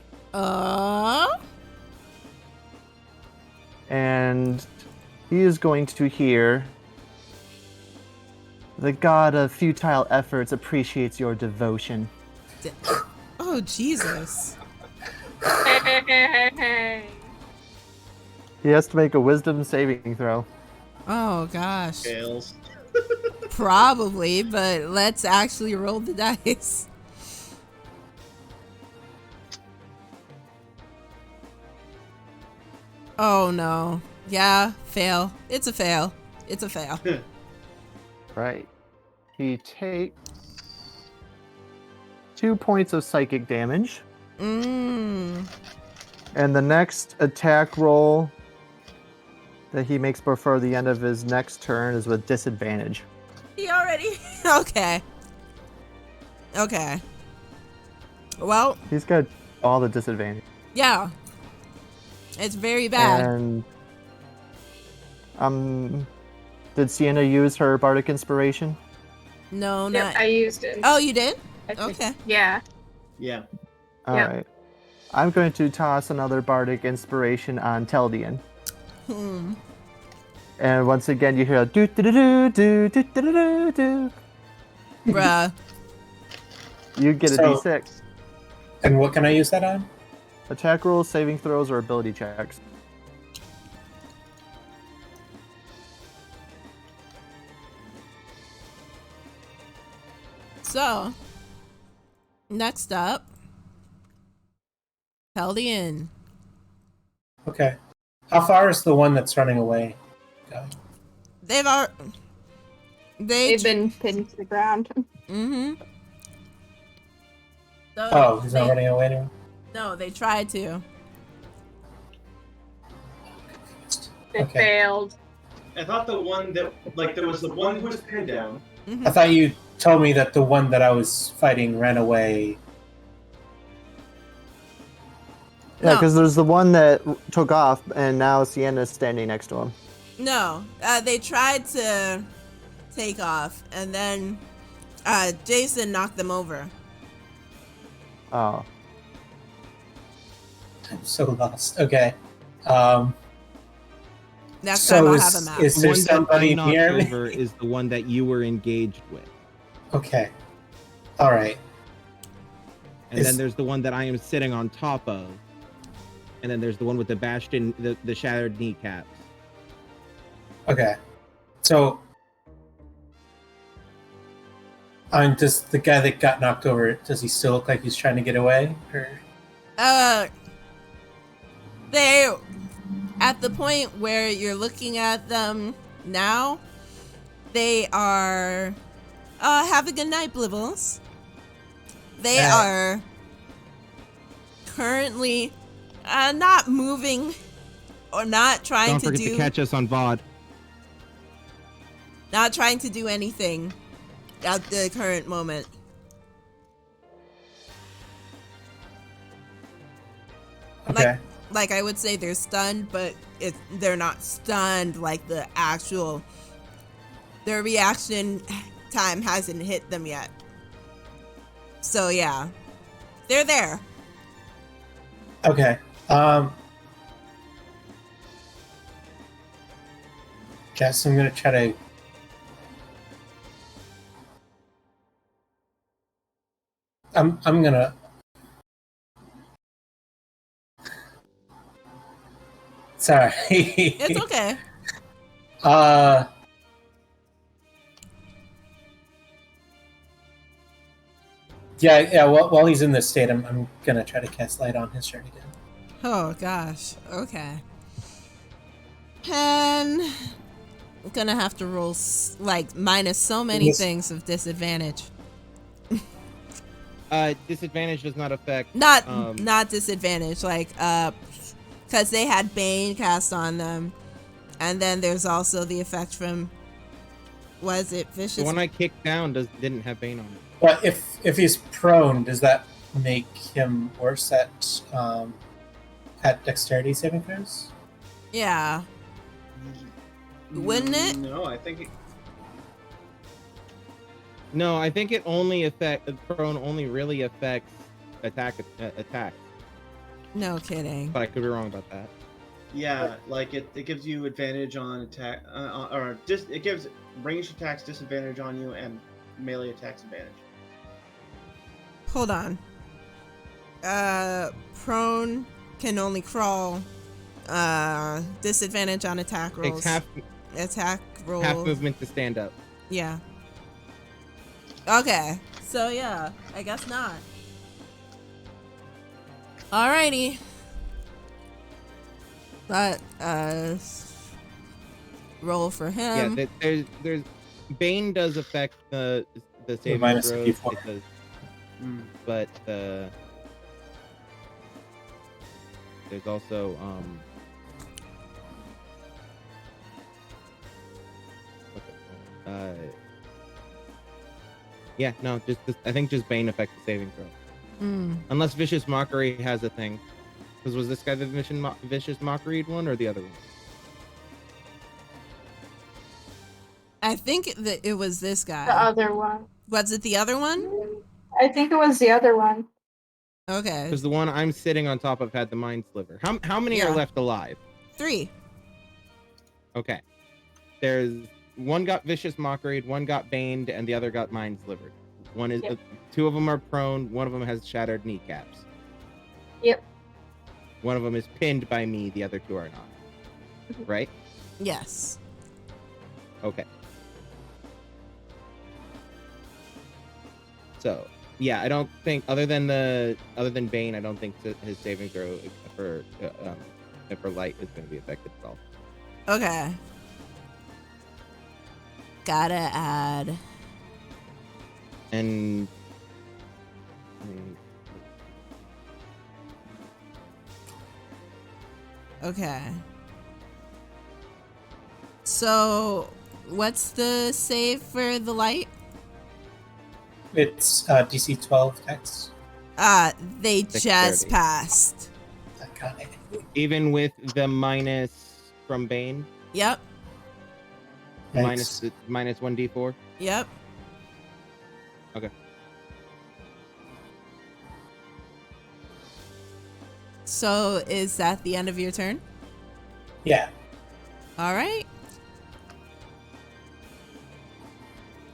And he is going to hear, "The god of futile efforts appreciates your devotion." Oh, Jesus. He has to make a wisdom saving throw. Oh, gosh. Fails. Probably, but let's actually roll the dice. Oh, no. Yeah, fail. It's a fail. It's a fail. Right. He takes 2 points of psychic damage. Mm. And the next attack roll that he makes before the end of his next turn is with disadvantage. He already... Okay. Okay. Well, He's got all the disadvantage. yeah. It's very bad. And did Sienna use her bardic inspiration? No, Yep, not... I used it. Oh, you did? I think- Okay. Yeah. Yeah. All Yep. right. I'm going to toss another bardic inspiration on Teldian. Hmm. And once again, you hear a do do do do do do do do do. Bruh. You get a So- D6. And what can I use that on? Attack rolls, saving throws, or ability checks. So, next up, Peldian. Okay. How far is the one that's running away going? They've They've been pinned to the ground. Mm-hmm. So Oh, he's not they- running away anymore? No, they tried to. They Okay. failed. I thought the one that, like, there was the one who was pinned down. Mhm. I thought you told me that the one that I was fighting ran away. Yeah, No. because there's the one that took off, and now Sienna's standing next to him. No, they tried to take off, and then Jason knocked them over. Oh. I'm so lost. Okay. Next So time I'll is- have a map. is- The there one that somebody I knocked near me? over is the one that you were engaged with. Okay. All right. And Is- then there's the one that I am sitting on top of. And then there's the one with the bashed in the shattered kneecaps. Okay. So, does the guy that got knocked over, does he still look like he's trying to get away? Or They at the point where you're looking at them now, they are have a good night, Blibbles. They are currently not moving or not trying Don't to forget to catch us on VOD. not trying to do anything at the current moment. okay. Like I would say they're stunned, but they're not stunned like the actual. Their reaction time hasn't hit them yet. So yeah, they're there. Okay. Guess I'm gonna try to. I'm gonna. Sorry. It's okay. Yeah. While he's in this state, I'm gonna try to cast light on his turn again. Oh gosh. Okay. And I'm gonna have to roll minus so many Yes. things of disadvantage. Disadvantage does not affect. Not disadvantage, because they had Bane cast on them, and then there's also the effect from, was it Vicious? The one I kicked down didn't have Bane on it. But if he's prone, does that make him worse at dexterity saving throws? Yeah. Wouldn't it? No, I think. No, I think it only prone only really affects attack. No kidding. But I could be wrong about that. Yeah, like it gives you advantage on attack, it gives ranged attacks disadvantage on you and melee attacks advantage. Hold on. Prone can only crawl. Disadvantage on attack rolls. Takes Attack rolls. half movement to stand up. Yeah. Okay. So yeah, I guess not. Alrighty. But roll for him. Yeah, there's Bane does affect the saving minus throws. D4. It does, but there's also yeah, no, I think just Bane affects the saving throw. Unless Vicious Mockery has a thing. Because was this guy the Vicious Mockery one or the other one? I think that it was this guy. The other one. Was it the other one? I think it was the other one. Okay. Because the one I'm sitting on top of had the Mind Sliver. How many are left alive? 3. Okay. There's one got Vicious Mockery, one got Baned, and the other got Mind Slivered. One is two of them are prone, one of them has shattered kneecaps. Yep. One of them is pinned by me, the other two are not. Right? Yes. Okay. So, yeah, I don't think other than Bane, I don't think his saving throw for light is going to be affected at all. Okay. Gotta add. And okay. So, what's the save for the light? It's DC 12 dex. They just Dexterity. passed. Okay. even with the minus from Bane, Yep. Thanks. minus 1d4. Yep. Okay. So is that the end of your turn? Yeah. All right.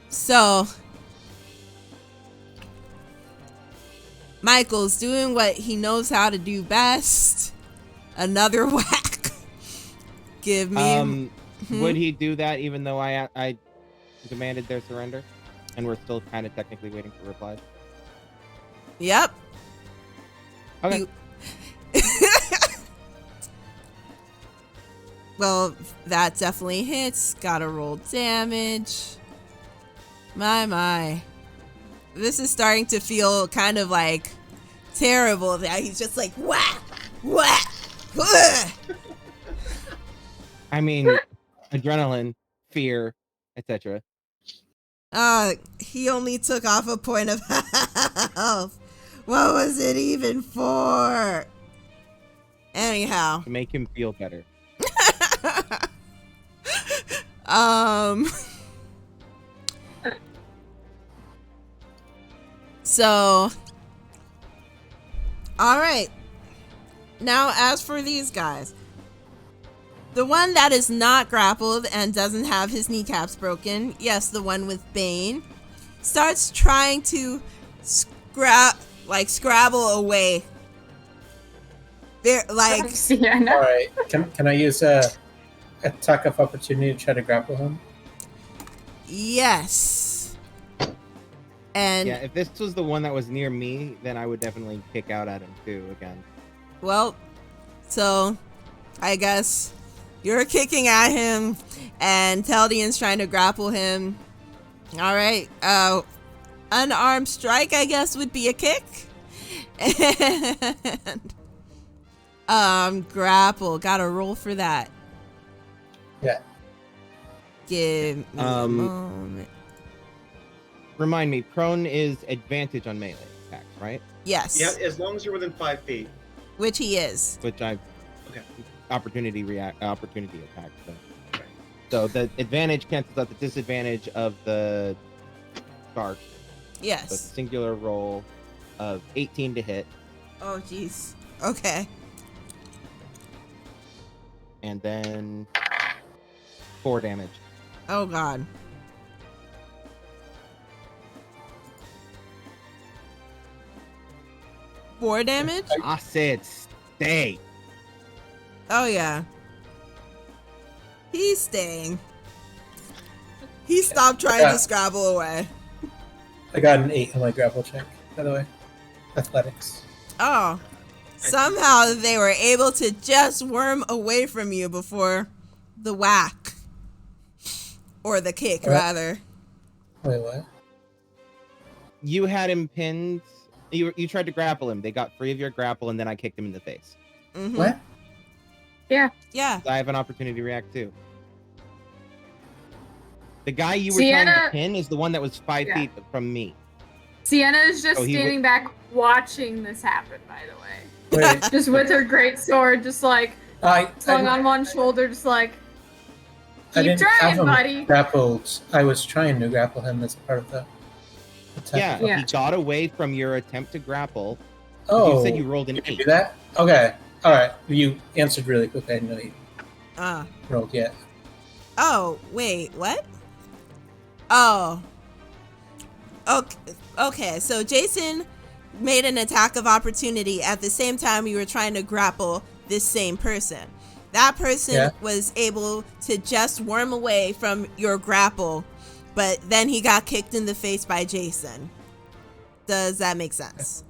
So Michael's doing what he knows how to do best. Another whack. Give me. Would he do that even though I demanded their surrender, and we're still kind of technically waiting for replies? Yep. Okay. Well, that definitely hits. Gotta roll damage. My. This is starting to feel kind of like terrible that he's just like, whack, whack, whack. I mean, adrenaline, fear, etc. He only took off a point of health. What was it even for? Anyhow. To make him feel better. So, all right. Now, as for these guys, the one that is not grappled and doesn't have his kneecaps broken, yes, the one with Bane, starts trying to scrabble away. They're like, Yeah, All right. Can I use a attack of opportunity to try to grapple him? yes. And Yeah, if this was the one that was near me, then I would definitely kick out at him too again. well, so I guess you're kicking at him and Teldian's trying to grapple him. All right. Unarmed strike, I guess, would be a kick. And grapple. Gotta roll for that. Yeah. Give me a moment. Remind me, prone is advantage on melee attacks, right? Yes. Yeah, as long as you're within 5 feet. Which he is. Which I've Okay. opportunity attack. So the advantage cancels out the disadvantage of the shark. So it's a Yes. singular roll of 18 to hit, Oh, jeez. Okay. and then 4 damage. Oh, God. Four damage? I said stay. Oh, yeah. He's staying. He stopped trying to scrabble away. I got an 8 on my grapple check, by the way. Athletics. Oh. Somehow they were able to just worm away from you before the whack. Or the kick, What? rather. Wait, what? You had him pinned. You tried to grapple him. They got free of your grapple, and then I kicked him in the face. Mm-hmm. What? Yeah. Yeah. I have an opportunity to react too. The guy you were trying to pin is the one that was 5 feet from me. Sienna is just Oh, he standing back watching this happen, by the way. Wait. Just with her great sword, just like slung I on one shoulder, just like, keep didn't trying, have him buddy. grappled. I was trying to grapple him as part of the attack. Yeah, he got away from your attempt to grapple. Oh, You said you rolled an you can 8. do that? Okay. All right. You answered really quick. I didn't know you Ah. rolled yet. Oh, wait, what? Oh. Okay, so Jason made an attack of opportunity at the same time you were trying to grapple this same person. That person was able to just worm away from your grapple, but then he got kicked in the face by Jason. Does that make sense?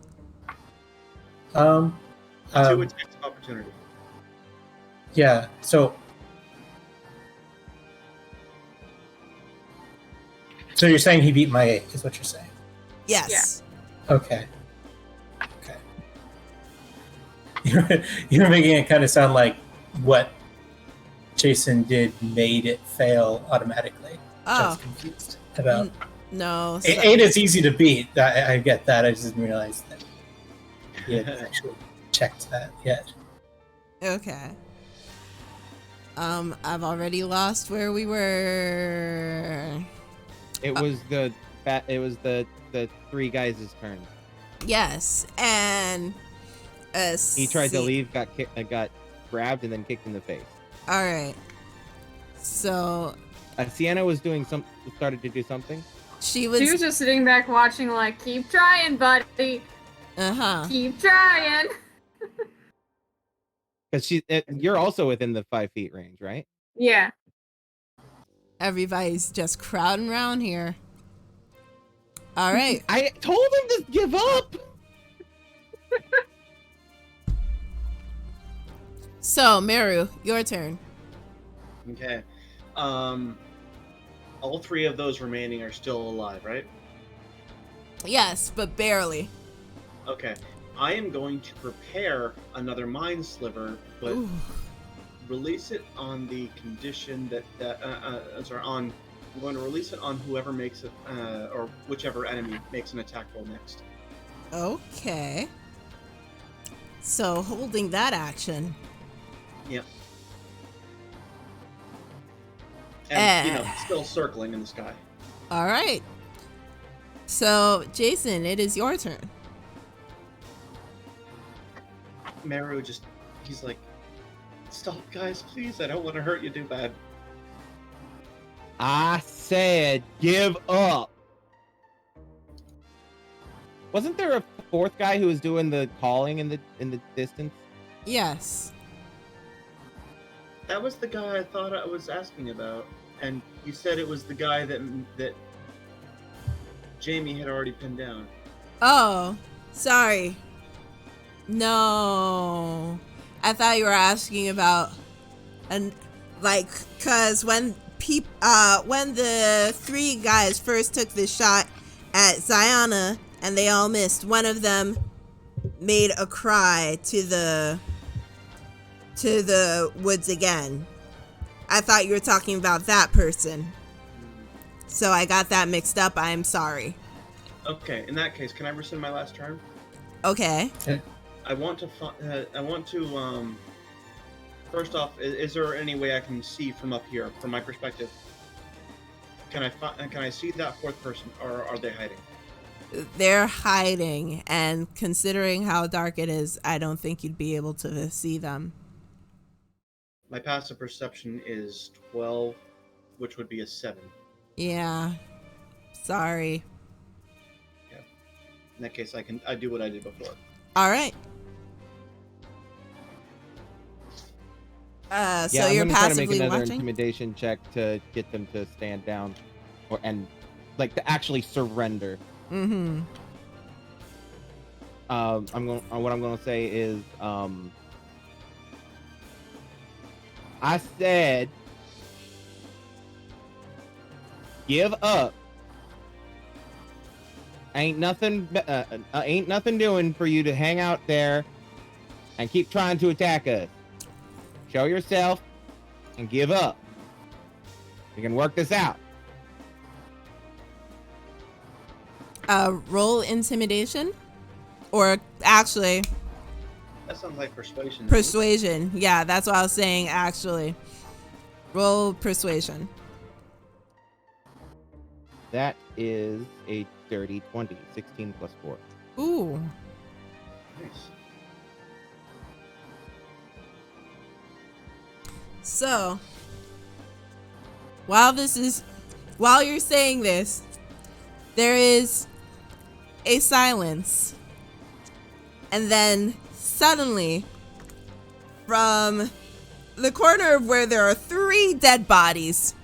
2 attacks of opportunity. Yeah. So you're saying he beat my 8, is what you're saying? Yes. Okay. You're making it kind of sound like what Jason did made it fail automatically. I was confused about. No. 8 is easy to beat. I get that. I just didn't realize that he had actually checked that yet. Okay. I've already lost where we were. It was the it was the three guys' turn. Yes, and He tried to leave, got grabbed, and then kicked in the face. All right. So Sienna was started to do something. She was just sitting back watching, like, keep trying, buddy. Keep trying. Because you're also within the 5 feet range, right? Yeah. Everybody's just crowding around here. All right. I told him to give up. So, Meru, your turn. Okay. All three of those remaining are still alive, right? Yes, but barely. Okay. I am going to prepare another mind sliver, but release it on the condition I'm going to release it on whoever makes it, or whichever enemy makes an attack roll next. Okay. So, holding that action. Yep. And, still circling in the sky. All right. So, Jason, it is your turn. Meru he's like, stop, guys, please. I don't want to hurt you too bad. I said, give up. Wasn't there a fourth guy who was doing the calling in the distance? Yes. That was the guy I thought I was asking about, and you said it was the guy that Jamey had already pinned down. Oh, sorry. No, I thought you were asking about, cause when the three guys first took the shot at Ziana and they all missed, one of them made a cry to the woods again. I thought you were talking about that person, so I got that mixed up. I'm sorry. Okay, in that case, can I rescind my last turn? Okay. I want to. First off, is there any way I can see from up here, from my perspective? Can I see that fourth person, or are they hiding? They're hiding, and considering how dark it is, I don't think you'd be able to see them. My passive perception is 12, which would be a 7. Yeah. Sorry. Yeah. In that case, I do what I did before. All right. So I'm you're gonna try to passively make another watching? intimidation check to get them to stand down, to actually surrender. Mm-hmm. What I'm gonna say is, I said, give up. Ain't nothing doing for you to hang out there and keep trying to attack us. Show yourself and give up. We can work this out. Roll intimidation, or actually That sounds like persuasion. persuasion. Yeah, that's what I was saying. Actually, roll persuasion. That is a dirty 20. 16 plus 4. Ooh. Nice. So, while you're saying this, there is a silence. And then suddenly, from the corner of where there are 3 dead bodies,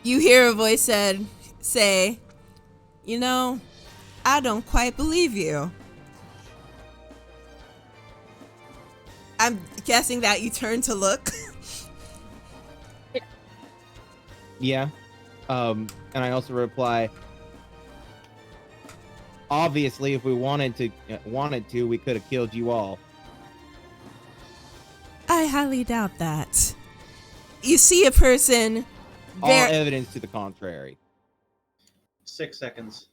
you hear a voice say, "You know, I don't quite believe you." I'm guessing that you turn to look. Yeah. And I also reply, obviously, if we wanted to, we could have killed you all. I highly doubt that. You see a person. All evidence to the contrary. 6 seconds.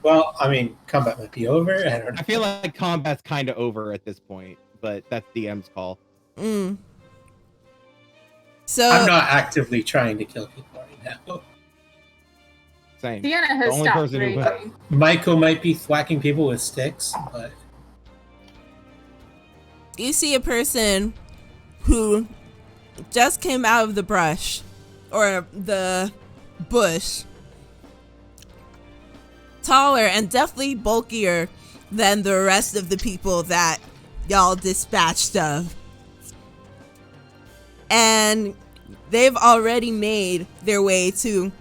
Well, I mean, combat might be over. I don't know. I feel like combat's kind of over at this point, but that's DM's call. So I'm not actively trying to kill people right now. Same. Sienna The has only stopped person who- raging. Michael might be thwacking people with sticks, but You see a person who just came out of the brush or the bush, taller and definitely bulkier than the rest of the people that y'all dispatched of. And they've already made their way to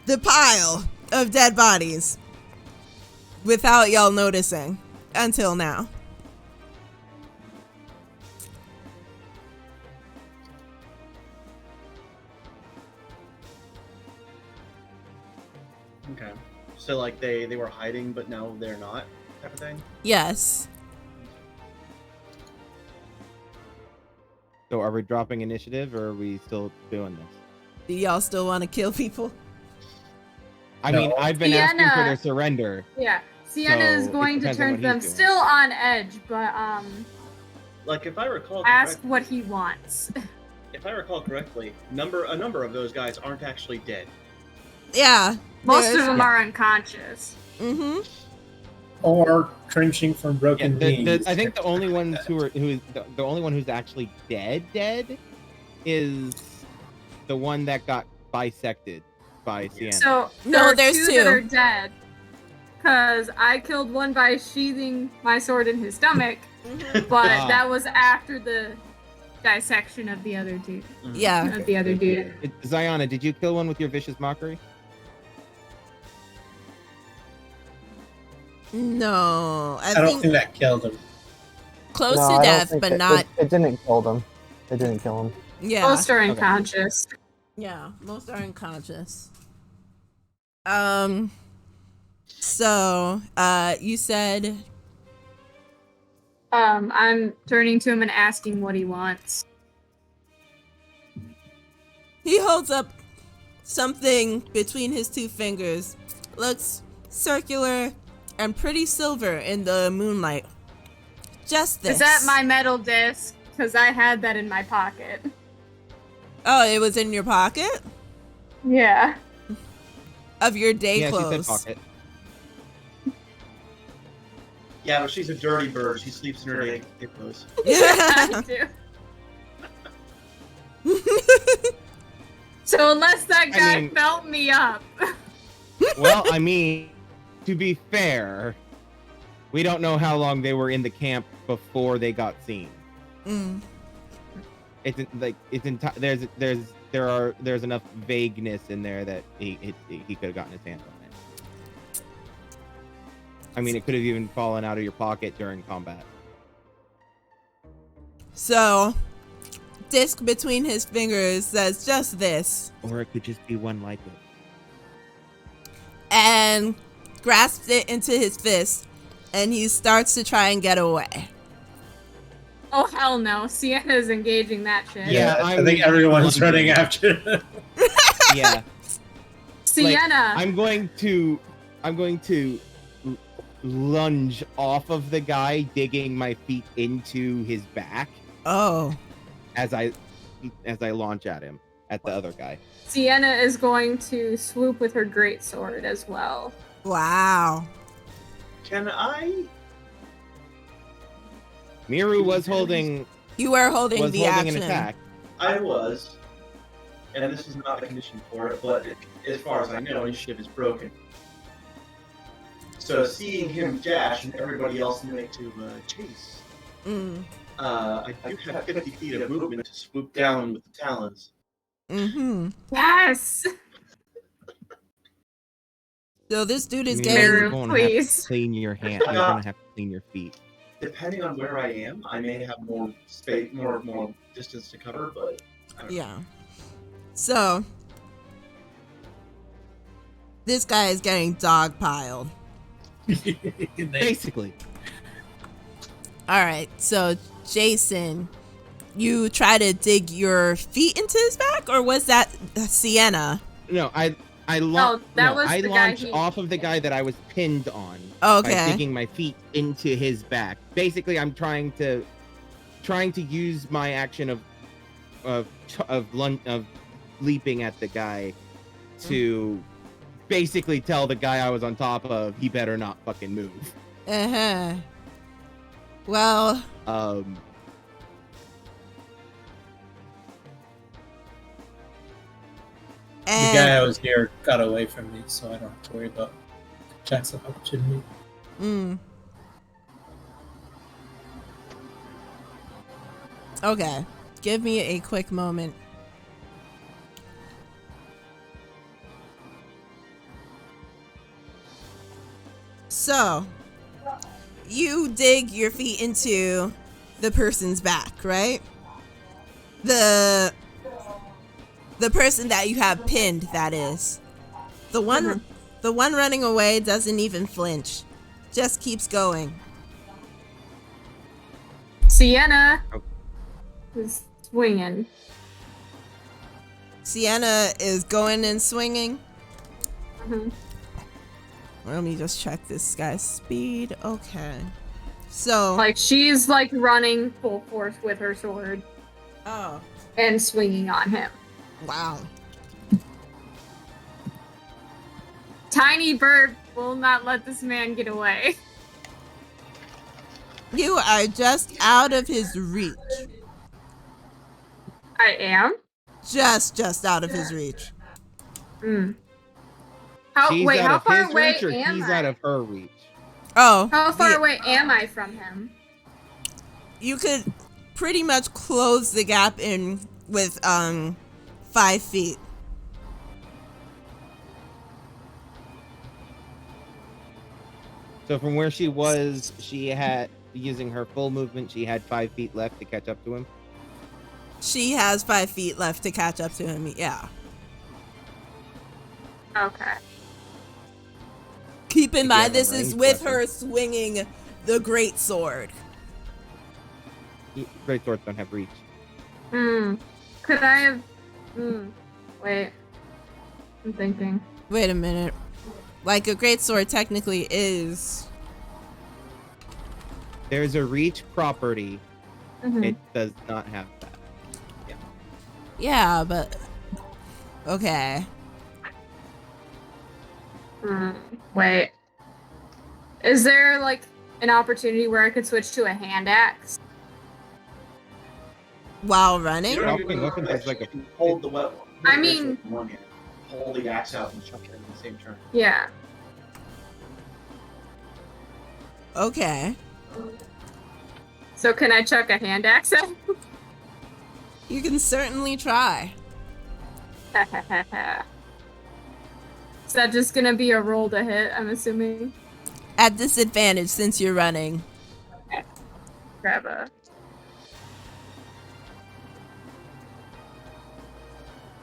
the pile of dead bodies without y'all noticing until now. Okay. So like they were hiding, but now they're not, type of thing. Yes. So are we dropping initiative or are we still doing this? Do y'all still want to kill people? I No. mean, I've been asking for Sienna. their surrender. Yeah, Sienna is So, it going to depends on turn what to them, he's doing. still on edge, but Like if I recall ask correctly, what he wants. if I recall correctly, a number of those guys aren't actually dead. Yeah. Most of them are unconscious. Mm-hmm. or cringing from Yeah, broken knees. I think the only ones the only one who's actually dead is the one that got bisected by Sienna. So No, there are there's two two. that are dead. Cause I killed one by sheathing my sword in his stomach, but Ah. that was after the dissection of the other dude. Yeah. Of the other dude. Ziana, did you kill one with your vicious mockery? No. I I don't think think that killed him. close No, to I don't death, think but it- not. It didn't kill them. It didn't kill him. Yeah. Most are unconscious. Yeah. Most are unconscious. So, you said I'm turning to him and asking what he wants. he holds up something between his two fingers. Looks circular and pretty silver in the moonlight. Just this. Is that my metal disc? Because I had that in my pocket. Oh, it was in your pocket? Yeah. Of your day Yeah, clothes. she said pocket. Yeah, but she's a dirty bird. She sleeps in her day clothes. I do. So unless that guy mean- felt me up. Well, I mean, to be fair, we don't know how long they were in the camp before they got seen. Mm. There's enough vagueness in there that he could have gotten his hands on it. I mean, it could have even fallen out of your pocket during combat. So, disc between his fingers says just this, Or it could just be one like it. and grasps it into his fist, and he starts to try and get away. Oh hell no. Sienna's engaging that shit. Yeah, I I'm think everyone's lunging. running after him. Yeah. Sienna. I'm going to lunge off of the guy, digging my feet into his back Oh. as I launch at him, at the other guy. Sienna is going to swoop with her greatsword as well. Wow. Can I? Miru was holding You were holding an the action. attack. I was, and this is not a condition for it, but as far as I know, initiative is broken. So seeing him dash and everybody else make to chase, Mm. I do have 50 feet of movement to swoop down with the talons. Mm-hmm. Yes! So this dude is Miru, getting... you're Miru, going to have please. to clean your hand. You're going to have to clean your feet. Depending on where I am, I may have more space, more distance to cover, but I don't know. Yeah. So, this guy is getting dogpiled. Basically. All right, so Jason, you try to dig your feet into his back, or was that Sienna? No, I that was the guy launched he- off of the guy that I was pinned on. By Okay. digging my feet into his back. Basically, I'm trying to use my action of leaping at the guy to basically tell the guy I was on top of he better not fucking move. Uh-huh. Well, The guy I was near got away from me, so I don't have to worry about chance of opportunity. Okay. Give me a quick moment. So, you dig your feet into the person's back, right? The person that you have pinned, that is. The one running away doesn't even flinch. Just keeps going. Sienna is swinging. Sienna is going and swinging. Mhm. Let me just check this guy's speed. Okay. So. Like, she's, like, running full force with her sword. Oh. And swinging on him. Wow. Tiny bird will not let this man get away. You are just out of his reach. I am? Just out of his reach. How far away reach, or am he's I? out of her reach? Oh. How far away am I from him? You could pretty much close the gap in with 5 feet. So from where she was, she had, using her full movement, she had 5 feet left to catch up to him. She has 5 feet left to catch up to him, yeah. Okay. Keep in mind, have a this is ranged with weapon. her swinging the great sword. Great swords don't have reach. Could I have... Wait. I'm thinking. Wait a minute. Like, a great sword technically is... There's a reach property. It does not have that. Yeah, but... Okay. Wait. Is there, like, an opportunity where I could switch to a hand axe? While running? Dropping weapons is like a... Hold the weapon. I mean- Hold the axe out and chuck it in the same turn. Yeah. Okay. So can I chuck a hand axe at him? You can certainly try. Is that just gonna be a roll to hit, I'm assuming? At disadvantage since you're running. Grab a...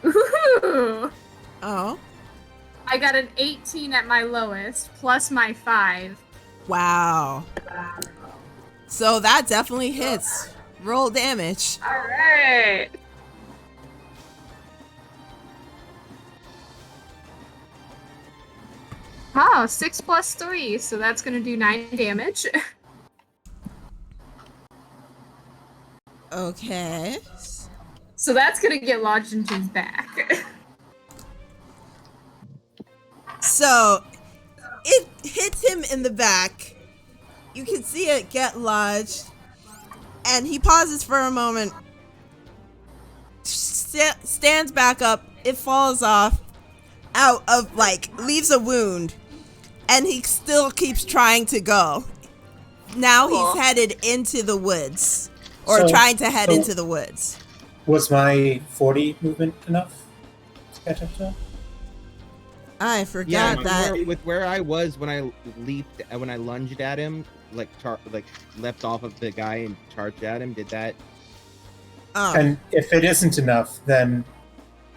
Ooh! Oh. I got an 18 at my lowest, plus my 5. Wow. So that definitely hits. Roll damage. Alright! Oh, 6 plus 3, so that's gonna do 9 damage. Okay. So that's gonna get lodged into his back. So it hits him in the back. You can see it get lodged. And he pauses for a moment. Stands back up. It falls off. Out of, like, leaves a wound. And he still keeps trying to go. Now Cool. he's headed into the woods. Or So- trying to head so- into the woods. Was my 40 movement enough to catch up to him? I Yeah, forgot that. with where I was when I leaped, when I lunged at him, like leapt off of the guy and charged at him. Did that? Oh. And if it isn't enough, then,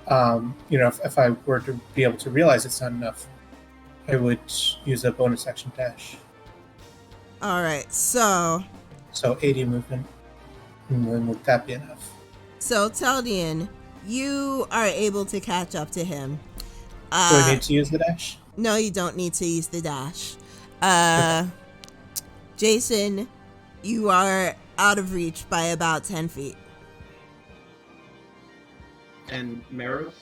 if I were to be able to realize it's not enough, I would use a bonus action dash. Alright, so... So 80 movement. And then would that be enough? So, Teldian, you are able to catch up to him. Do I need to use the dash? No, you don't need to use the dash. Jason, you are out of reach by about 10 feet. And Meru?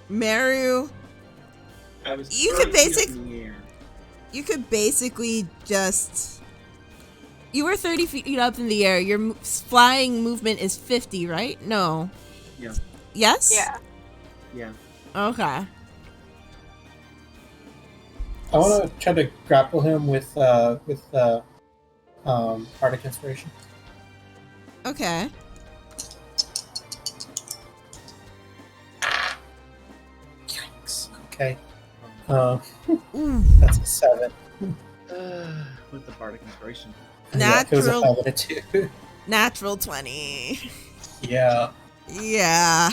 Meru, I was You could 30 feet up in the air. You could basically just. You were 30 feet up in the air. Your flying movement is 50, right? No. Yeah. Yes? Yeah. Yeah. Okay. I want to try to grapple him with Bardic Inspiration. Okay. Yikes. Okay. Ooh. That's a 7. With the Bardic Inspiration. Yeah, it was a Natural. 5 and a 2. Natural 20. Yeah. Yeah.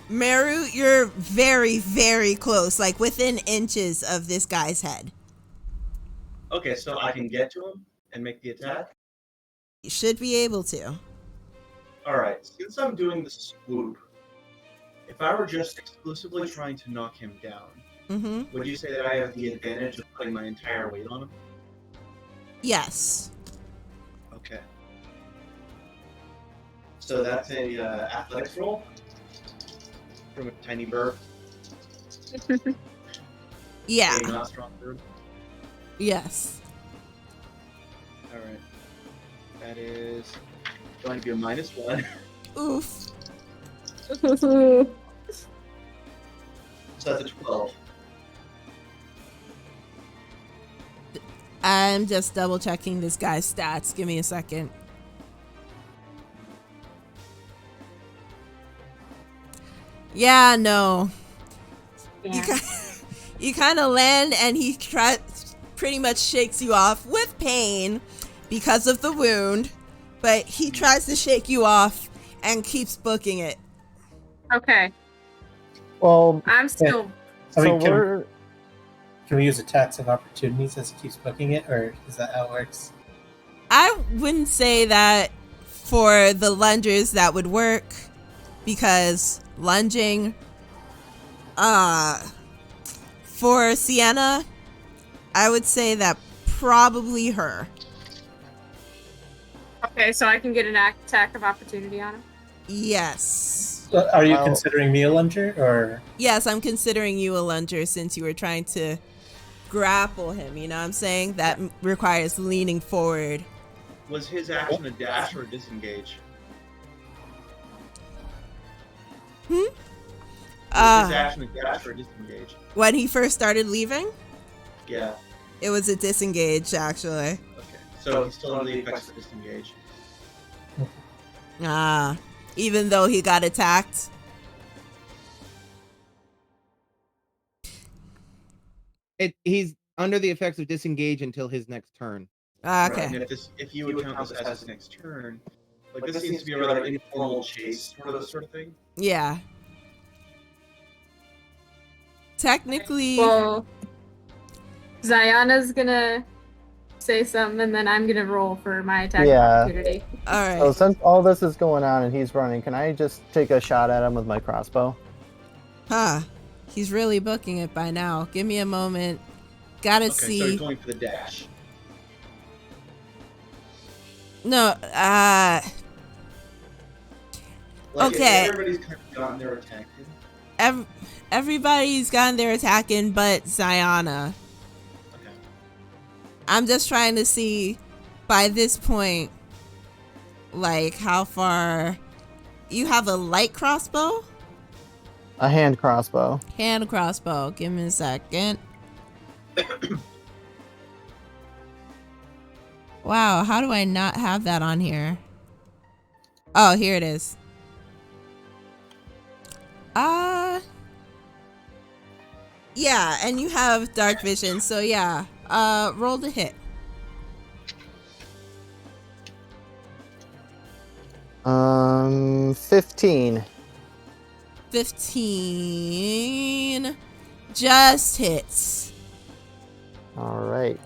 Meru, you're very, very close, like within inches of this guy's head. Okay, so I can get to him and make the attack? You should be able to. Alright, since I'm doing the swoop, if I were just exclusively trying to knock him down, Mm-hmm. would you say that I have the advantage of putting my entire weight on him? Yes. Okay. So that's a athletics roll from a tiny bird. Yeah. A not strong bird. Yes. All right. That is going to be a -1. Oof. So that's a 12. I'm just double checking this guy's stats. Give me a second. Yeah, no. Yeah. You kind of land and he pretty much shakes you off with pain because of the wound, but he tries to shake you off and keeps booking it. Okay. Well, I'm still. I so mean, we're can we use attacks of opportunities as he keeps booking it, or is that how it works? I wouldn't say that for the lungers that would work, because lunging, for Sienna, I would say that probably her. Okay, so I can get an attack of opportunity on him. Yes. Are you Well- considering me a lunger, or Yes, I'm considering you a lunger since you were trying to grapple him, you know what I'm saying? That requires leaning forward. Was his action a dash or a disengage? Was his action a dash or a disengage? When he first started leaving, Yeah. it was a disengage, actually. Okay. So he's still under the effects of disengage. Even though he got attacked. He's under the effects of disengage until his next turn. Right, Okay. and if you would count this as his next turn, like this seems to be a rather informal chase sort of thing. Yeah. Technically, Well, Zayana's gonna say something, and then I'm gonna roll for my attack Yeah. opportunity. all right. so since all this is going on and he's running, can I just take a shot at him with my crossbow? Huh. He's really booking it by now. Give me a moment. Gotta Okay, so see. he's going for the dash. No, Like, Okay. Everybody's kind of gotten their attack in. everybody's gotten their attack in but Zayana. Okay. I'm just trying to see by this point, like, how far. You have a light crossbow? A hand crossbow. Hand crossbow. Give me a second. Wow, how do I not have that on here? Oh, here it is. Yeah, and you have dark vision, so yeah. Roll the hit. 15. 15 just hits. All right.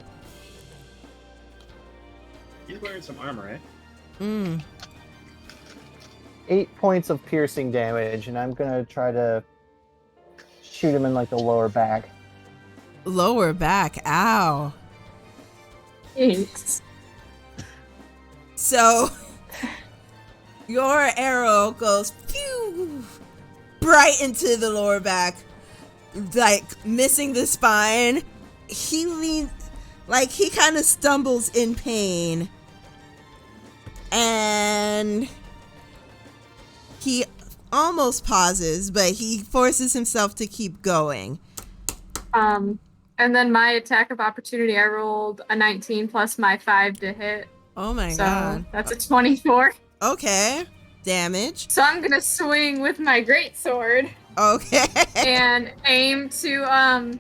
He's wearing some armor, eh? 8 points of piercing damage, and I'm gonna try to shoot him in like the lower back. Lower back, ow. Thanks. So your arrow goes pew, right into the lower back, like missing the spine. He leans, like he kind of stumbles in pain, and he almost pauses, but he forces himself to keep going. And then my attack of opportunity, I rolled a 19 plus my 5 to hit. Oh my So god. that's a 24. Okay. Damage. So I'm gonna swing with my greatsword. Okay. And aim to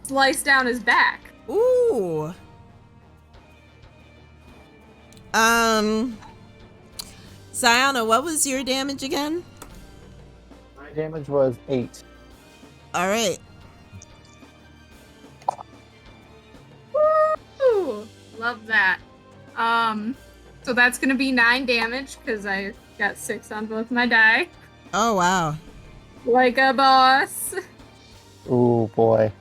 slice down his back. Ooh. Sayana, what was your damage again? My damage was 8. All right. Woo! Love that. So that's gonna be 9 damage because I got 6 on both my die. Oh wow. Like a boss. Ooh, boy.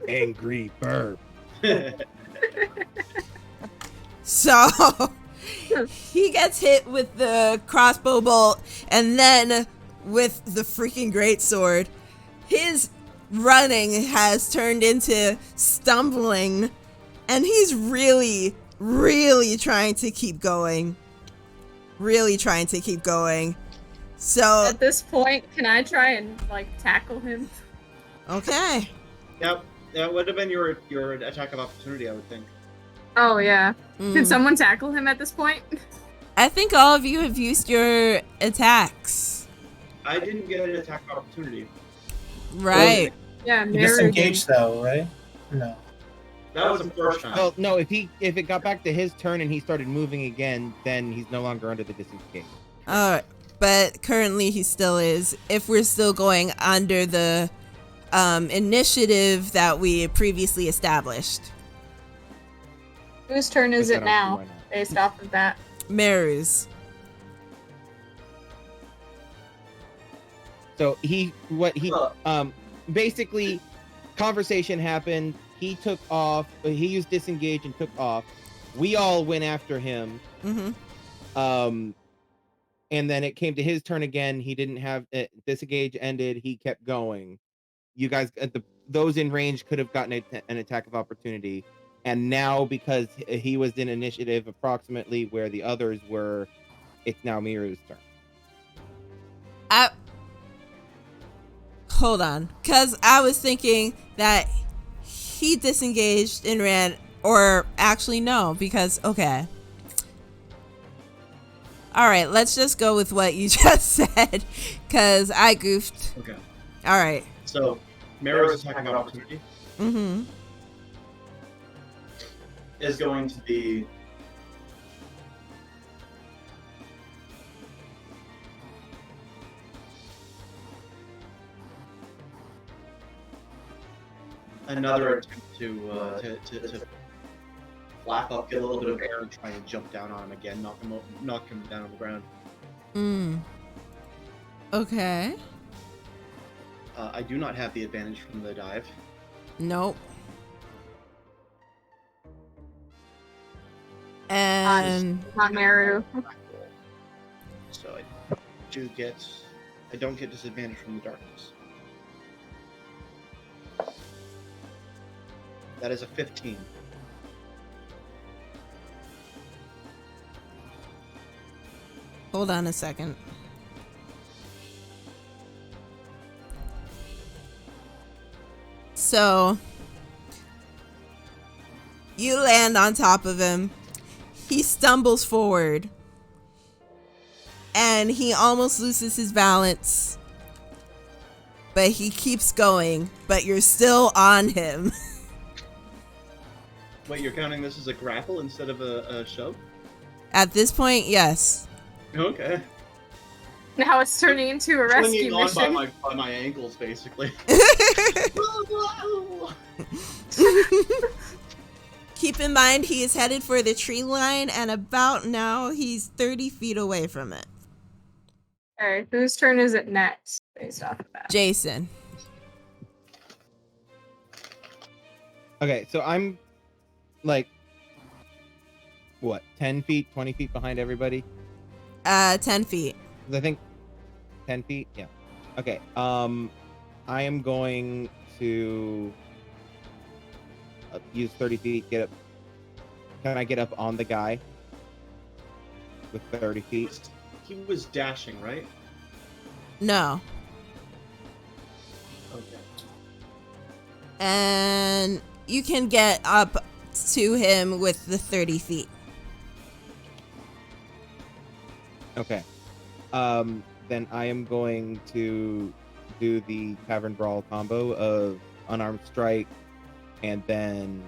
Angry burp. So he gets hit with the crossbow bolt, and then with the freaking greatsword. His running has turned into stumbling, and he's really, really trying to keep going. Really trying to keep going. So At this point, can I try and like tackle him? okay. Yep, that would have been your attack of opportunity, I would think. Oh yeah. Mm. Can someone tackle him at this point? I think all of you have used your attacks. I didn't get an attack of opportunity. Right. Yeah, You Mary. disengaged though, right? No. That was the first time. Well, no, if it got back to his turn and he started moving again, then he's no longer under the disengage. Alright. But currently he still is. If we're still going under the initiative that we previously established. Whose turn is Which I it don't see now, why not. based off of that? Maru's. So basically conversation happened. He took off. He used disengage and took off. We all went after him. Mm-hmm. And then it came to his turn again. He didn't have it. Disengage ended. He kept going. You guys, those in range could have gotten an attack of opportunity. And now, because he was in initiative approximately where the others were, it's now Miru's turn. Hold on. Because I was thinking that he disengaged and ran. Or actually, no. Because, okay. Alright, let's just go with what you just said. Because I goofed. Okay. Alright. So, Maro's attack of opportunity Mm-hmm. is going to be another attempt to flap up, get a little bit of air, and try and jump down on him again, knock him down on the ground. Okay. I do not have the advantage from the dive. Nope. And Not Meru. So I don't get disadvantage from the darkness. That is a 15. hold on a second. So you land on top of him. He stumbles forward. And he almost loses his balance. But he keeps going. But you're still on him. Wait, you're counting this as a grapple instead of a shove? At this point, yes. Okay. Now it's turning into a rescue Clinging on mission. by my ankles, basically. Keep in mind, he is headed for the tree line, and about now, he's 30 feet away from it. Alright, whose turn is it next, based off of that? Jason. Okay, so I'm like, what, 10 feet, 20 feet behind everybody? 10 feet. 'Cause I think 10 feet, yeah. Okay. I am going to use 30 feet. Get up. Can I get up on the guy with 30 feet? He was dashing, right? No. Okay. And you can get up to him with the 30 feet. Okay. Then I am going to do the Tavern Brawl combo of Unarmed Strike and then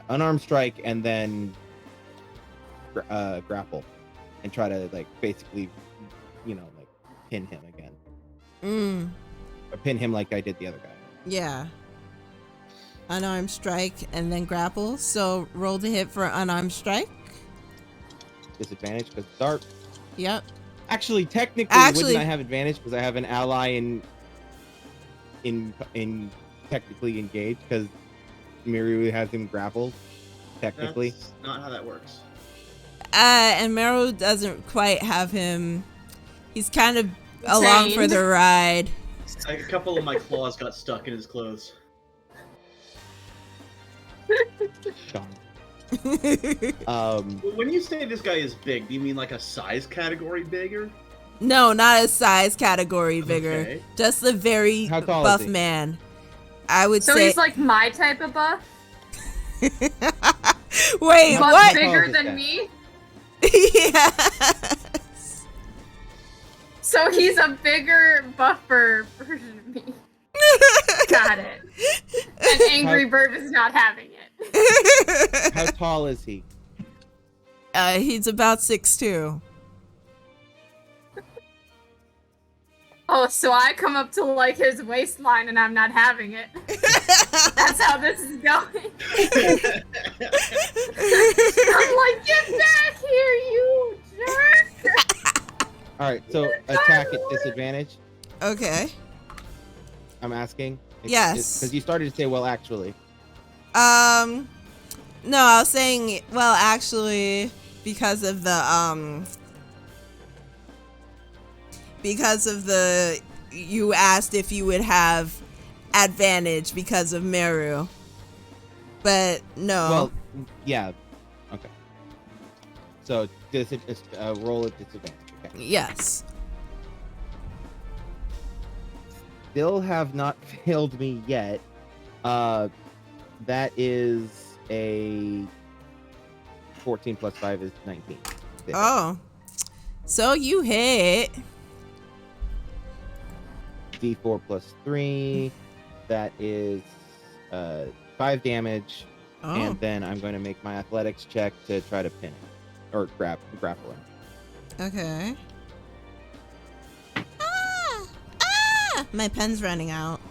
Unarmed Strike and then grapple and try to like basically like pin him again. Or pin him like I did the other guy. Yeah. Unarmed strike and then grapple. So roll to hit for unarmed strike. Disadvantage because it's dark. Yep. Actually, technically, wouldn't I have advantage because I have an ally in technically engaged because Miru has him grappled. Technically, That's not how that works. And Meru doesn't quite have him. He's kind of along for the ride. Like a couple of my claws got stuck in his clothes. When you say this guy is big, do you mean like a size category bigger? No, not a size category bigger. Okay. Just a very How tall buff is he? man. I would So say. he's like my type of buff, Wait, but what? bigger this than guy? me. Yes. So he's a bigger, buffer version of me. Got it. And Angry Bird is not having it. how tall is he? He's about 6'2". Oh, so I come up to like his waistline and I'm not having it. That's how this is going. I'm like, get back here, you jerk! All right, so attack at disadvantage. Okay. I'm asking. Yes. Because you started to say, well, actually. No, I was saying, well, actually, because of the, you asked if you would have advantage because of Meru. But no. Well, yeah. Okay. So roll at disadvantage. Okay. Yes. Still have not failed me yet. That is a 14 plus 5 is 19. Oh. So you hit. D4 plus 3. That is 5 damage. Oh. And then I'm going to make my athletics check to try to pin him. Or grapple him. Okay. My pen's running out.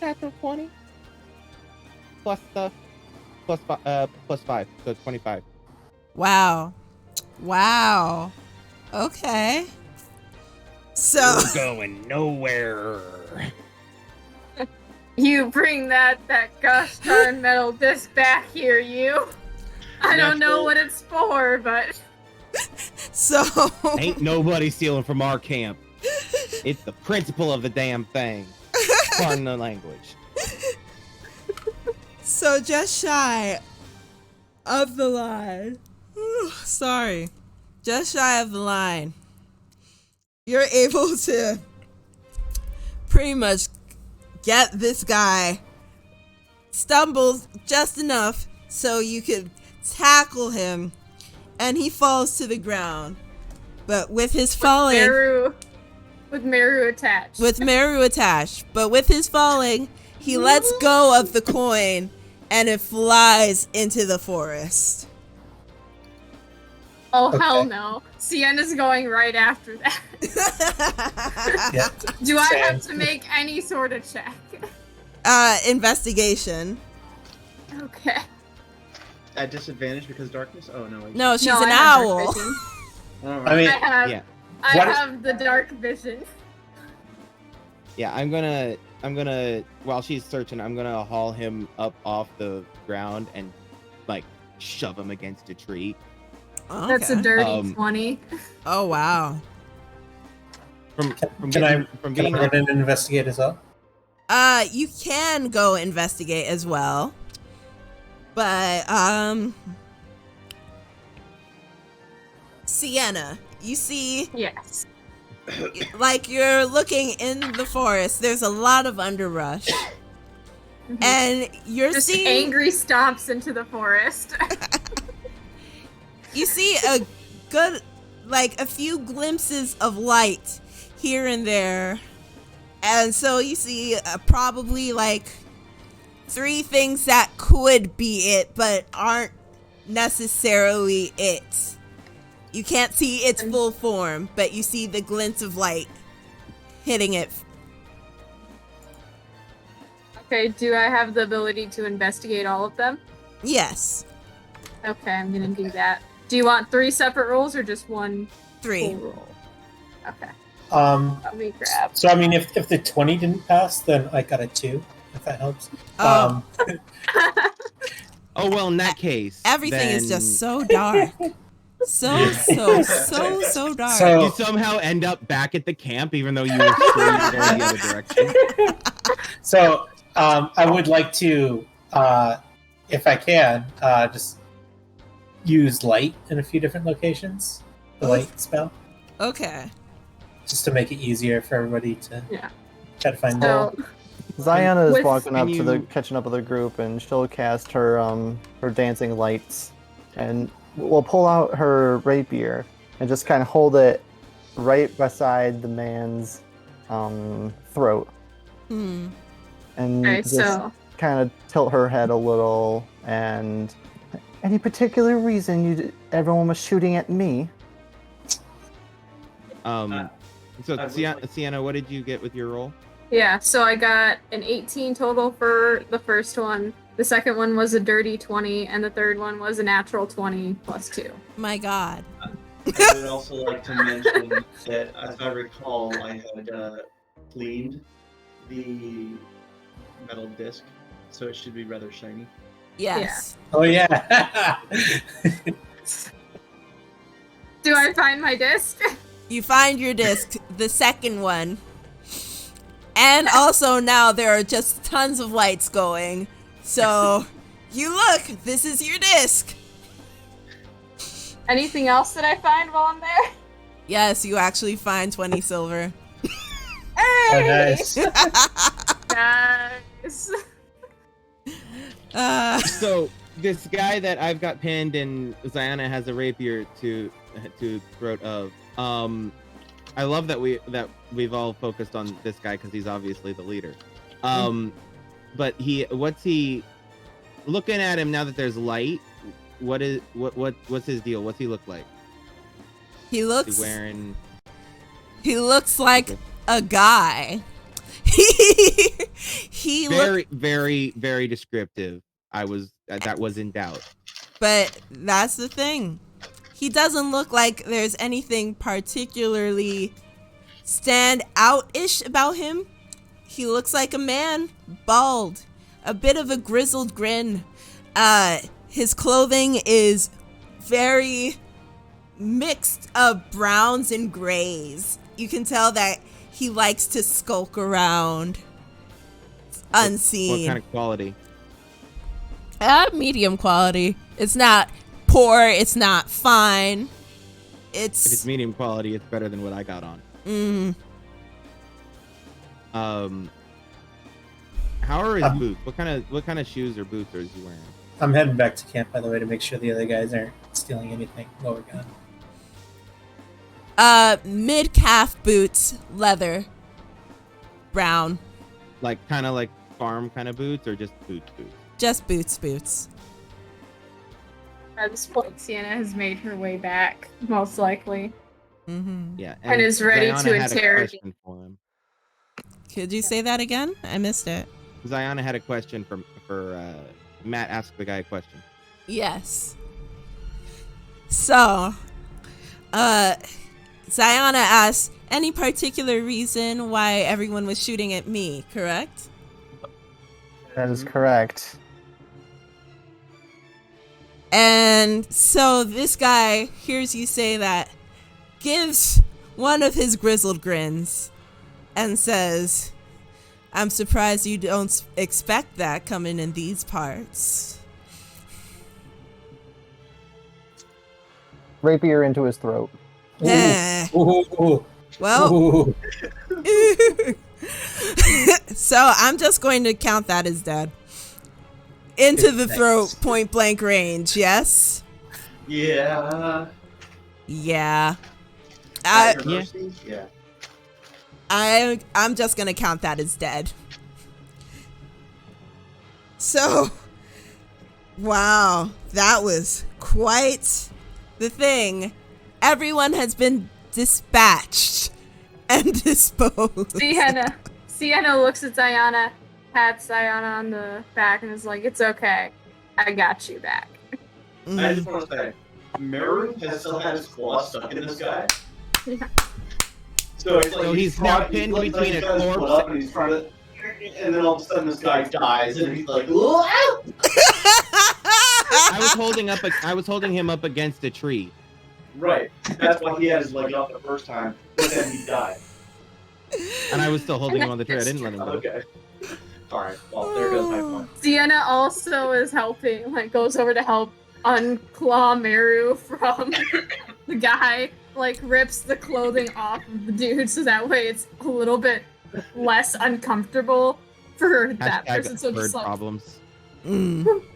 Natural 20. Plus 5, so 25. Wow. Wow. Okay. So We're going nowhere. You bring that gosh darn metal disc back here, you. I don't know what it's for, but so Ain't nobody stealing from our camp. It's the principle of the damn thing. Pardon the language. So just shy of the line. Sorry. Just shy of the line. You're able to pretty much get this guy stumbles just enough so you could tackle him and he falls to the ground. But with his falling with Meru attached. But with his falling, he lets go of the coin and it flies into the forest. Oh, Okay. hell no. Sienna's going right after that. Yeah. Do I have to make any sort of check? Investigation. Okay. At disadvantage because darkness? Oh, no. No, she's No, an I have dark owl. vision. I mean, Yeah. I What- have the dark vision. Yeah, I'm gonna while she's searching, I'm gonna haul him up off the ground and like shove him against a tree. That's a Okay. dirty 20. Oh wow. From Can I being run in and investigate as well? You can go investigate as well, but Sienna, you see, Yes. like you're looking in the forest. There's a lot of underbrush, and you're Just seeing angry stomps into the forest. you see a good, like a few glimpses of light here and there. And so you see probably like 3 things that could be it, but aren't necessarily it. You can't see its full form, but you see the glints of light hitting it. Okay, do I have the ability to investigate all of them? Yes, Okay, I'm gonna do that. Do you want 3 separate rolls or just 1 3. full roll? Okay, let me grab. So I mean, if the 20 didn't pass, then I got a 2. If that helps. Oh. Oh well, in that case, Everything is then just so dark. So dark. So- you somehow end up back at the camp, even though you were sure you were going the other direction. So I would like to, if I can, just use light in a few different locations. The light spell, Okay. just to make it easier for everybody to try to find So, Ziana is With- walking up to the Can you- catching up with the group, and she'll cast her her dancing lights, and we'll pull out her rapier and just kind of hold it right beside the man's throat, and okay, just so kind of tilt her head a little. And any particular reason everyone was shooting at me? So Sienna, what did you get with your roll? yeah, so I got an 18 total for the first one. The second one was a dirty 20, and the third one was a natural 20 plus 2. My God. I would also like to mention that, as I recall, I had cleaned the metal disc, so it should be rather shiny. Yes. Oh yeah. Do I find my disc? You find your disc, the second one. And also now there are just tons of lights going. So you look, this is your disc. Anything else that I find while I'm there? Yes, you actually find 20 silver. Oh, Hey! nice. Nice. So this guy that I've got pinned and Ziana has a rapier to throat of. I love that we've all focused on this guy because he's obviously the leader. But what's he looking at him now that there's light? What's his deal? What's he look like? He Is looks he wearing? he looks like a guy. he Very, very, very descriptive. That was in doubt. But that's the thing. He doesn't look like there's anything particularly stand out-ish about him. He looks like a man, bald, a bit of a grizzled grin. His clothing is very mixed of browns and grays. You can tell that he likes to skulk around unseen. What kind of quality? Medium quality. It's not poor. It's not fine. If it's medium quality, it's better than what I got on. How are his boots? What kind of shoes or boots is he wearing? I'm heading back to camp, by the way, to make sure the other guys aren't stealing anything while we're gone. Mid-calf boots, leather, brown. Like kind of like farm kind of boots or just boots? Just boots. At this point, Sienna has made her way back, most likely. Yeah. And is ready Ziana to had a interrogate. question for him. Could you say that again? I missed it. Ziana had a question for Matt. Asked the guy a question. Yes. So, Ziana asks, any particular reason why everyone was shooting at me, correct? That is correct. And so this guy hears you say that, gives one of his grizzled grins, and says, I'm surprised you don't expect that coming in these parts. Rapier into his throat. Ooh. Well, Ooh. so I'm just going to count that as dead. Into the throat, point blank range, yes? Yeah. Yeah. At your mercy? Yeah. I'm just gonna count that as dead. So, wow, that was quite the thing. Everyone has been dispatched and disposed. Sienna looks at Diana, pats Diana on the back, and is like, "It's okay, I got you back." I just want to say, Meru has still had his claw stuck in this guy. Yeah. So it's like So he's now pinned between a corpse. Up and he's trying to, and then all of a sudden this guy dies, and he's like, "Whoa!" I was holding him up against a tree. Right. That's why he had his leg up the first time, but then he died. And I was still holding him on the tree. I didn't let him go. Okay. Alright, well, there goes my point. Sienna also is helping, like, goes over to help unclaw Meru from the guy, like, rips the clothing off of the dude so that way it's a little bit less uncomfortable for that person. So Bird just like, problems.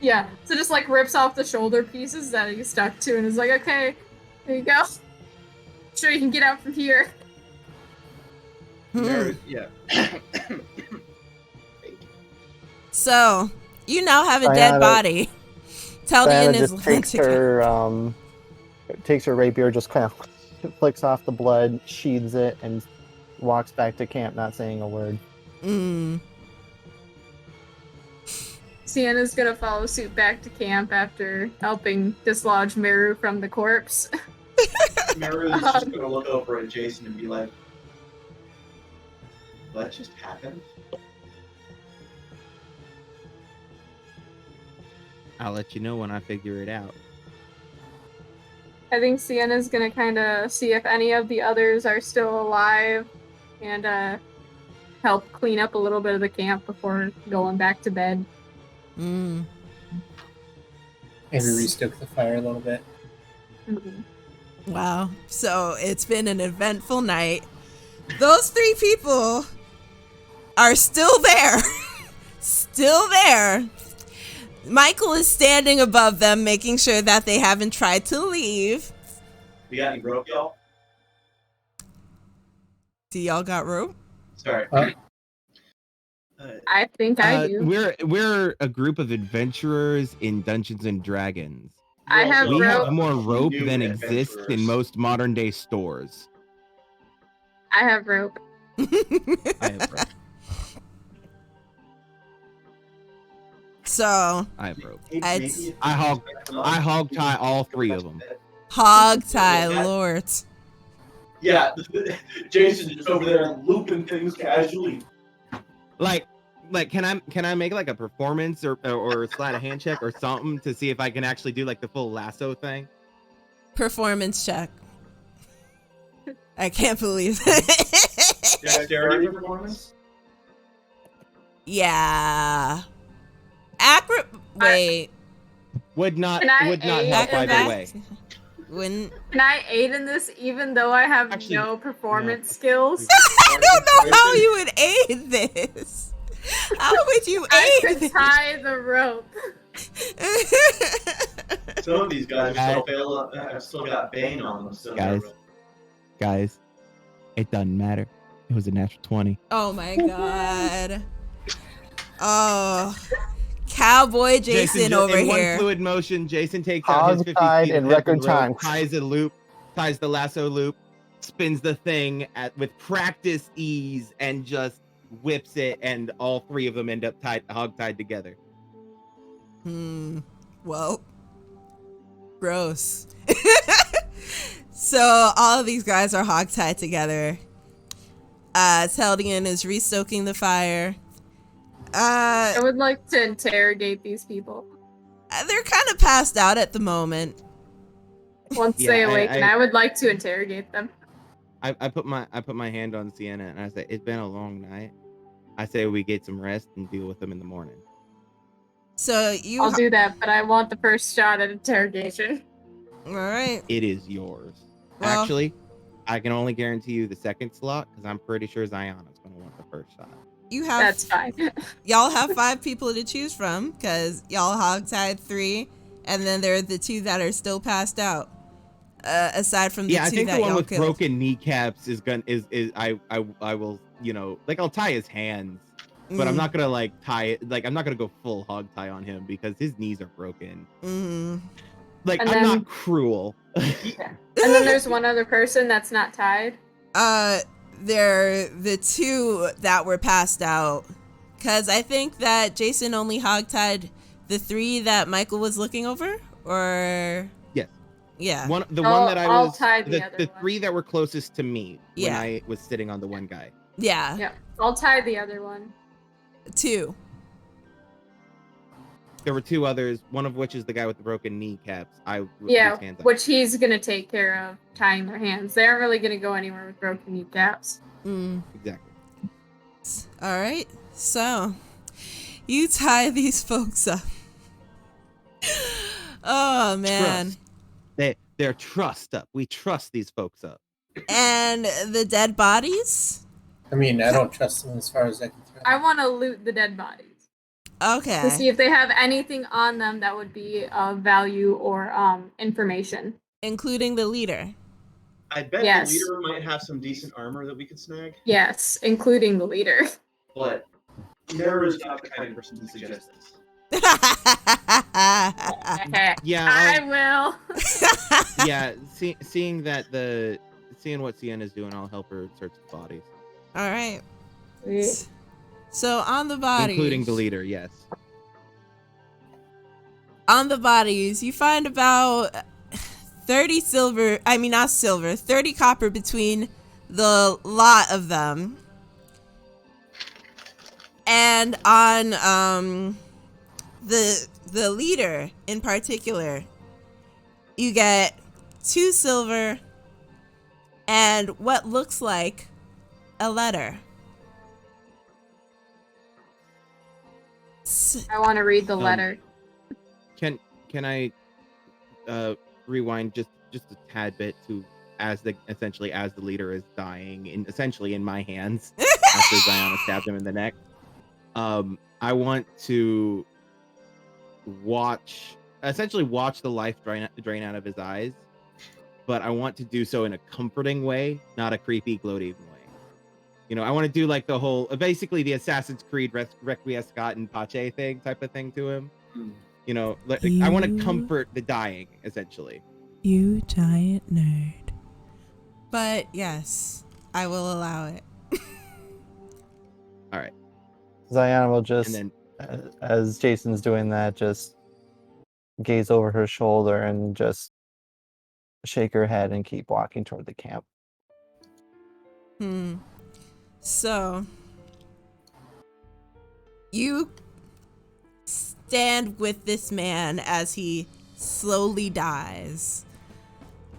yeah, so just like rips off the shoulder pieces that he's stuck to and is like, okay, there you go. Sure, you can get out from here. Meru, yeah. So, you now have a dead Diana- body. Teldian Diana is just takes her rapier, just kind of flicks off the blood, sheathes it, and walks back to camp, not saying a word. Sienna's gonna follow suit back to camp after helping dislodge Meru from the corpse. Meru is just gonna look over at Jason and be like, what just happened? I'll let you know when I figure it out. I think Sienna's gonna kind of see if any of the others are still alive and help clean up a little bit of the camp before going back to bed. Maybe restoke the fire a little bit. Wow. So it's been an eventful night. Those three people are still there. Still there. Michael is standing above them, making sure that they haven't tried to leave. We got any rope, y'all? Do y'all got rope? Sorry. I think I do. We're a group of adventurers in Dungeons and Dragons. I have We rope. have more rope New than exists in adventurers. most modern day stores. I have rope. I have rope. So, I have rope. I'd- I hog tie all three of them. hog tie, Lord. Yeah, Jason's just over there looping things casually. Like, can I make like a performance or slide a hand check or something to see if I can actually do like the full lasso thing? Performance check. I can't believe it. Dexterity performance? Yeah. Wait. Would not Can I help aid? either way. Wouldn't. Can I aid in this even though I have Actually, no performance skills? I don't know how you would aid this. How would you I aid could this? tie the rope. Some of these guys have still got Bane on them. So Guys, it doesn't matter. It was a natural 20. Oh my god. Oh. Cowboy Jason over in here. one fluid motion, Jason takes out his 50 Hog-tied feet in of record rope, time. ties a loop, ties the lasso loop, spins the thing with practice ease, and just whips it, and all three of them end up hog-tied together. Well. Gross. So all of these guys are hog-tied together. Teldian is restoking the fire. I would like to interrogate these people. They're kind of passed out at the moment. Once they awaken, I would like to interrogate them. I put my hand on Sienna and I say, it's been a long night. I say we get some rest and deal with them in the morning. So I'll do that, but I want the first shot at interrogation. All right. It is yours. Well, actually, I can only guarantee you the second slot because I'm pretty sure Zayana's going to want the first shot. That's fine. Y'all have 5 people to choose from because y'all hogtied 3, and then there are the 2 that are still passed out. Aside from the 2 I think that the one y'all with killed. broken kneecaps is I will, you know, like I'll tie his hands, but I'm not gonna like tie it, like I'm not gonna go full hog tie on him because his knees are broken. Like I'm not cruel. And then there's one other person that's not tied. They're the 2 that were passed out, because I think that Jason only hogtied the 3 that Michael was looking over, or yes, yeah, one that I was the 3 that were closest to me when I was sitting on the one guy. Yeah, I'll tie the other one. 2. There were 2 others, one of which is the guy with the broken kneecaps. Which he's gonna take care of tying their hands. They aren't really gonna go anywhere with broken kneecaps. Exactly. All right, so you tie these folks up. Oh man, they're trussed up. We trust these folks up. And the dead bodies? I mean, I don't trust them as far as I can tell. I want to loot the dead bodies. Okay. To see if they have anything on them that would be of value or information. Including the leader. I bet the leader might have some decent armor that we could snag. Yes, including the leader. But Nero is not the kind of person to suggest this. I will. Yeah, seeing what Sienna's doing, I'll help her search the bodies. All right. So on the bodies, including the leader, yes. On the bodies, you find about 30 copper between the lot of them. And on the leader in particular, you get 2 silver and what looks like a letter. I want to read the letter. Can I rewind just a tad bit to essentially as the leader is dying in my hands after Zayana stabbed him in the neck. I want to watch the life drain out of his eyes, but I want to do so in a comforting way, not a creepy gloating way. You know, I want to do like the whole, basically the Assassin's Creed Requiescat and Pace type of thing to him. You know, I want to comfort the dying, essentially. You giant nerd. But yes, I will allow it. All right. Zayana will just, as Jason's doing that, just gaze over her shoulder and just shake her head and keep walking toward the camp. So, you stand with this man as he slowly dies.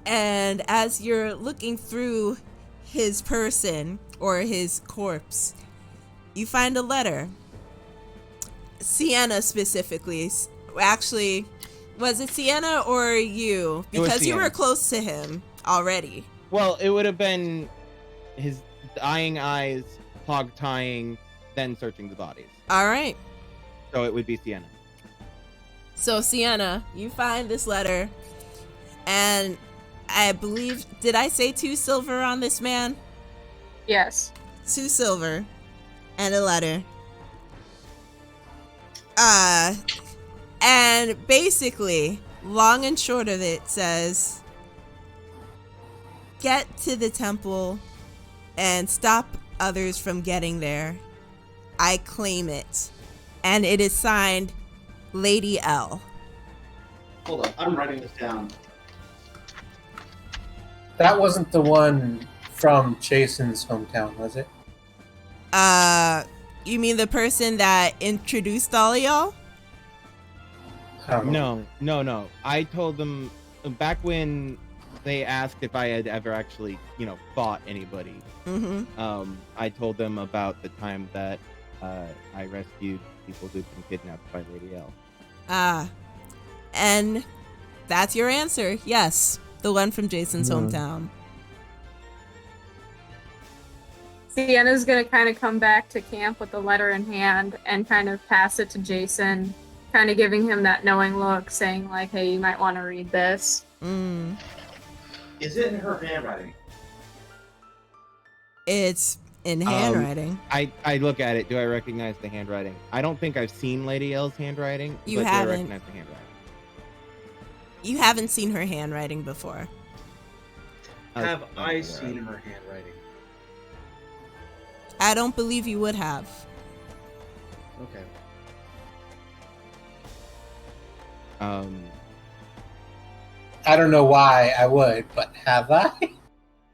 And as you're looking through his person or his corpse, you find a letter. Sienna specifically. Actually, was it Sienna or you? Because you were close to him already. Well, it would have been his dying eyes, hog tying, then searching the bodies. All right. So it would be Sienna. So Sienna, you find this letter, and I believe, did I say 2 silver on this man? Yes. 2 silver and a letter. And basically, long and short of it says, get to the temple and stop others from getting there. I claim it. And it is signed Lady L. Hold on, I'm writing this down. That wasn't the one from Jason's hometown, was it? You mean the person that introduced all of y'all? I don't know. No. I told them back when they asked if I had ever actually, fought anybody. Mm-hmm. I told them about the time that I rescued people who'd been kidnapped by Lady L. And that's your answer. Yes, the one from Jason's Mhm. hometown. Sienna's gonna kind of come back to camp with the letter in hand and kind of pass it to Jason, kind of giving him that knowing look, saying like, "Hey, you might want to read this." Mm. Is it in her handwriting? It's in handwriting. I look at it. Do I recognize the handwriting? I don't think I've seen Lady L's handwriting. You but haven't. Do I recognize the handwriting? You haven't seen her handwriting before. Have I seen her handwriting? I don't believe you would have. Okay. I don't know why I would, but have I?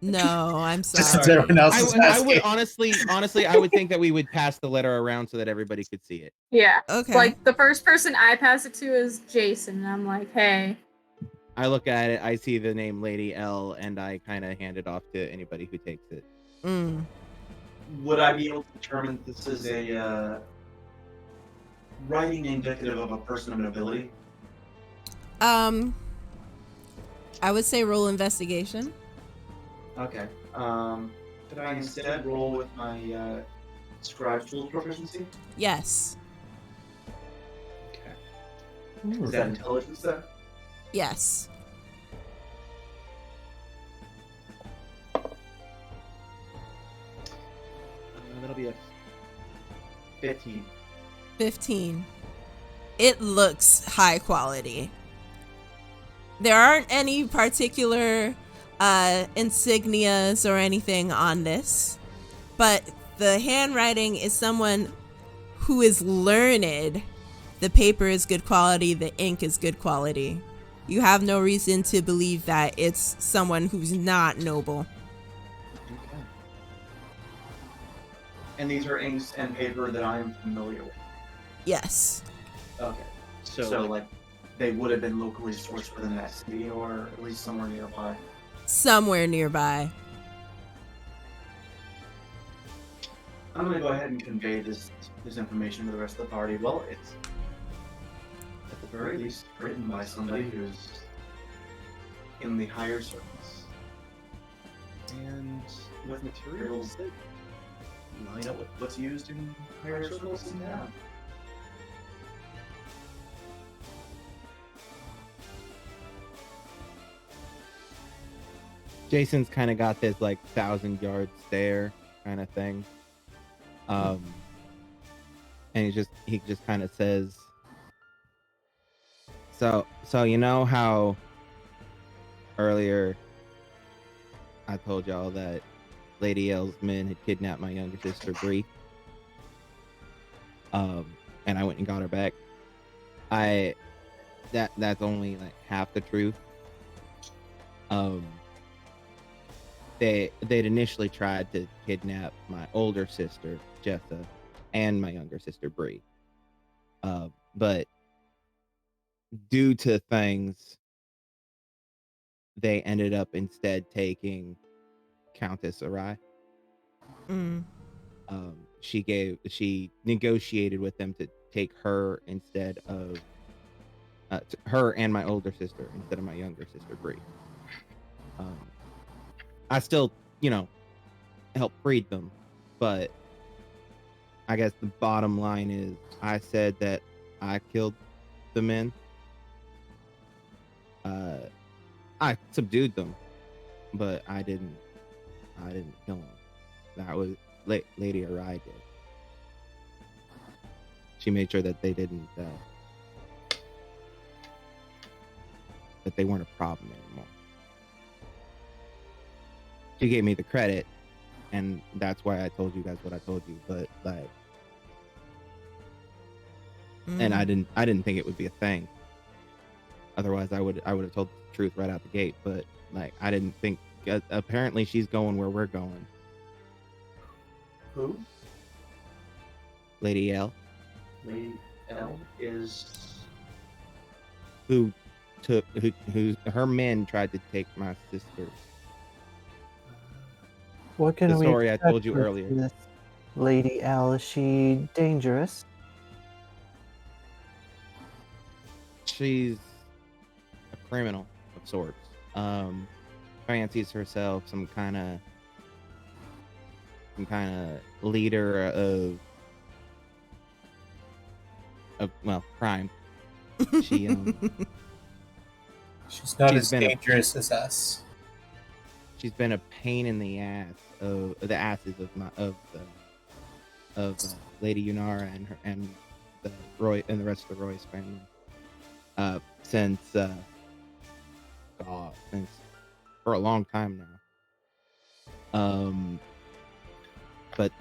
No, I'm Just sorry. as everyone else is I would asking. honestly, I would think that we would pass the letter around so that everybody could see it. Yeah. Okay. Like the first person I pass it to is Jason, and I'm like, "Hey." I look at it, I see the name Lady L, and I kind of hand it off to anybody who takes it. Mm. Would I be able to determine if this is a writing indicative of a person of nobility? I would say roll investigation. Okay. Could I instead roll with my scribe tools proficiency? Yes. Okay. Is that intelligence then? Yes. That'll be a 15. 15. It looks high quality. There aren't any particular insignias or anything on this, but the handwriting is someone who is learned. The paper is good quality, the ink is good quality. You have no reason to believe that it's someone who's not noble. Okay. And these are inks and paper that I am familiar with. Yes. Okay. So like, they would have been locally sourced within that city, or at least somewhere nearby. Somewhere nearby. I'm gonna go ahead and convey this information to the rest of the party. Well, it's at the very least written by somebody who's in the higher circles, and with materials that line up with what's used in higher circles in town. Jason's kind of got this like 1,000-yard stare kind of thing. And he just kind of says, so you know how earlier I told y'all that Lady L's men had kidnapped my younger sister Bree, and I went and got her back. That's only like half the truth. They'd initially tried to kidnap my older sister Jessa and my younger sister Bree, but due to things, they ended up instead taking Countess Arai. Mm. She negotiated with them to take her instead of her and my older sister instead of my younger sister Bree. I still, help freed them, but I guess the bottom line is I said that I killed the men. I subdued them, but I didn't kill them. That was Lady Arai did. She made sure that they didn't, that they weren't a problem anymore. She gave me the credit, and that's why I told you guys what I told you. But like, and I didn't think it would be a thing. Otherwise, I would have told the truth right out the gate. But like, I didn't think. Apparently, she's going where we're going. Who? Lady L, Lady L is. who her men tried to take my sister. What can The we story I expect told you with earlier. this Lady L? Is she dangerous? She's a criminal of sorts. Fancies herself some kind of leader of crime. She She's not She's as been a- dangerous as us. she's been a pain in the ass of the asses of Lady Unara and the Roy and the rest of the Royce family. Since for a long time now. But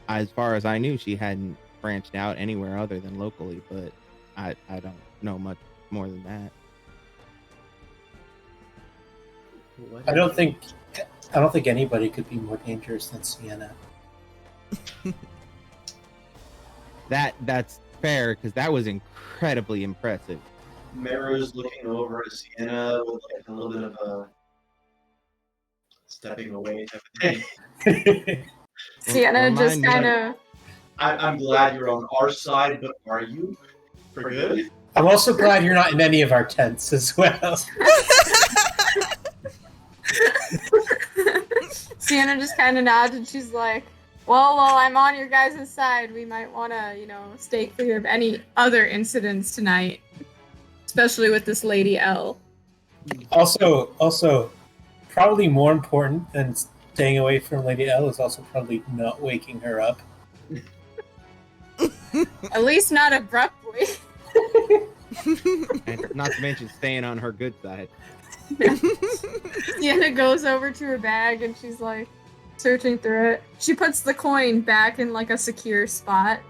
as far as I knew, she hadn't branched out anywhere other than locally. But I don't know much more than that. I don't think anybody could be more dangerous than Sienna. That's fair because that was incredibly impressive. Meru's looking over at Sienna with like a little bit of a stepping away type of thing. Sienna Remind just me- kind of. I'm glad you're on our side, but are you? For good? I'm also glad you're not in any of our tents as well. Sienna just kind of nods and she's like, well, while I'm on your guys' side, we might want to, stay clear of any other incidents tonight. Especially with this Lady L. Also, probably more important than staying away from Lady L is also probably not waking her up. At least not abruptly. And not to mention staying on her good side. Sienna goes over to her bag and she's like searching through it. She puts the coin back in like a secure spot.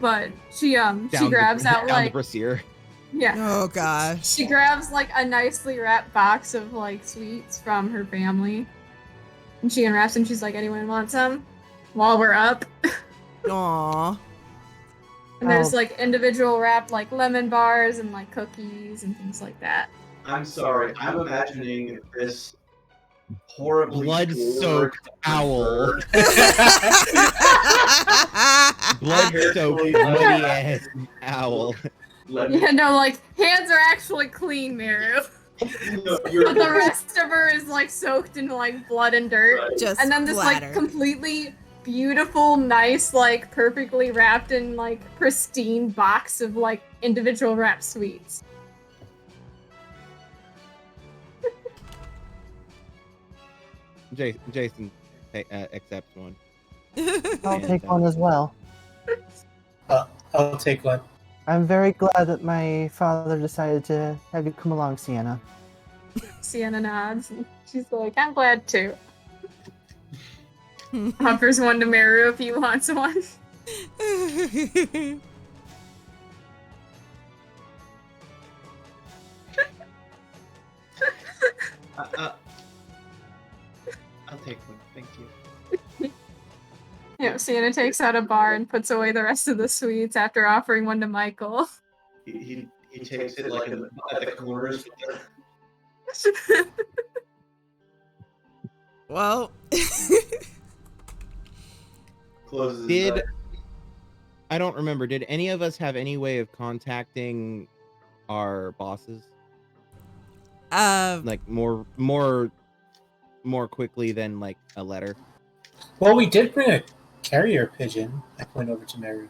But she grabs out down like the brassiere. yeah. Oh gosh. She grabs like a nicely wrapped box of like sweets from her family. And she unwraps and she's like, anyone want some? While we're up. Aww. And there's like individual wrapped like lemon bars and like cookies and things like that. I'm sorry. I'm imagining this horribly Blood-soaked gored owl. bird. Blood-soaked bloody ass owl. Yeah, no, like hands are actually clean, Meru. No, But the rest of her is like soaked in like blood and dirt. Right. Just And then this splatter. like completely beautiful, nice, like perfectly wrapped in like pristine box of like individual wrapped sweets. Jason accepts one. I'll And, take one as well. I'll take one. I'm very glad that my father decided to have you come along, Sienna. Sienna nods. And she's like, I'm glad too. Offers one to Meru if he wants one. I'll take one. Thank you. Sienna takes out a bar and puts away the rest of the sweets after offering one to Michael. He takes it like at the corners. Well. Closes his eyes. I don't remember. Did any of us have any way of contacting our bosses? Like more quickly than like a letter? Well, we did bring a carrier pigeon. I went over to Meru.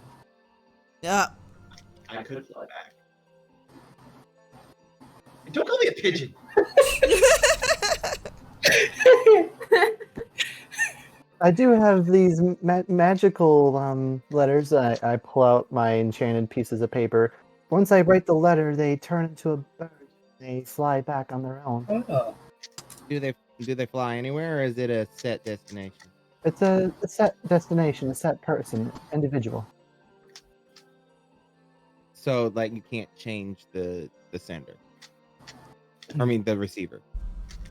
Yeah. I could fly back. Don't call me a pigeon. I do have these magical letters. I pull out my enchanted pieces of paper. Once I write the letter, they turn into a bird. They fly back on their own. Oh. Do they fly anywhere, or is it a set destination? It's a set destination, a set person, individual. So like you can't change the sender. I mean the receiver.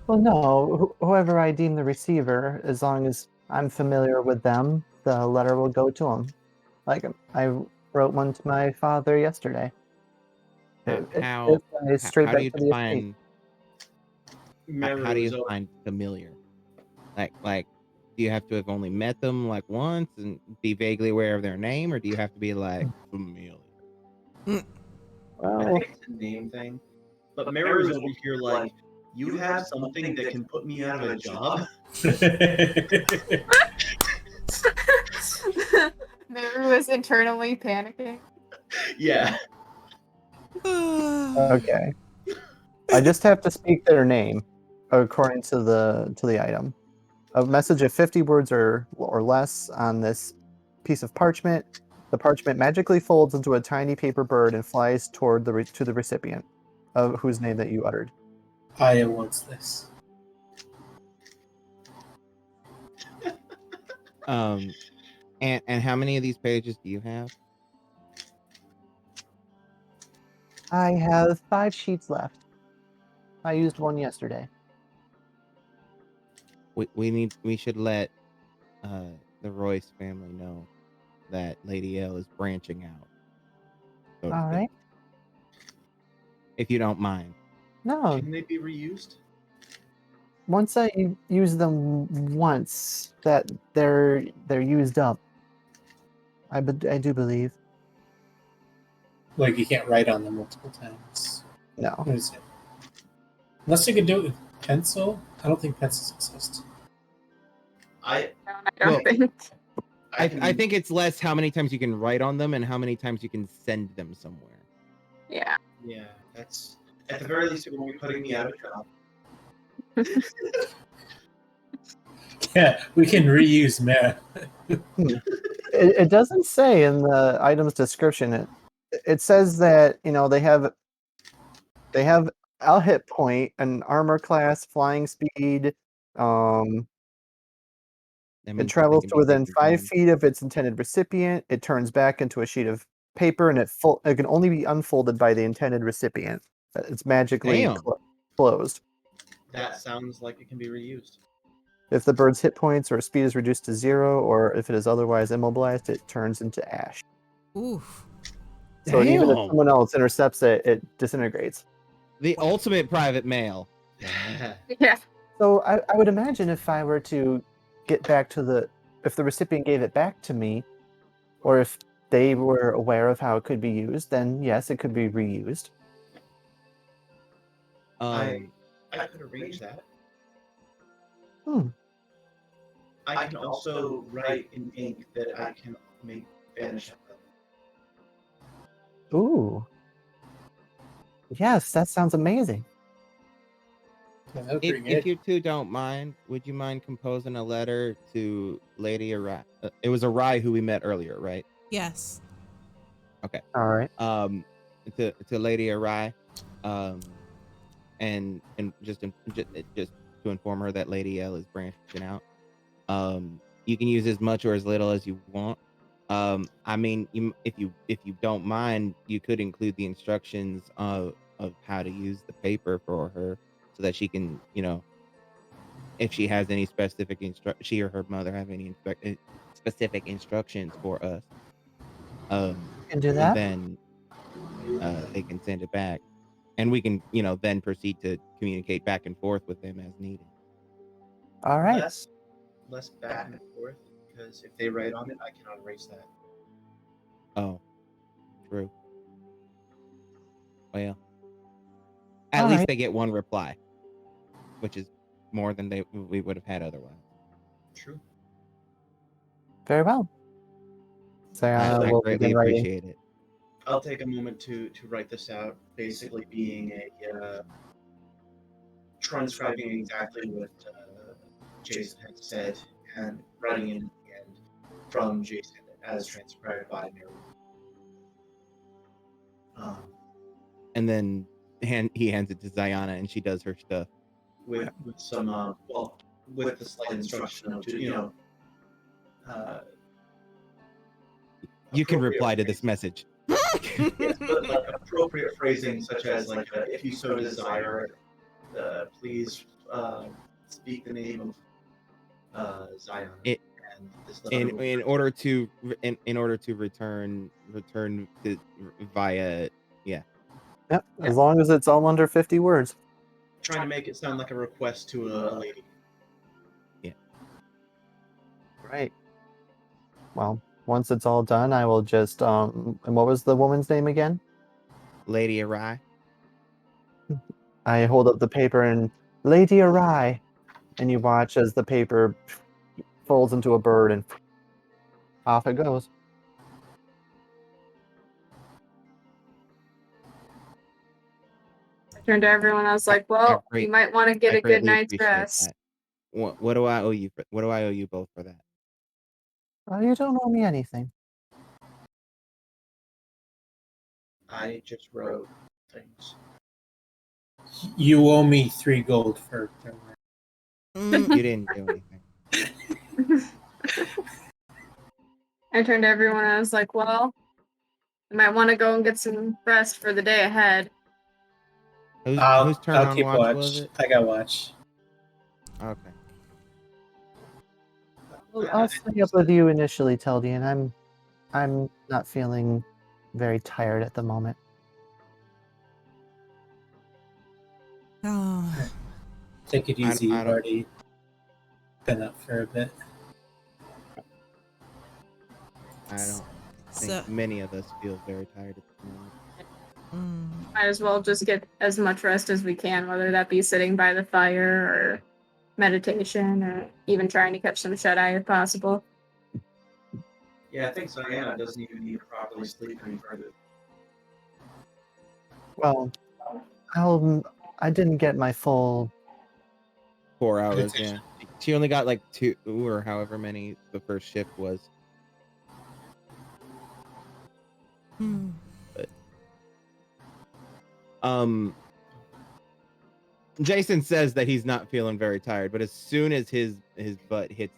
Well, no. Whoever I deem the receiver, as long as I'm familiar with them, the letter will go to him. Like I wrote one to my father yesterday. It flies straight how do back you to the estate. define how do you define familiar? Like do you have to have only met them like once and be vaguely aware of their name, or do you have to be like familiar? I Well, think it's a name thing. But Mary's over here like, you have something that can put me out of a job? Mary was internally panicking. Yeah. okay. I just have to speak their name according to the item. A message of 50 words or less on this piece of parchment. The parchment magically folds into a tiny paper bird and flies toward to the recipient, of whose name that you uttered. I wants this. And how many of these pages do you have? I have 5 sheets left. I used one yesterday. We should let the Royce family know that Lady L is branching out. So to All speak. right. If you don't mind. No, Can they be reused? once I use them once, that they're used up. I do believe. Like you can't write on them multiple times. No. What is it? Unless you could do it with pencil. I don't think pencils exist. I don't think. I think it's less how many times you can write on them and how many times you can send them somewhere. Yeah. Yeah, that's at the very least it won't be putting me out of a job. Yeah, we can reuse Mara. It doesn't say in the item's description. It says that they have a hit point, an armor class, flying speed. That It means that they travels can to be within taken 5 down. feet of its intended recipient. It turns back into a sheet of paper, and it can only be unfolded by the intended recipient. It's magically Damn. closed. That sounds like it can be reused. If the bird's hit points or speed is reduced to 0, or if it is otherwise immobilized, it turns into ash. Oof. So even if Damn. someone else intercepts it, it disintegrates. The ultimate private mail. Yeah. So I would imagine if I were to get back to if the recipient gave it back to me, or if they were aware of how it could be used, then yes, it could be reused. I could arrange that. Hmm. I can also write in ink that I can make vanish. Ooh. Yes, that sounds amazing. Yeah, that would be If good. you two don't mind, would you mind composing a letter to Lady Arai? It was Arai who we met earlier, right? Yes. Okay. All right. To Lady Arai, and just to inform her that Lady L is branching out. You can use as much or as little as you want. I mean, if you don't mind, you could include the instructions of how to use the paper for her, so that she can, if she has any specific she or her mother have any specific instructions for us, Can do that. then they can send it back, and we can, then proceed to communicate back and forth with them as needed. All right. Less back and forth, because if they write on it, I cannot erase that. Oh, true. Well, at All least right. they get one reply, which is more than we would have had otherwise. True. Very well. So I we'll greatly begin writing. appreciate it. I'll take a moment to write this out, basically being a transcribing exactly what Jason had said and writing in the end from Jason as transcribed by Mary. And then he hands it to Zayana, and she does her stuff. With some with the slight instruction of You can reply to this message. Yes, but like appropriate phrasing, such as like if you so desire, please speak the name of Zion. And this letter will- in order to return to, via Yep. As long as it's all under 50 words. trying to make it sound like a request to a lady. Right. Well, once it's all done, I will just and what was the woman's name again? Lady Awry. I hold up the paper and Lady Awry, and you watch as the paper folds into a bird and off it goes. I turned to everyone. I was like, "Well, great- you might want to get I a good greatly night's appreciate rest." that. What do I owe you? What do I owe you both for that? You don't owe me anything. I just wrote things. You owe me 3 gold for Mm, You didn't do anything. I turned to everyone. I was like, "Well, you might want to go and get some rest for the day ahead." Whose turn I'll on keep watch was it? I got watch. Okay. Well, I'll stay up with you initially, Teldian. I'm not feeling very tired at the moment. oh, Take it I easy. don't- You've already been up for a bit. I don't think so many of us feel very tired at the moment. Might as well just get as much rest as we can, whether that be sitting by the fire or meditation or even trying to catch some shut eye if possible. Yeah, I think Diana doesn't even need to properly sleep any further. Well, I didn't get my full. 4 hours, Meditation. yeah. She only got like 2 or however many the first shift was. hmm. Jason says that he's not feeling very tired, but as soon as his butt hits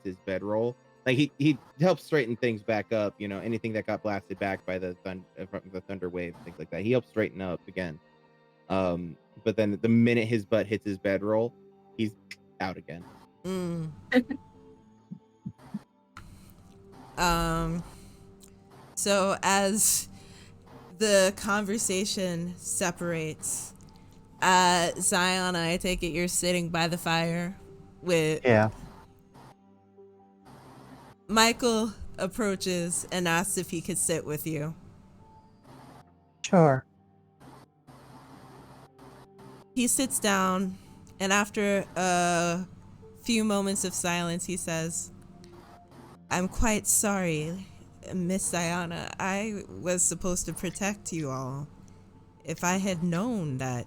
his bedroll, like he helps straighten things back up, anything that got blasted back by the thunder wave, things like that. He helps straighten up again. But then the minute his butt hits his bedroll, he's out again. So as the conversation separates, Zion, I take it you're sitting by the fire with Yeah. Michael approaches and asks if he could sit with you. Sure. He sits down, and after a few moments of silence, he says, "I'm quite sorry, Miss Diana. I was supposed to protect you all. If I had known that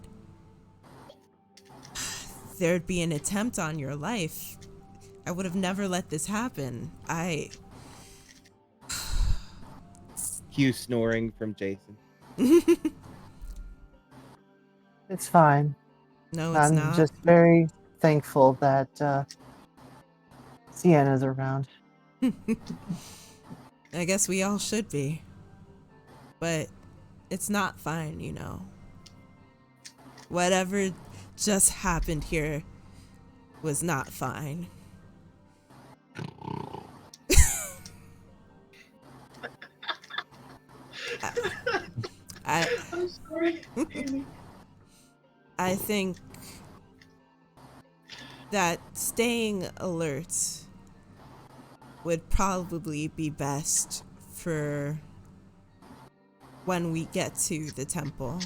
there'd be an attempt on your life, I would have never let this happen. Cue snoring from Jason. It's fine. No, it's I'm not. just very thankful that Sienna's around. I guess we all should be. But it's not fine, Whatever just happened here was not fine. I'm sorry, Amy. I think that staying alert would probably be best for when we get to the temple.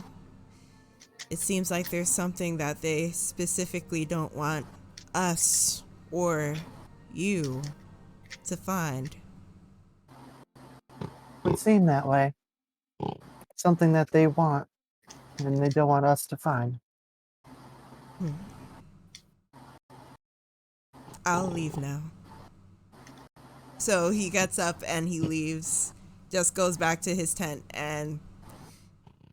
It seems like there's something that they specifically don't want us or you to find. It would seem that way. Something that they want, and they don't want us to find. I'll leave now. So he gets up and he leaves, just goes back to his tent and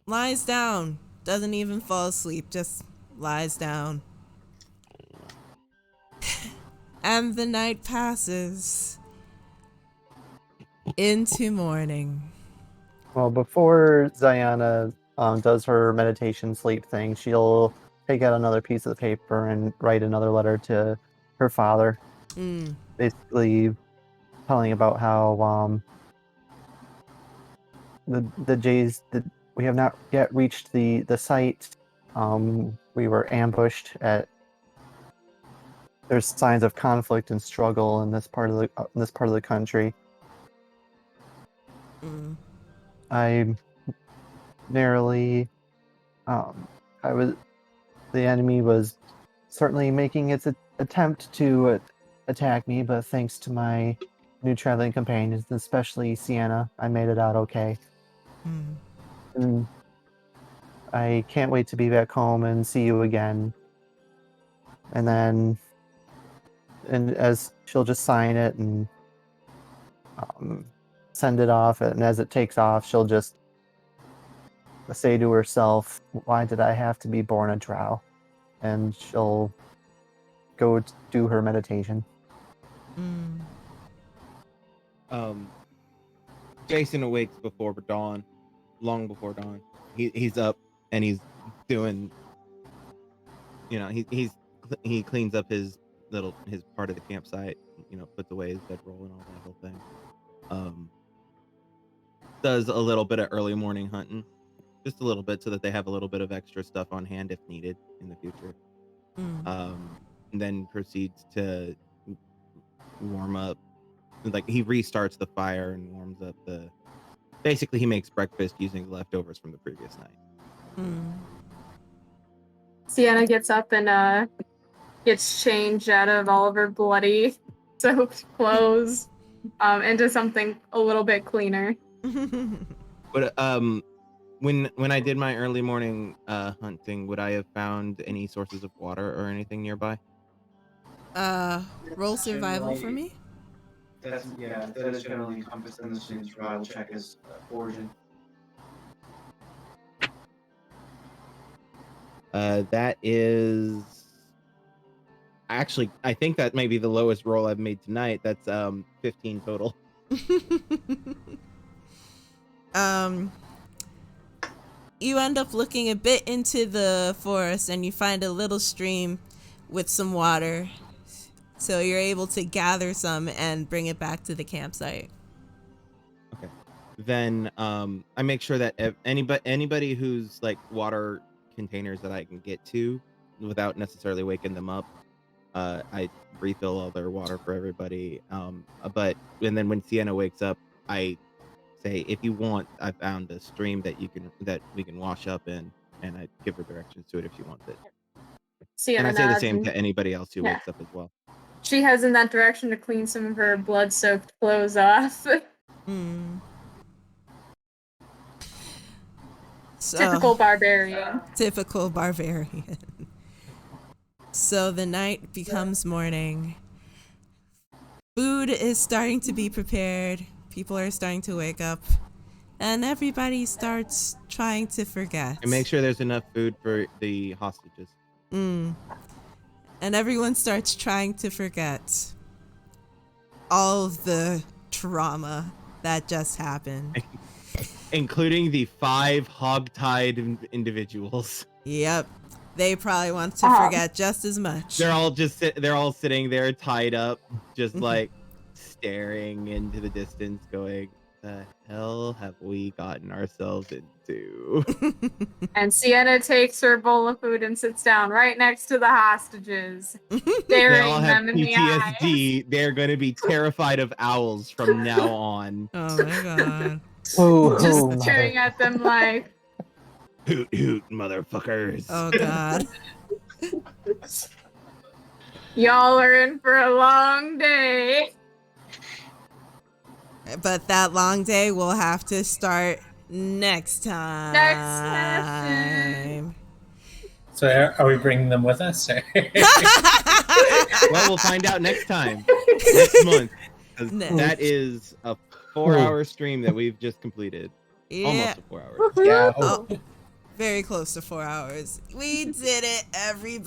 lies down. Doesn't even fall asleep, just lies down. And the night passes into morning. Well, before Ziana does her meditation sleep thing, she'll take out another piece of paper and write another letter to her father. basically telling about how the Jays we have not yet reached the site. We were ambushed at. There's signs of conflict and struggle in this part of the country. Mm. I narrowly, the enemy was certainly making its attempt to attack me, but thanks to my new traveling companions, especially Sienna, I made it out okay. Mm. And I can't wait to be back home and see you again. And then, and as she'll just sign it and send it off, and as it takes off, she'll just say to herself, "Why did I have to be born a drow?" And she'll go do her meditation. Mm. Jason awakes before dawn, long before dawn. He's up and he's doing, he cleans up his part of the campsite, puts away his bedroll and all that whole thing. Does a little bit of early morning hunting, just a little bit, so that they have a little bit of extra stuff on hand if needed in the future. Mm. And then proceeds to warm up. Like, he restarts the fire and warms up basically he makes breakfast using leftovers from the previous night. Mm. Sienna gets up and gets changed out of all of her bloody, soaked clothes into something a little bit cleaner. But when I did my early morning hunting, would I have found any sources of water or anything nearby? Roll survival for me. That is generally encompassed in the same survival check as origin. That is actually, I think that may be the lowest roll I've made tonight. That's 15 total. You end up looking a bit into the forest and you find a little stream with some water. So you're able to gather some and bring it back to the campsite. Okay. Then I make sure that if anybody who's like water containers that I can get to without necessarily waking them up, I refill all their water for everybody. And then when Sienna wakes up, I say, if you want, I found a stream that we can wash up in, and I give her directions to it if she wants it. Sienna And I say the nods same and to anybody else who wakes up as well. she heads in that direction to clean some of her blood-soaked clothes off. So, Typical barbarian. Typical barbarian. So the night becomes morning. Food is starting to be prepared. People are starting to wake up. And everybody starts trying to forget. And make sure there's enough food for the hostages. And everyone starts trying to forget all of the trauma that just happened. Including the 5 hog-tied individuals. Yep. They probably want to forget just as much. They're all sitting there tied up, just like staring into the distance, going, the hell have we gotten ourselves into? And Sienna takes her bowl of food and sits down right next to the hostages, staring them in the eyes. They're going to be terrified of owls from now on. Oh my god. Just staring at them like, hoot hoot, motherfuckers. Oh god. y'all are in for a long day. But that long day will have to start next time. So are we bringing them with us? Or? Well, we'll find out next time. Next month. That is a 4-hour stream that we've just completed. Yeah. Almost a 4 hours. Yeah. Oh, very close to 4 hours. We did it, everybody.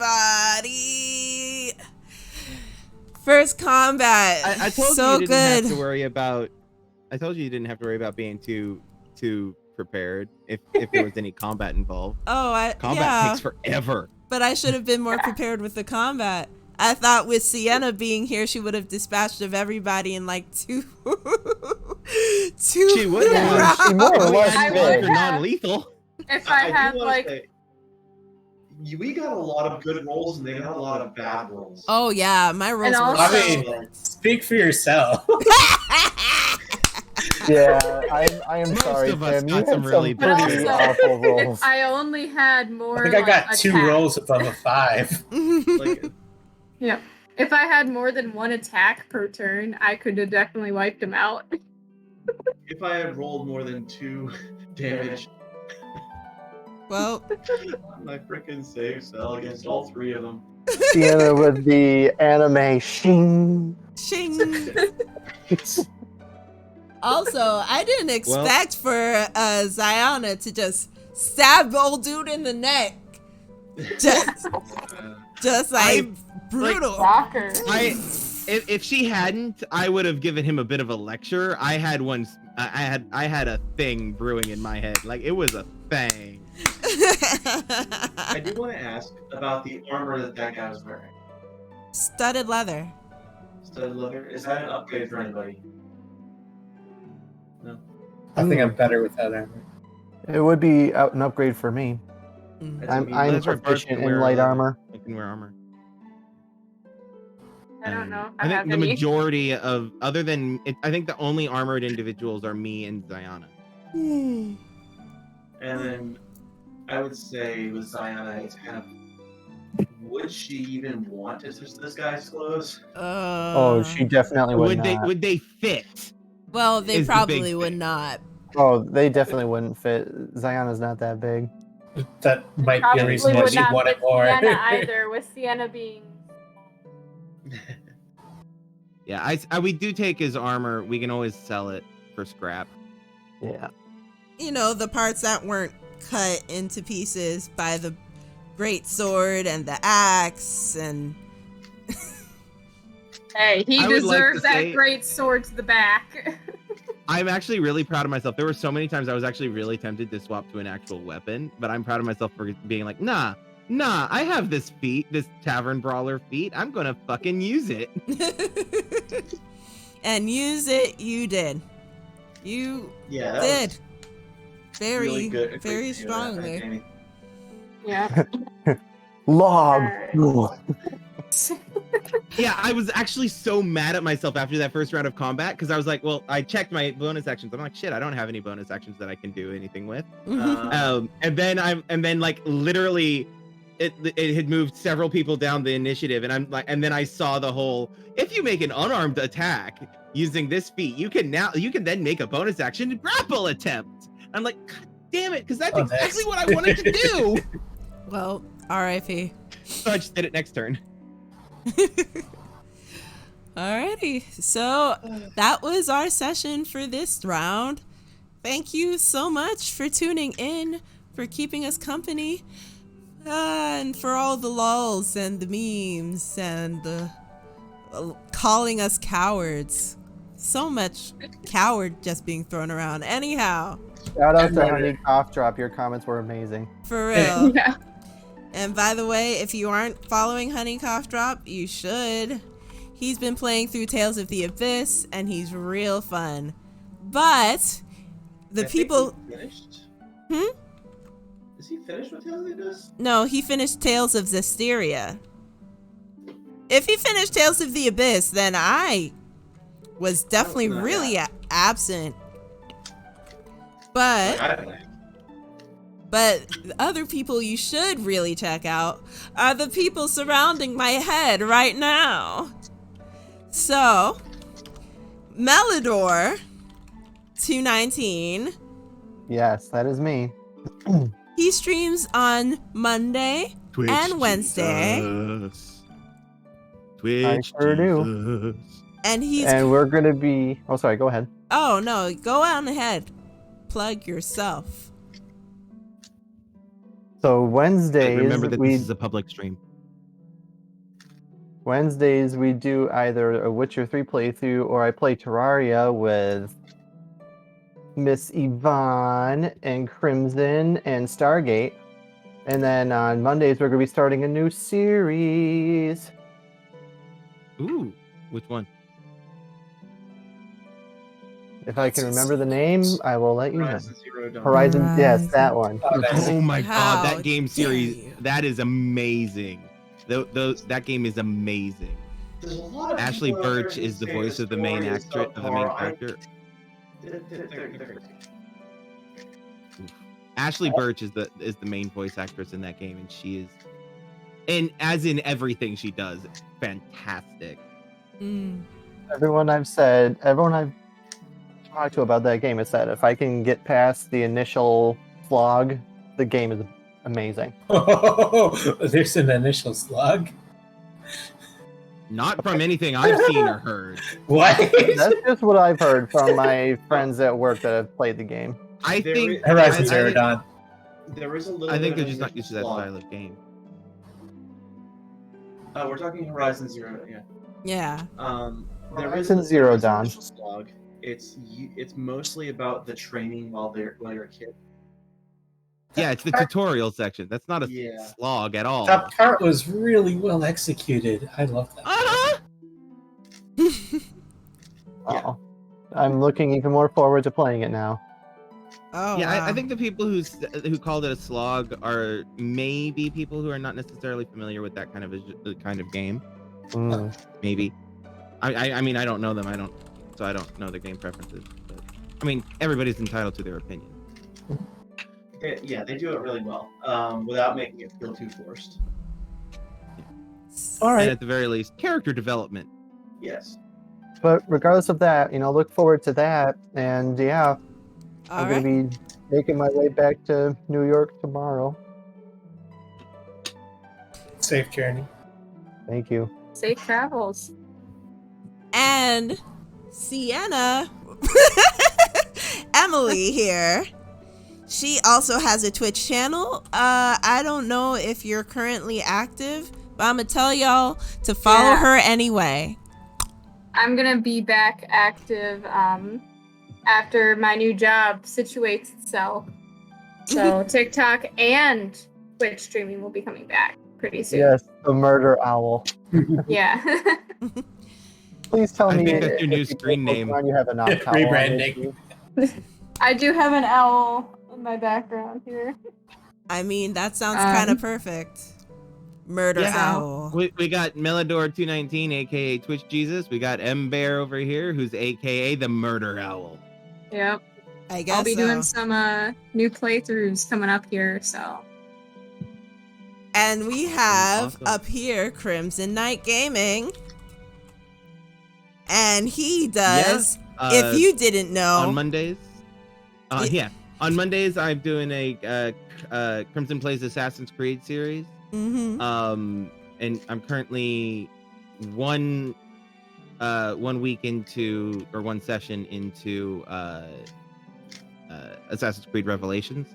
First combat. I told so you you didn't good. have to worry about. I told you didn't have to worry about being too prepared if there was any combat involved. Oh, Combat takes forever. But I should have been more prepared with the combat. I thought with Sienna being here, she would have dispatched of everybody in like two She would have. rounds. She more or less I did. would have. non-lethal. If I had do wanna like, say, we got a lot of good rolls and they got a lot of bad rolls. Oh yeah, my rolls And were also- I mean, speak for yourself. Yeah, I am Most sorry, of us Tim. got You had some some really pretty bad awful rolls. I only had more. I think I got like, 2 attacks. rolls above a 5. Like, Yeah. If I had more than 1 attack per turn, I could have definitely wiped him out. if I had rolled more than 2 damage, Well, my freaking save fell against all 3 of them. Sienna with the anime shing. shing. Also, I didn't expect for Ziana to just stab old dude in the neck. Just like brutal. Rocker. If she hadn't, I would have given him a bit of a lecture. I had a thing brewing in my head. Like, it was a thing. I do want to ask about the armor that guy was wearing. Studded leather. Studded leather. Is that an upgrade for anybody? No. I think I'm better with that armor. It would be an upgrade for me. That's I'm Leather barbs proficient can in wear light leather. armor. I can wear armor. I don't know. I think have the any. majority of, other than, I think the only armored individuals are me and Ziana. And then I would say with Ziana, it's kind of, would she even want to touch this guy's clothes? Oh, she definitely would not. Would they fit? Well, they is the probably big would thing. not. Oh, they definitely wouldn't fit. Zion's not that big. That might be a Probably reason why would she not wanted fit more. Sienna either, with Sienna being. Yeah, we do take his armor. We can always sell it for scrap. Yeah. You know, the parts that weren't cut into pieces by the great sword and the axe and Hey, he I would like deserves to that say- great sword to the back. I'm actually really proud of myself. There were so many times I was actually really tempted to swap to an actual weapon, but I'm proud of myself for being like, nah, I have this feat, this tavern brawler feat. I'm gonna fucking use it. and use it you did. You Yeah, that did. was Very, really good. very strongly. Jamey. Yeah. Log. Alright. Yeah, I was actually so mad at myself after that first round of combat because I was like, well, I checked my bonus actions. I'm like, shit, I don't have any bonus actions that I can do anything with. And then like literally, it had moved several people down the initiative, and I'm like, and then I saw the whole, if you make an unarmed attack using this feat, you can then make a bonus action grapple attempt. I'm like, God damn it, because that's exactly what I wanted to do. Well, R.I.P. So I just did it next turn. Alrighty, so that was our session for this round. Thank you so much for tuning in, for keeping us company, and for all the lulls and the memes and the calling us cowards. So much coward just being thrown around. Anyhow, Shout out to Honey Cough Drop. Your comments were amazing. for real. Yeah. And by the way, if you aren't following Honey Cough Drop, you should. He's been playing through Tales of the Abyss, and he's real fun. But the I think people... he finished? Hmm? Is he finished with Tales of the Abyss? No, he finished Tales of Zestiria. If he finished Tales of the Abyss, then I was definitely not really absent. But the other people you should really check out are the people surrounding my head right now. So, Melidor 219. Yes, that is me. He streams on Monday and Wednesday. Twitch I sure do. And we're gonna be. Oh, sorry. Go ahead. Oh no, go on ahead. Plug yourself. So Wednesdays, Remember that this is a public stream. Wednesdays we do either a Witcher 3 playthrough or I play Terraria with Miss Yvonne and Crimson and Stargate. And then on Mondays we're gonna be starting a new series. Ooh, which one? If I can remember the name, I will let you know. Horizon Zero Dawn. Horizon, yes, Horizon. that one. Oh, that's Oh my god, How that game dare series, you. that is amazing. That game is amazing. There's a lot of Ashley people out there Birch who is the say voice of the main story is actress, of the main subpar. character. They're Ashley Birch is the main voice actress in that game, and she is, and as in everything she does, fantastic. Everyone I've talked to about that game has said if I can get past the initial slog, the game is amazing. Oh, there's an initial slug. Not from anything I've seen or heard. What? That's just what I've heard from my friends at work that have played the game. I There think is- Horizon I Zero think- Dawn. There is a little. I think bit they're of just not initial used to that slog. style of game. We're talking Horizon Zero. Yeah. Yeah. There Horizon is Zero there is Dawn. initial slog. It's mostly about the training while you're a kid. Yeah, it's the tutorial section. That's not a Yeah. slog at all. That part was really well executed. I love that. Uh-huh. Yeah. Oh, I'm looking even more forward to playing it now. Oh, Yeah, wow. I think the people who called it a slog are maybe people who are not necessarily familiar with that kind of game. Mm. Maybe. I mean, I don't know them. I don't know their game preferences. But I mean, everybody's entitled to their opinion. They do it really well, without making it feel too forced. All And right, at the very least, character development. Yes. but regardless of that, look forward to that. And yeah, All I'm right. gonna be making my way back to New York tomorrow. Safe journey. Thank you. Safe travels. And Sienna, Emily here. She also has a Twitch channel. I don't know if you're currently active, but I'm gonna tell y'all to follow Yeah. her anyway. I'm gonna be back active after my new job situates itself. So TikTok and Twitch streaming will be coming back pretty soon. Yes, the murder owl. Yeah. Please tell I me think that's your if new you play screen name. Pokemon, you have a noctowl on Rebranding. it. I do have an owl in my background here. I mean, that sounds kind of perfect. Murder Yeah. owl. We got Melodor219, aka Twitch Jesus. We got M Bear over here, who's aka the Murder Owl. Yep. I guess I'll be so. doing some new playthroughs coming up here, so. And we have Awesome. up here KrimzonKnight Gaming. And he does, if you didn't know, on Mondays. On Mondays I'm doing a Crimson Plays Assassin's Creed series. Mhm. And I'm currently one week into, or one session into Assassin's Creed Revelations.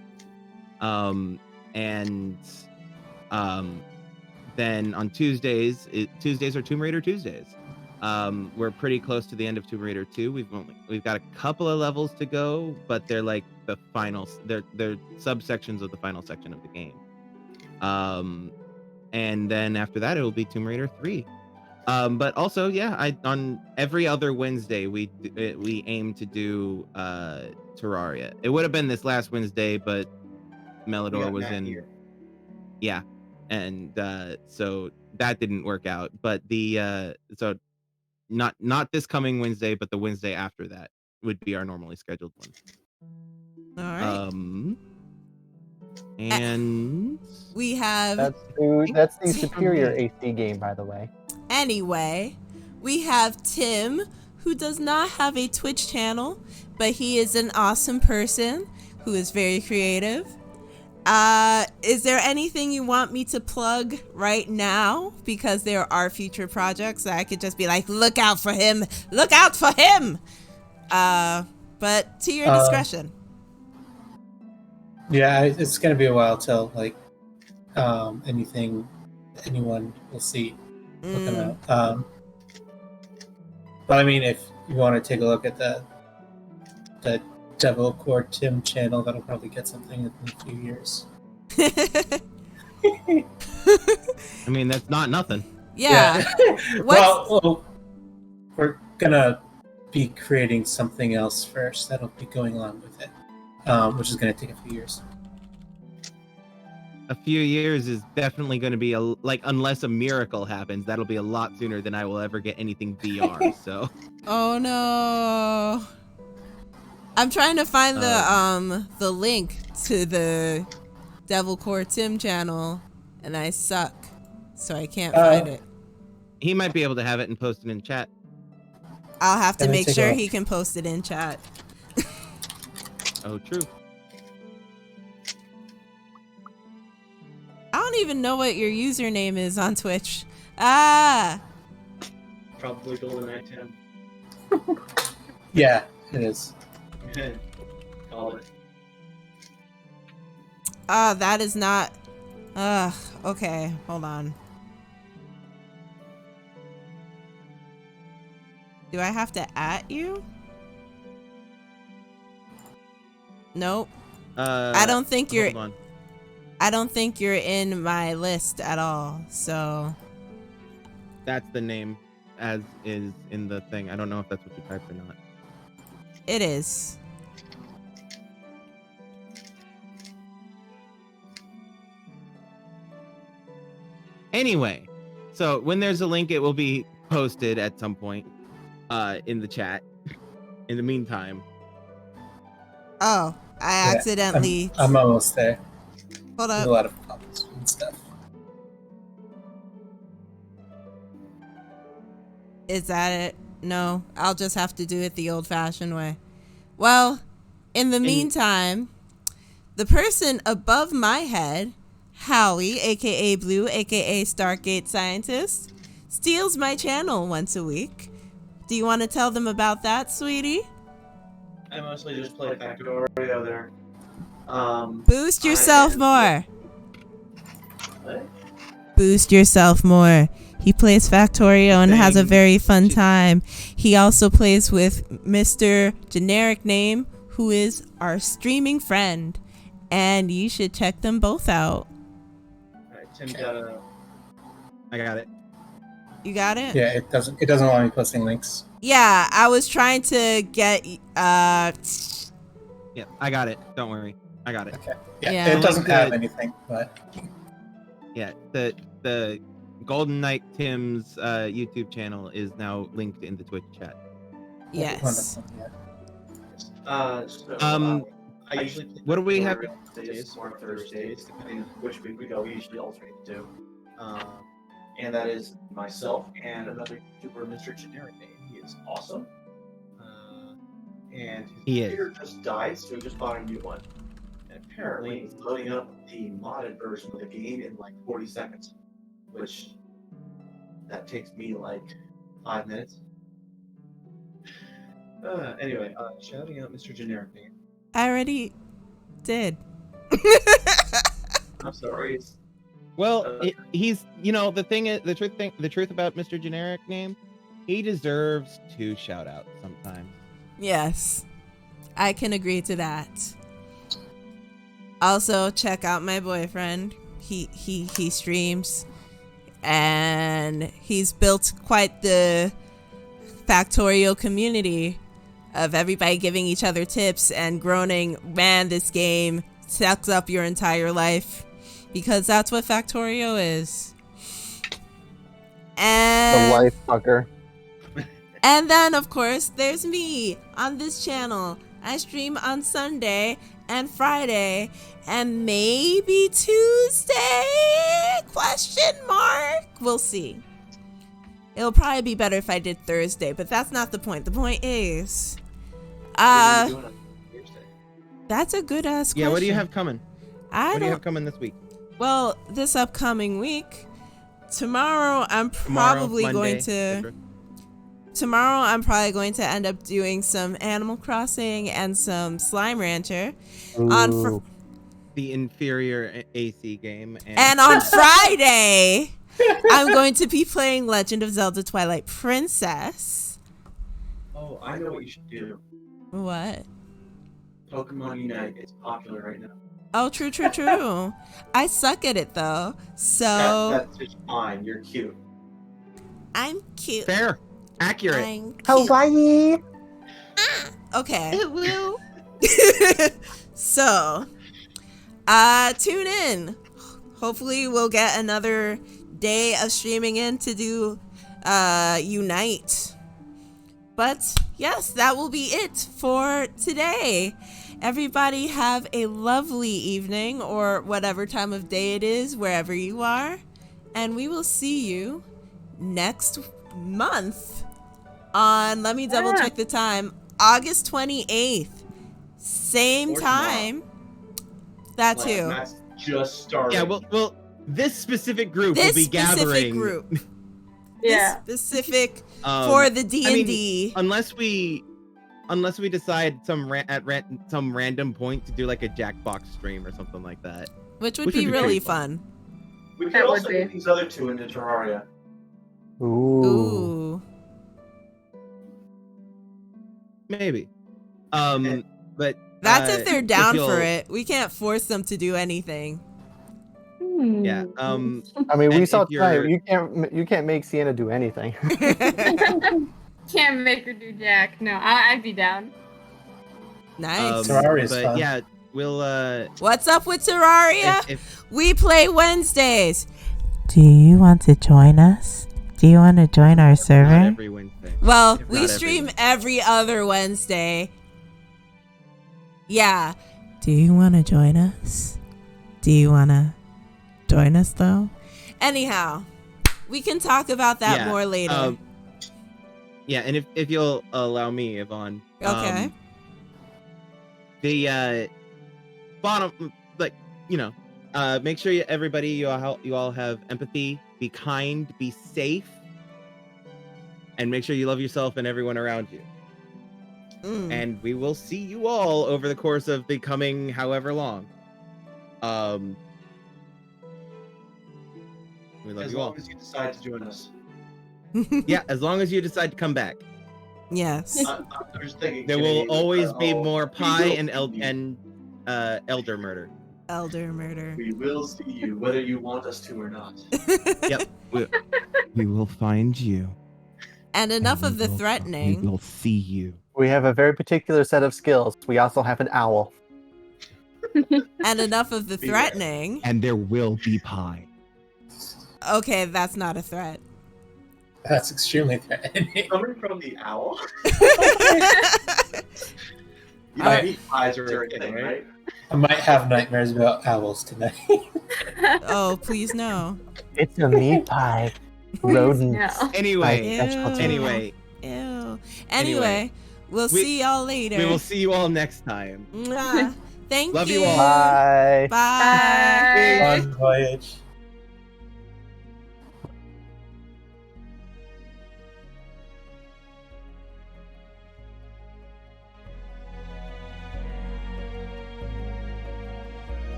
Then on Tuesdays, Tuesdays are Tomb Raider Tuesdays. We're pretty close to the end of Tomb Raider 2. We've got a couple of levels to go, but they're like the final, they're subsections of the final section of the game. And then after that, it will be Tomb Raider 3. But also, yeah, on every other Wednesday we aim to do Terraria. It would have been this last Wednesday, but Melodor was in. Here. Yeah, and so that didn't work out. But so not this coming Wednesday, but the Wednesday after that would be our normally scheduled one. All right. And We have, That's the superior AC game, by the way. anyway, we have Tim, who does not have a Twitch channel, but he is an awesome person who is very creative. Is there anything you want me to plug right now? Because there are future projects that I could just be like, look out for him, look out for him. But to your discretion. Yeah, it's gonna be a while till anyone will see will come out. But I mean, if you want to take a look at the Devil Core Tim channel, that'll probably get something in a few years. I mean, that's not nothing. Yeah. Well, we're gonna be creating something else first that'll be going along with it, which is gonna take a few years. A few years is definitely going to be unless a miracle happens, that'll be a lot sooner than I will ever get anything VR. So. Oh no. I'm trying to find the link to the Devil Core Tim channel, and I suck, so I can't find it. He might be able to have it and post it in chat. I'll have to make sure he can post it in chat. Oh, true. I don't even know what your username is on Twitch. Ah! Probably GoldenEye 10. Yeah, it is. Call it. That is not... okay. Hold on. Do I have to @ you? Nope. I don't think you're... Hold on. I don't think you're in my list at all, so... That's the name as is in the thing. I don't know if that's what you typed or not. It is. Anyway, so when there's a link, it will be posted at some point in the chat. In the meantime... Oh, I accidentally... I'm almost there. Hold There's up. a lot of comments and stuff. Is that it? No, I'll just have to do it the old-fashioned way. Well, in the meantime, the person above my head, Howie, aka Blue, aka Strgtscntst, steals my channel once a week. Do you want to tell them about that, sweetie? I mostly just play Factorio there. Boost yourself more. What? Boost yourself more. He plays Factorio and has a very fun time. He also plays with Mr. Generic Name, who is our streaming friend. And you should check them both out. Alright, Tim got a... I got it. You got it? Yeah, it doesn't want me posting links. Yeah, I was trying to get Yeah, I got it. Don't worry. I got it. Okay. Yeah, Yeah. it doesn't have anything, but Yeah, the GoldenKnight Tim's YouTube channel is now linked in the Twitch chat. yes. wonderful. Yeah. I usually play What do we have? Wednesdays or Thursdays, depending on which week we go. We usually alternate the two. And that is myself and another YouTuber, Mr. Generic Name. He is awesome. And his computer just died, so he just bought a new one. And apparently, he's loading up the modded version of the game in like 40 seconds, which that takes me like 5 minutes. Anyway, shouting out Mr. Generic Name. I already did. I'm sorry. Well, he's the truth about Mr. Generic Name, he deserves 2 shout outs sometimes. Yes, I can agree to that. Also, check out my boyfriend. He streams, and he's built quite the Factorio community of everybody giving each other tips and groaning, man, this game sucks up your entire life, because that's what Factorio is. And The life fucker. And then, of course, there's me on this channel. I stream on Sunday and Friday and maybe Tuesday? ? We'll see. It'll probably be better if I did Thursday, but that's not the point. The point is, that's a good ass question. Yeah, what do you have coming? What do you have coming this week? Well, this upcoming week, tomorrow I'm probably going to end up doing some Animal Crossing and some Slime Rancher. The inferior AC game. And on Friday, I'm going to be playing Legend of Zelda Twilight Princess. Oh, I know what you should do. What? Pokemon Unite. It's popular right now. Oh, true. I suck at it, though. So... That's just fine. You're cute. I'm cute. Fair. Accurate. I'm cute. Hawaii. Okay. It will. So, tune in. Hopefully we'll get another day of streaming in to do Unite. But yes, that will be it for today. Everybody have a lovely evening or whatever time of day it is, wherever you are. And we will see you next month on, let me double check the time, August 28th. Same Or time. That Like, too. Matt's just started. Yeah, well, this specific group will This be specific gathering. group. Yeah. This specific for the D&D. Unless we decide some random point to do like a Jackbox stream or something like that. Which would be really pretty fun. We could That would also be. get these other two into Terraria. Ooh. Ooh. Maybe. But That's if they're down you'll- for it. We can't force them to do anything. Yeah. I mean, and we saw if you're- tonight. You can't make Sienna do anything. Can't make her do jack. No, I'd be down. Nice. Terraria's but fun. yeah, we'll What's up with Terraria? if We play Wednesdays. Do you want to join us? Do you want to join our not server? every Wednesday. Well, If we not stream every every other Wednesday. Yeah. Do you want to join us? Do you want to join us, though? Anyhow, we can talk about that Yeah, more later. Yeah, and if you'll allow me, Yvonne. Okay. The bottom, like, make sure everybody, you all have empathy, be kind, be safe, and make sure you love yourself and everyone around you. Mm. And we will see you all over the course of the coming however long. We love As you all. long as you decide to join us. Yeah, as long as you decide to come back. Yes. I'm just thinking. There Jamey, will always be oh, more we pie will and see you. elder murder. Elder murder. We will see you, whether you want us to or not. Yep. We will find you. And enough and of we the will- threatening. We will see you. We have a very particular set of skills. We also have an owl. And enough of the Be there. threatening. And there will be pie. Okay, that's not a threat. That's extremely threatening. Coming from the owl? You Alright. know, meat pies are a thing, right? I might have nightmares about owls tonight. Oh, please no. It's a meat pie. Rodent. No. Anyway, Vegetable Ew. anyway, Anyway, we'll we- see y'all later. we will see you all next time. Mwah. Thank Love you. you all. Bye. Bye. Bye. Fun voyage.